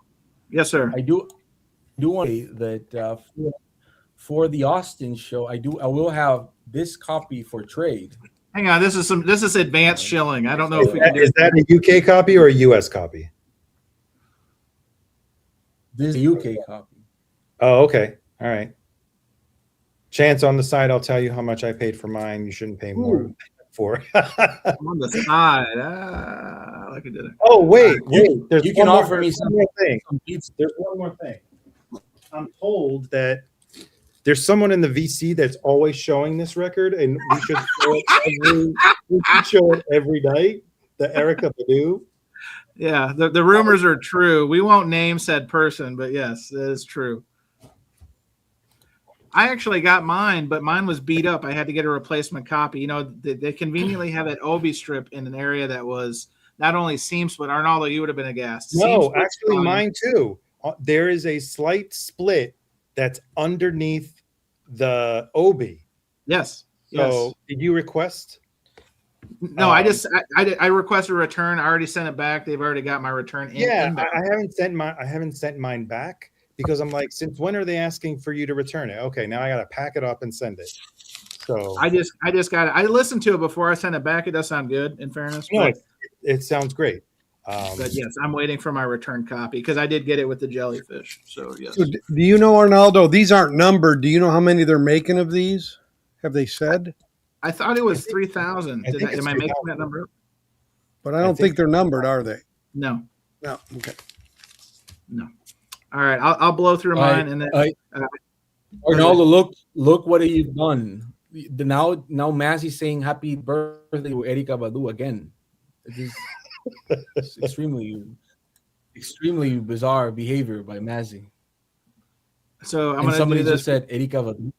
Yes, sir. I do want to say that for the Austin show, I will have this copy for trade. Hang on, this is advanced shilling. I don't know if we can do. Is that a UK copy or a US copy? This is a UK copy. Oh, okay. All right. Chance on the side, I'll tell you how much I paid for mine. You shouldn't pay more for. On the side. I like it did it. Oh, wait. There's you can offer me some more thing. There's one more thing. I'm told that there's someone in the VC that's always showing this record, and we should show it every night. The Erica Badu. Yeah, the rumors are true. We won't name said person, but yes, it is true. I actually got mine, but mine was beat up. I had to get a replacement copy. You know, they conveniently have that Obi strip in an area that was not only seam split. Arnaldo, you would have been aghast. No, actually, mine too. There is a slight split that's underneath the Obi. Yes. So, did you request? No, I requested a return. I already sent it back. They've already got my return. I haven't sent mine back because I'm like, since when are they asking for you to return it? Okay, now I got to pack it up and send it. So I just got it. I listened to it before I sent it back. It does sound good, in fairness. No, it sounds great. But yes, I'm waiting for my return copy because I did get it with the jellyfish. So yes. So do you know, Arnaldo? These aren't numbered. Do you know how many they're making of these? Have they said? I thought it was 3,000. Am I making that number up? But I don't think they're numbered, are they? No. No. Okay. No. All right. I'll blow through mine and then. Arnaldo, look what you've done. Now Massey's saying happy birthday to Erika Badu again. It is extremely bizarre behavior by Massey. So I'm going to do this. Just said Erika Badu.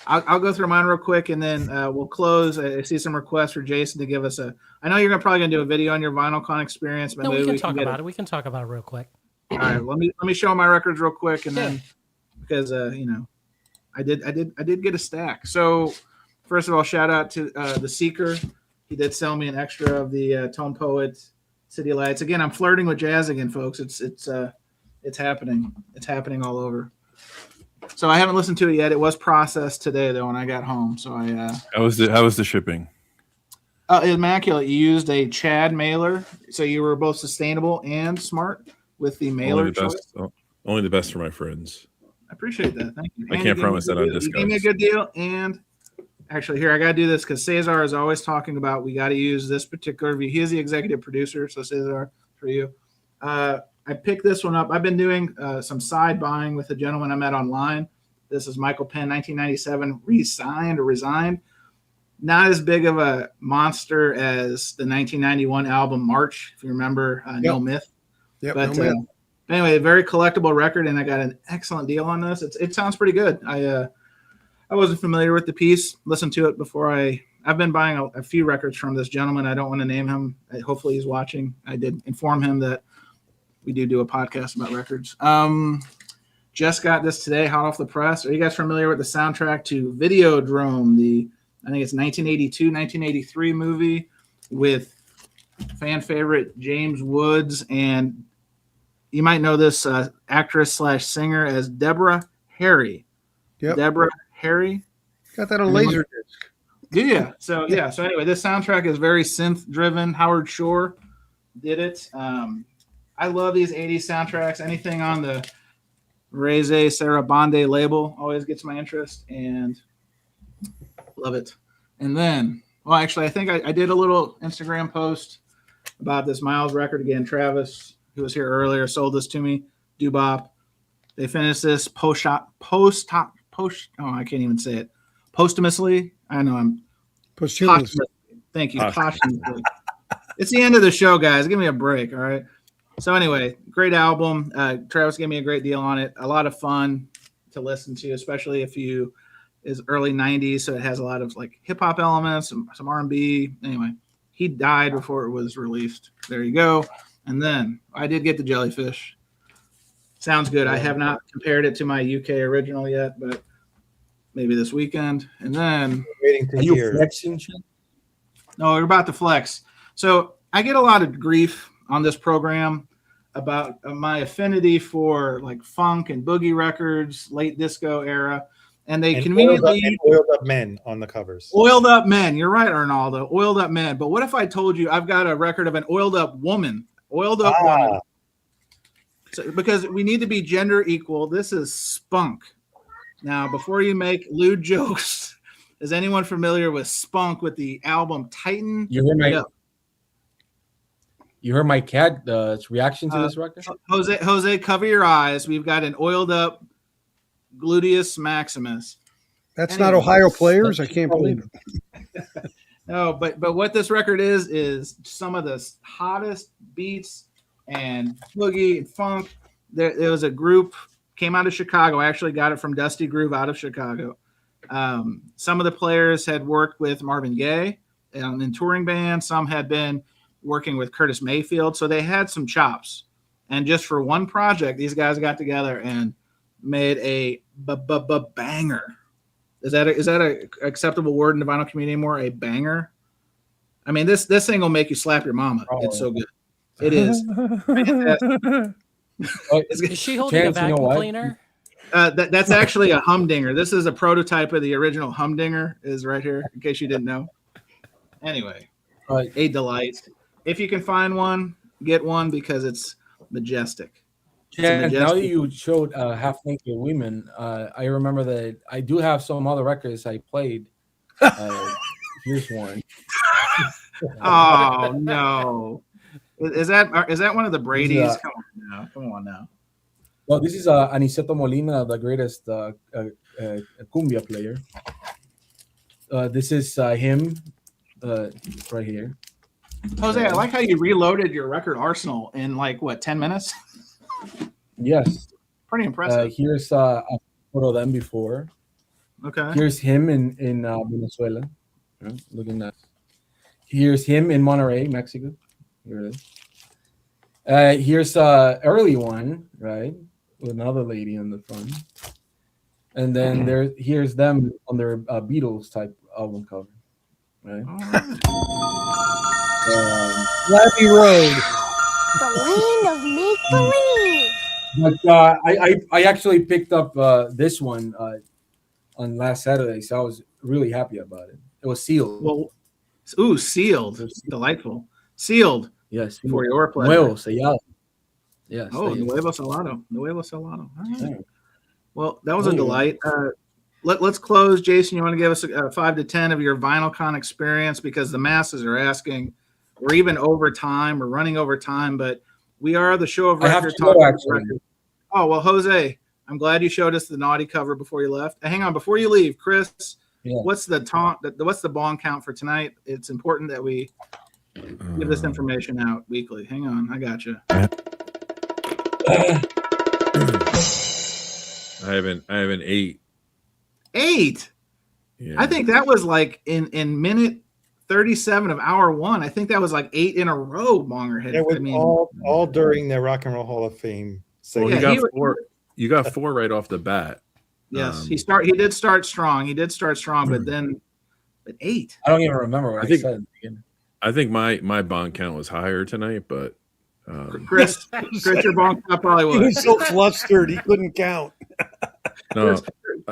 I'll go through mine real quick, and then we'll close. I see some requests for Jason to give us a. I know you're probably going to do a video on your VinylCon experience, but no, maybe we can talk about it. We can talk about it real quick. All right, let me show my records real quick, and then because I did get a stack. So first of all, shout out to the Seeker. He did sell me an extra of the Tone Poet City Lights. Again, I'm flirting with jazz again, folks. It's happening. It's happening all over. So I haven't listened to it yet. It was processed today though when I got home. So how was the shipping? Immaculate. You used a Chad mailer, so you were both sustainable and smart with the mailer choice. Only the best for my friends. I appreciate that. Thank you. I can't promise that on Discogs. You gave me a good deal, and actually, here I got to do this because Cesar is always talking about we got to use this particular review. He is the executive producer, so Cesar, for you. I picked this one up. I've been doing some side buying with a gentleman I met online. This is Michael Penn, 1997, resigned. Not as big of a monster as the 1991 album March, if you remember, No Myth. Yep, but No Myth. Anyway, a very collectible record, and I got an excellent deal on this. It sounds pretty good. I wasn't familiar with the piece. Listened to it before I've been buying a few records from this gentleman. I don't want to name him. Hopefully he's watching. I did inform him that we do a podcast about records. Just got this today, hot off the press. Are you guys familiar with the soundtrack to Videodrome, I think it's 1982, 1983 movie with fan favorite James Woods, and you might know this actress / singer as Deborah Harry. Yep. Deborah Harry. Got that on Laserdisc. Yeah. So anyway, this soundtrack is very synth driven. Howard Shore did it. I love these 80s soundtracks. Anything on the Reze Sarabande label always gets my interest, and love it. And then, well, actually, I think I did a little Instagram post about this Miles record again. Travis, who was here earlier, sold this to me. Dubop. They finished this I can't even say it. Posthumously. I know I'm posthumously. Thank you. Posthumously. It's the end of the show, guys. Give me a break. All right. So anyway, great album. Travis gave me a great deal on it. A lot of fun to listen to, especially if you is early 90s. So it has a lot of like hip hop elements, some R&B. Anyway, he died before it was released. There you go. And then I did get the Jellyfish. Sounds good. I have not compared it to my UK original yet, but maybe this weekend. And then waiting to hear. Flexing? No, we're about to flex. So I get a lot of grief on this program about my affinity for like funk and boogie records, late disco era. And they conveniently oiled up men on the covers. Oiled up men. You're right, Arnaldo. Oiled up men. But what if I told you I've got a record of an oiled up woman? Oiled up woman. So, because we need to be gender equal. This is Spunk. Now, before you make lewd jokes, is anyone familiar with Spunk with the album Titan? You heard my cat's reaction to this record? Jose, cover your eyes. We've got an oiled up Gluteus Maximus. That's not Ohio players. I can't believe it. No, but what this record is some of the hottest beats and boogie and funk. There was a group came out of Chicago. I actually got it from Dusty Groove out of Chicago. Some of the players had worked with Marvin Gaye in touring bands. Some had been working with Curtis Mayfield, so they had some chops. And just for one project, these guys got together and made a banger. Is that a acceptable word in the vinyl community anymore? A banger. I mean, this thing will make you slap your mama. Oh. It's so good. It is. Is she holding a vacuum cleaner? That's actually a humdinger. This is a prototype of the original humdinger. Is right here, in case you didn't know. Anyway, a delight. If you can find one, get one because it's majestic. Yeah, now that you showed Half Naked Women, I remember that I do have some other records I played. Here's one. Oh no! Is that one of the Brady's? Come on now. No, this is Aniceto Molina, the greatest cumbia player. This is him right here. Jose, I like how you reloaded your record arsenal in like what 10 minutes. Yes, pretty impressive. Here's a photo of them before. Okay. Here's him in Venezuela. Looking nice. Here's him in Monterrey, Mexico. Here it is. Here's a early one, right, with another lady in the front, and then here's them on their Beatles type album cover, right? Abbey Road. The land of make believe. But I actually picked up this one on last Saturday, so I was really happy about it. It was sealed. Well, ooh, sealed. Delightful. Sealed. Yes. For your pleasure. Nuevo, sellado. Yes. Oh, Nuevo Salado. Nuevo Salado. All right. Yeah. Well, that was a delight. Let's close. Jason, you want to give us a 5 to 10 of your VinylCon experience, because the masses are asking. We're even over time. We're running over time, but we are the show of record. Record. Oh, well, Jose, I'm glad you showed us the naughty cover before you left. Hang on, before you leave, Chris, what's the bong count for tonight? It's important that we give this information out weekly. Hang on, I got you. I have an 8. 8. Yeah. I think that was like in minute 37 of hour 1. I think that was like 8 in a row. Bongerhead. It was all during the Rock and Roll Hall of Fame. So well, you got 4 right off the bat. Yes, he did start strong. But then 8. I don't even remember what I said at the beginning. I think my bond count was higher tonight, but Chris, your bond count probably was. He was so flustered he couldn't count. No,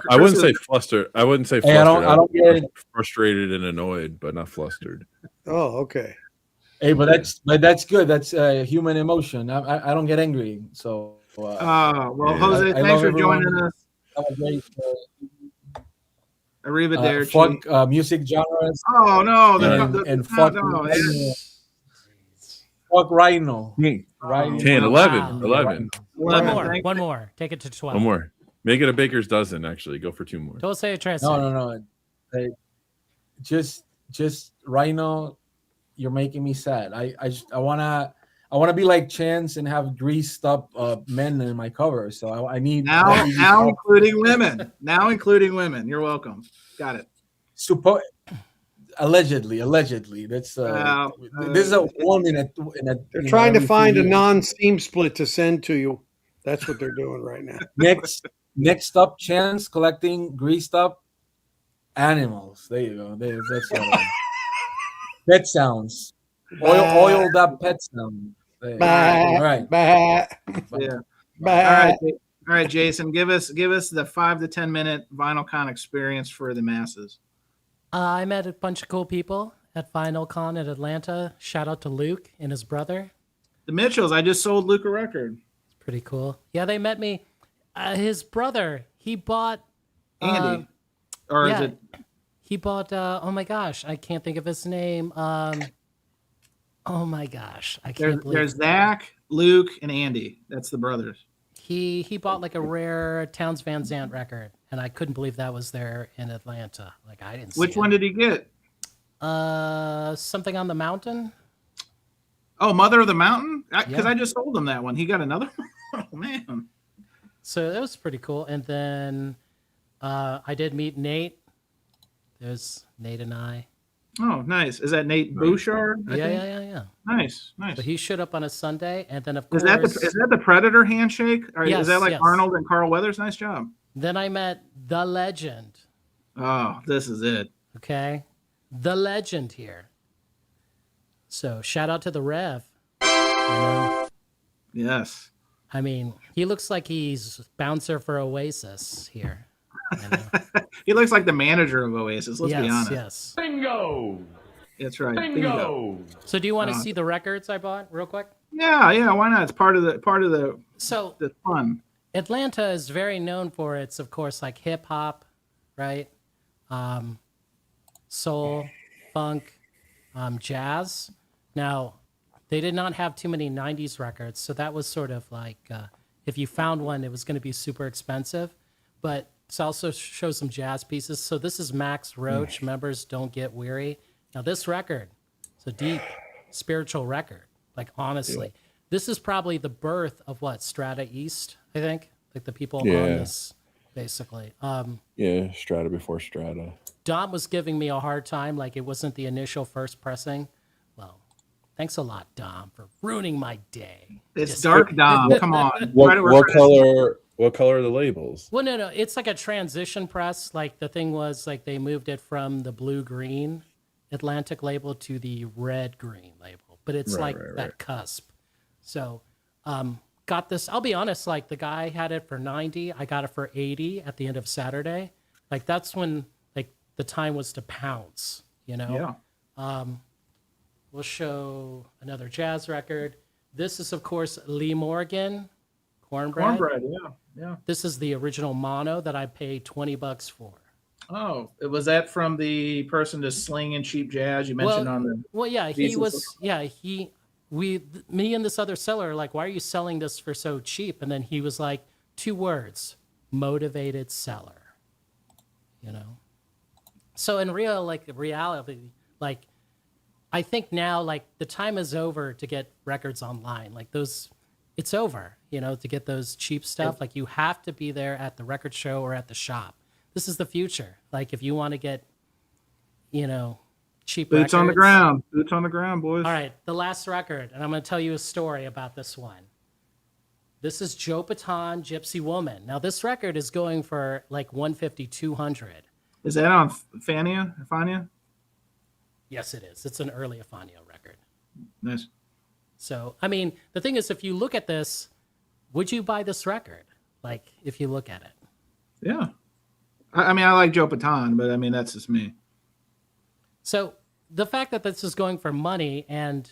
I wouldn't say flustered. I wouldn't say flustered. I don't get frustrated and annoyed, but not flustered. Oh, okay. Hey, but that's good. That's human emotion. I don't get angry. So. Well, Jose, thanks for joining us. Have a great. Arrivederci. Fuck music genres. Oh no! Fuck Rhino. 10, 11. One more. Take it to 12. One more. Make it a baker's dozen. Actually, go for 2 more. Don't say a transfer. No. Hey, just Rhino. You're making me sad. I wanna be like Chance and have greased up men in my cover. So I need now including women. Now including women. You're welcome. Got it. Allegedly. That's this is a one in a. They're trying to find a non-steam split to send to you. That's what they're doing right now. Next up, Chance collecting greased up animals. There you go. That's pet sounds. Oiled up pet sounds. All right. Yeah. All right, Jason. Give us the 5 to 10 minute VinylCon experience for the masses. I met a bunch of cool people at VinylCon in Atlanta. Shout out to Luke and his brother. The Mitchells. I just sold Luke a record. It's pretty cool. Yeah, they met me. His brother, he bought Andy, is it? He bought. Oh my gosh, I can't think of his name. Oh my gosh, I can't believe. There's Zach, Luke, and Andy. That's the brothers. He bought like a rare Townes Van Zandt record, and I couldn't believe that was there in Atlanta. Like I didn't see Which one did he get? Something on the Mountain. Oh, Mother of the Mountain? Because I just sold him that one. He got another one? Oh, man. So that was pretty cool. And then I did meet Nate. There's Nate and I. Oh, nice. Is that Nate Bouchard? Yeah. Nice. So he showed up on a Sunday, and then of course, is that the Predator handshake? Or yes, is that like yes. Arnold and Carl Weathers? Nice job. Then I met the legend. Oh, this is it. Okay, the legend here. So shout out to the Rev. Yes. I mean, he looks like he's bouncer for Oasis here. He looks like the manager of Oasis. Let's be honest. Yes. Bingo. That's right. Bingo. So, do you want to see the records I bought, real quick? Yeah. Why not? It's part of the fun. Atlanta is very known for its, of course, like hip hop, right? Soul, funk, jazz. Now, they did not have too many 90s records, so that was sort of like if you found one, it was going to be super expensive. But it also shows some jazz pieces. So this is Max Roach, Members Don't Get Weary. Now, this record, it's a deep spiritual record. Like, honestly, this is probably the birth of what? Strata East, I think? Like the people on this, basically. Strata before Strata. Dom was giving me a hard time, like it wasn't the initial first pressing. Well, Thanks a lot, Dom, for ruining my day. It's dark, Dom. Come on. What color? What color are the labels? Well, no. It's like a transition press. Like the thing was like they moved it from the blue-green Atlantic label to the red-green label, but it's that cusp. So, got this. I'll be honest. Like the guy had it for 90. I got it for 80 at the end of Saturday. Like that's when like the time was to pounce. You know. Yeah. We'll show another jazz record. This is, of course, Lee Morgan, Cornbread. Cornbread, yeah. This is the original mono that I paid $20 for. Oh, was that from the person just slinging cheap jazz you mentioned on the? Well, yeah, he was. Yeah, me and this other seller are like, why are you selling this for so cheap? And then he was like, 2 words: motivated seller. You know. So in reality, like. I think now, like, the time is over to get records online. Like, it's over, you know, to get those cheap stuff. Like, you have to be there at the record show or at the shop. This is the future. Like, if you want to get, you know, cheap Boots records. on the ground. Boots on the ground, boys. All right, the last record, and I'm going to tell you a story about this one. This is Joe Baton, Gypsy Woman. Now, this record is going for, like, $150, $200. Is that on Fania? Yes, it is. It's an early Afania record. Nice. So, I mean, the thing is, if you look at this, would you buy this record? Like, if you look at it. Yeah. I mean, I like Joe Baton, but I mean, that's just me. So, the fact that this is going for money and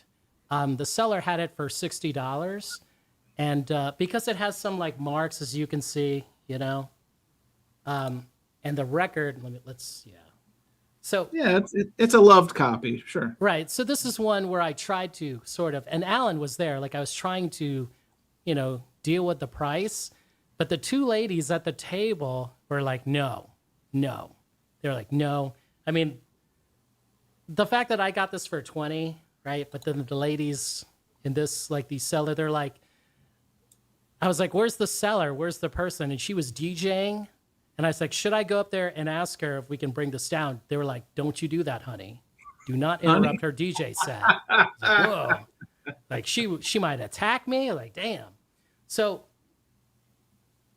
the seller had it for $60, and because it has some, like, marks, as you can see, you know, and the record, yeah. So yeah, it's a loved copy, sure. Right. So this is one where I tried to sort of, and Alan was there. Like I was trying to, you know, deal with the price, but the 2 ladies at the table were like, no. They're like, no. I mean, the fact that I got this for 20, right? But then the ladies in this, like the seller, they're like, I was like, where's the seller? Where's the person? And she was DJing. And I was like, should I go up there and ask her if we can bring this down? They were like, don't you do that, honey. Do not interrupt her DJ set. I was like, whoa. Like, she might attack me. Like, damn. So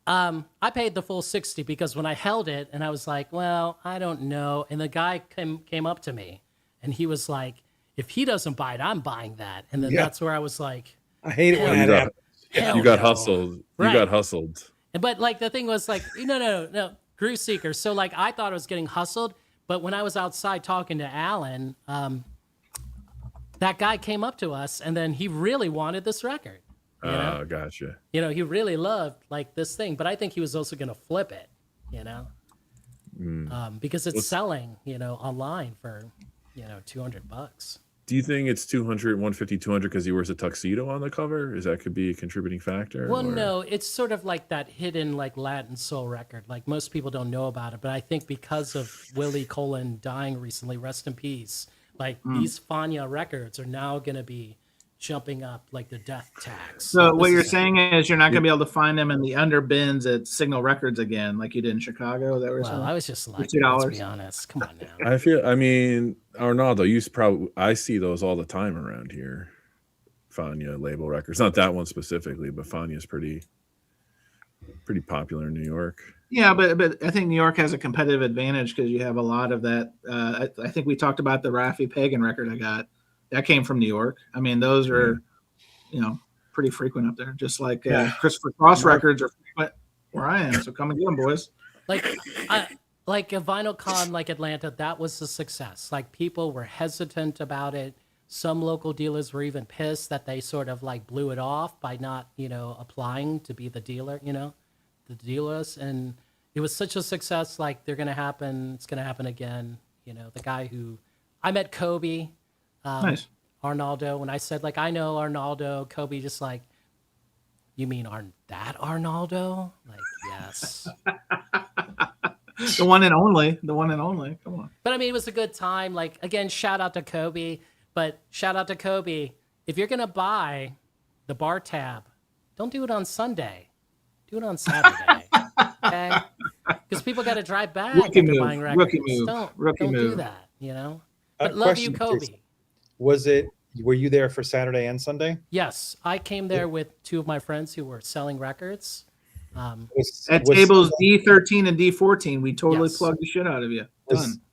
I paid the full 60 because when I held it and I was like, well, I don't know. And the guy came up to me and he was like, if he doesn't buy it, I'm buying that. And then that's where I was like, I hate it when that happens. You got hustled. Right. You got hustled. But like the thing was like, no, Groove Seeker. So like I thought I was getting hustled, but when I was outside talking to Alan, that guy came up to us and then he really wanted this record. Oh, gotcha. You know, he really loved like this thing, but I think he was also going to flip it, you know, because it's selling, you know, online for, you know, $200. Do you think it's 200, 150, 200 because he wears a tuxedo on the cover? Is that could be a contributing factor? Well, no, it's sort of like that hidden like Latin soul record. Like most people don't know about it, but I think because of Willie Colon dying recently, rest in peace, like these Fania records are now going to be jumping up like the death tax. So what you're saying is you're not going to be able to find them in the under bins at Signal Records again, like you did in Chicago. That was I was just like, $2. let's be honest. Come on now. I mean, Arnaldo, I see those all the time around here. Fania label records, not that one specifically, but Fania is pretty popular in New York. Yeah, but I think New York has a competitive advantage because you have a lot of that. I think we talked about the Raffi Pagan record I got. That came from New York. I mean, those are, you know, pretty frequent up there. Just like Christopher Cross records are frequent where I am. So come and get them, boys. Like a Vinyl Con like Atlanta, that was a success. Like people were hesitant about it. Some local dealers were even pissed that they sort of like blew it off by not, you know, applying to be the dealer, you know, the dealers. And it was such a success. Like it's going to happen again. You know, the guy who I met Kobe. Nice. Arnaldo, when I said like I know Arnaldo, Kobe just like, you mean that Arnaldo? Like, yes. The one and only. Come on. But I mean, it was a good time. Like again, shout out to Kobe. But shout out to Kobe. If you're gonna buy the bar tab, don't do it on Sunday. Do it on Saturday. Okay? Because people got to drive back after buying records. Don't do that. You know. But love you, Kobe. Was it were you there for Saturday and Sunday? Yes, I came there with two of my friends who were selling records. At tables D13 and D14, we totally Yes. plugged the shit out of you.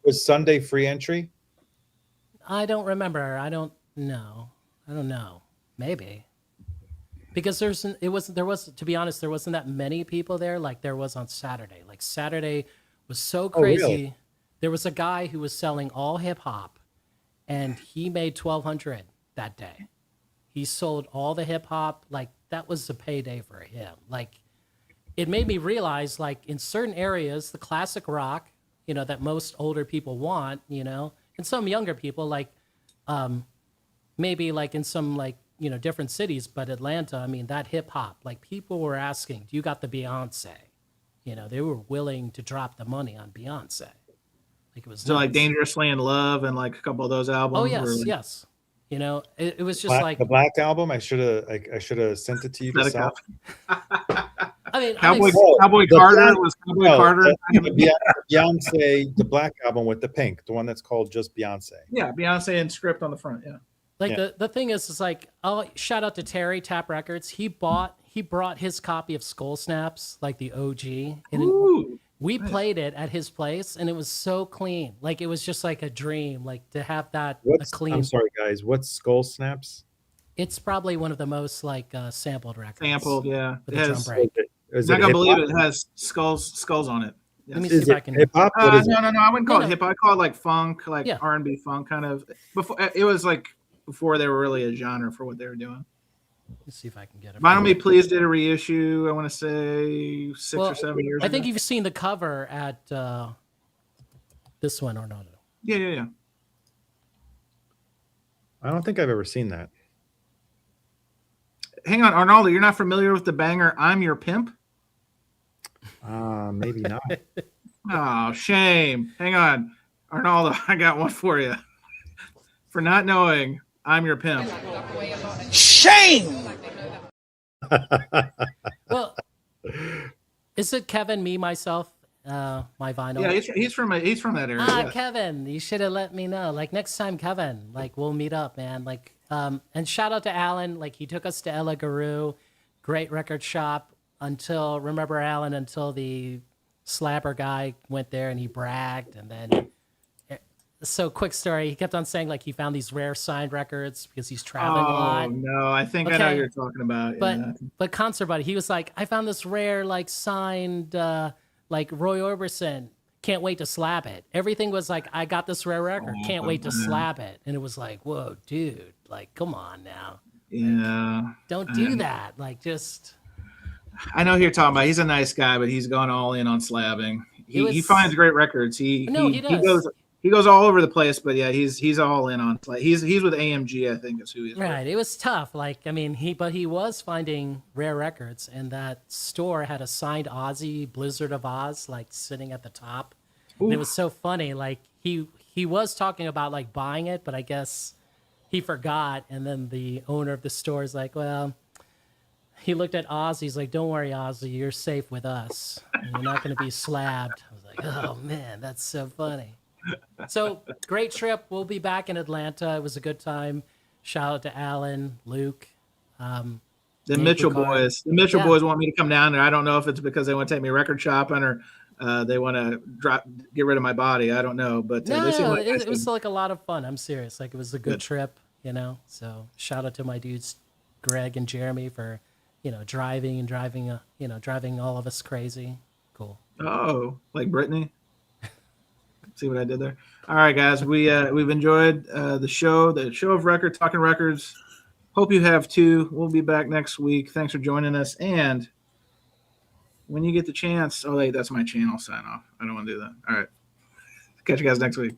Was Sunday free entry? I don't remember. I don't know. Maybe. Because there was to be honest, there wasn't that many people there like there was on Saturday. Like Saturday was so crazy. Really? There was a guy who was selling all hip hop and he made $1,200 that day. He sold all the hip hop. Like that was a payday for him. Like it made me realize like in certain areas, the classic rock, you know, that most older people want, you know, and some younger people like maybe like in some like, you know, different cities, but Atlanta, I mean, that hip hop, like people were asking, do you got the Beyonce? You know, they were willing to drop the money on Beyonce. Like it was so like Dangerously in Love and like a couple of those albums. Oh yes, like, yes. You know, it was just like the Black album. I should have sent it to you to sell. I mean, Cowboy Carter was Cowboy Carter. Beyonce, the Black album with the pink, the one that's called just Beyonce. Yeah, Beyonce and script on the front. Yeah. Like the thing is like, oh, shout out to Terry Tap Records. He brought his copy of Skull Snaps, like the OG, and we played it at his place, and it was so clean. Like it was just like a dream, like to have that clean. I'm sorry, guys. What's Skull Snaps? It's probably one of the most like sampled records. Sampled, yeah. With a drum break. I'm not gonna believe it has skulls on it. Yes. Let me see if I can. Hip hop? No, I wouldn't call it hip hop. I call it like funk, like R&B funk, kind of. Before it was like before they were really a genre for what they were doing. Let's see if I can get it. Vinyl Me Please did a reissue. I want to say 6 or 7 years. I think you've seen the cover at this one or not. Yeah. I don't think I've ever seen that. Hang on, Arnaldo, you're not familiar with the banger "I'm Your Pimp"? Maybe not. Oh, shame. Hang on, Arnaldo, I got one for you. For not knowing "I'm Your Pimp." Shame! Well, is it Kevin, me, myself, my vinyl? Yeah, he's from that area. Ah, yeah. Kevin, you should have let me know. Like next time, Kevin, like we'll meet up, man. Like, and shout out to Alan. Like he took us to Ella Guru, great record shop. Until the slapper guy went there and he bragged, and then. So quick story. He kept on saying like he found these rare signed records because he's traveling a lot. Oh no, I think I know what you're talking about. But Concert Buddy, he was like, I found this rare like signed like Roy Orbison. Can't wait to slap it. Everything was like, I got this rare record. Can't wait to slap it. And it was like, whoa, dude, like come on now. Yeah. Don't do that. Like just. I know who you're talking about. He's a nice guy, but he's gone all in on slabbing. He finds great records. He does. He goes all over the place, but yeah, he's all in on play. He's with AMG, I think is who he's right. It was tough. Like I mean, he was finding rare records, and that store had a signed Ozzy Blizzard of Oz like sitting at the top. And it was so funny. Like he was talking about like buying it, but I guess he forgot. And then the owner of the store is like, well, he looked at Ozzy. He's like, don't worry, Ozzy, you're safe with us. And you're not going to be slabbed. I was like, oh man, that's so funny. So great trip. We'll be back in Atlanta. It was a good time. Shout out to Alan, Luke, the Mitchell boys. The Mitchell boys want me to come down there. I don't know if it's because they want to take me record shopping or they want to get rid of my body. I don't know, but it was like a lot of fun. I'm serious. Like it was a good trip, you know. So shout out to my dudes, Greg and Jeremy, for driving all of us crazy. Cool. Oh, like Brittany. See what I did there? All right, guys. We've enjoyed the show of record, talking records. Hope you have too. We'll be back next week. Thanks for joining us. And when you get the chance, wait, that's my channel sign off. I don't want to do that. All right. Catch you guys next week.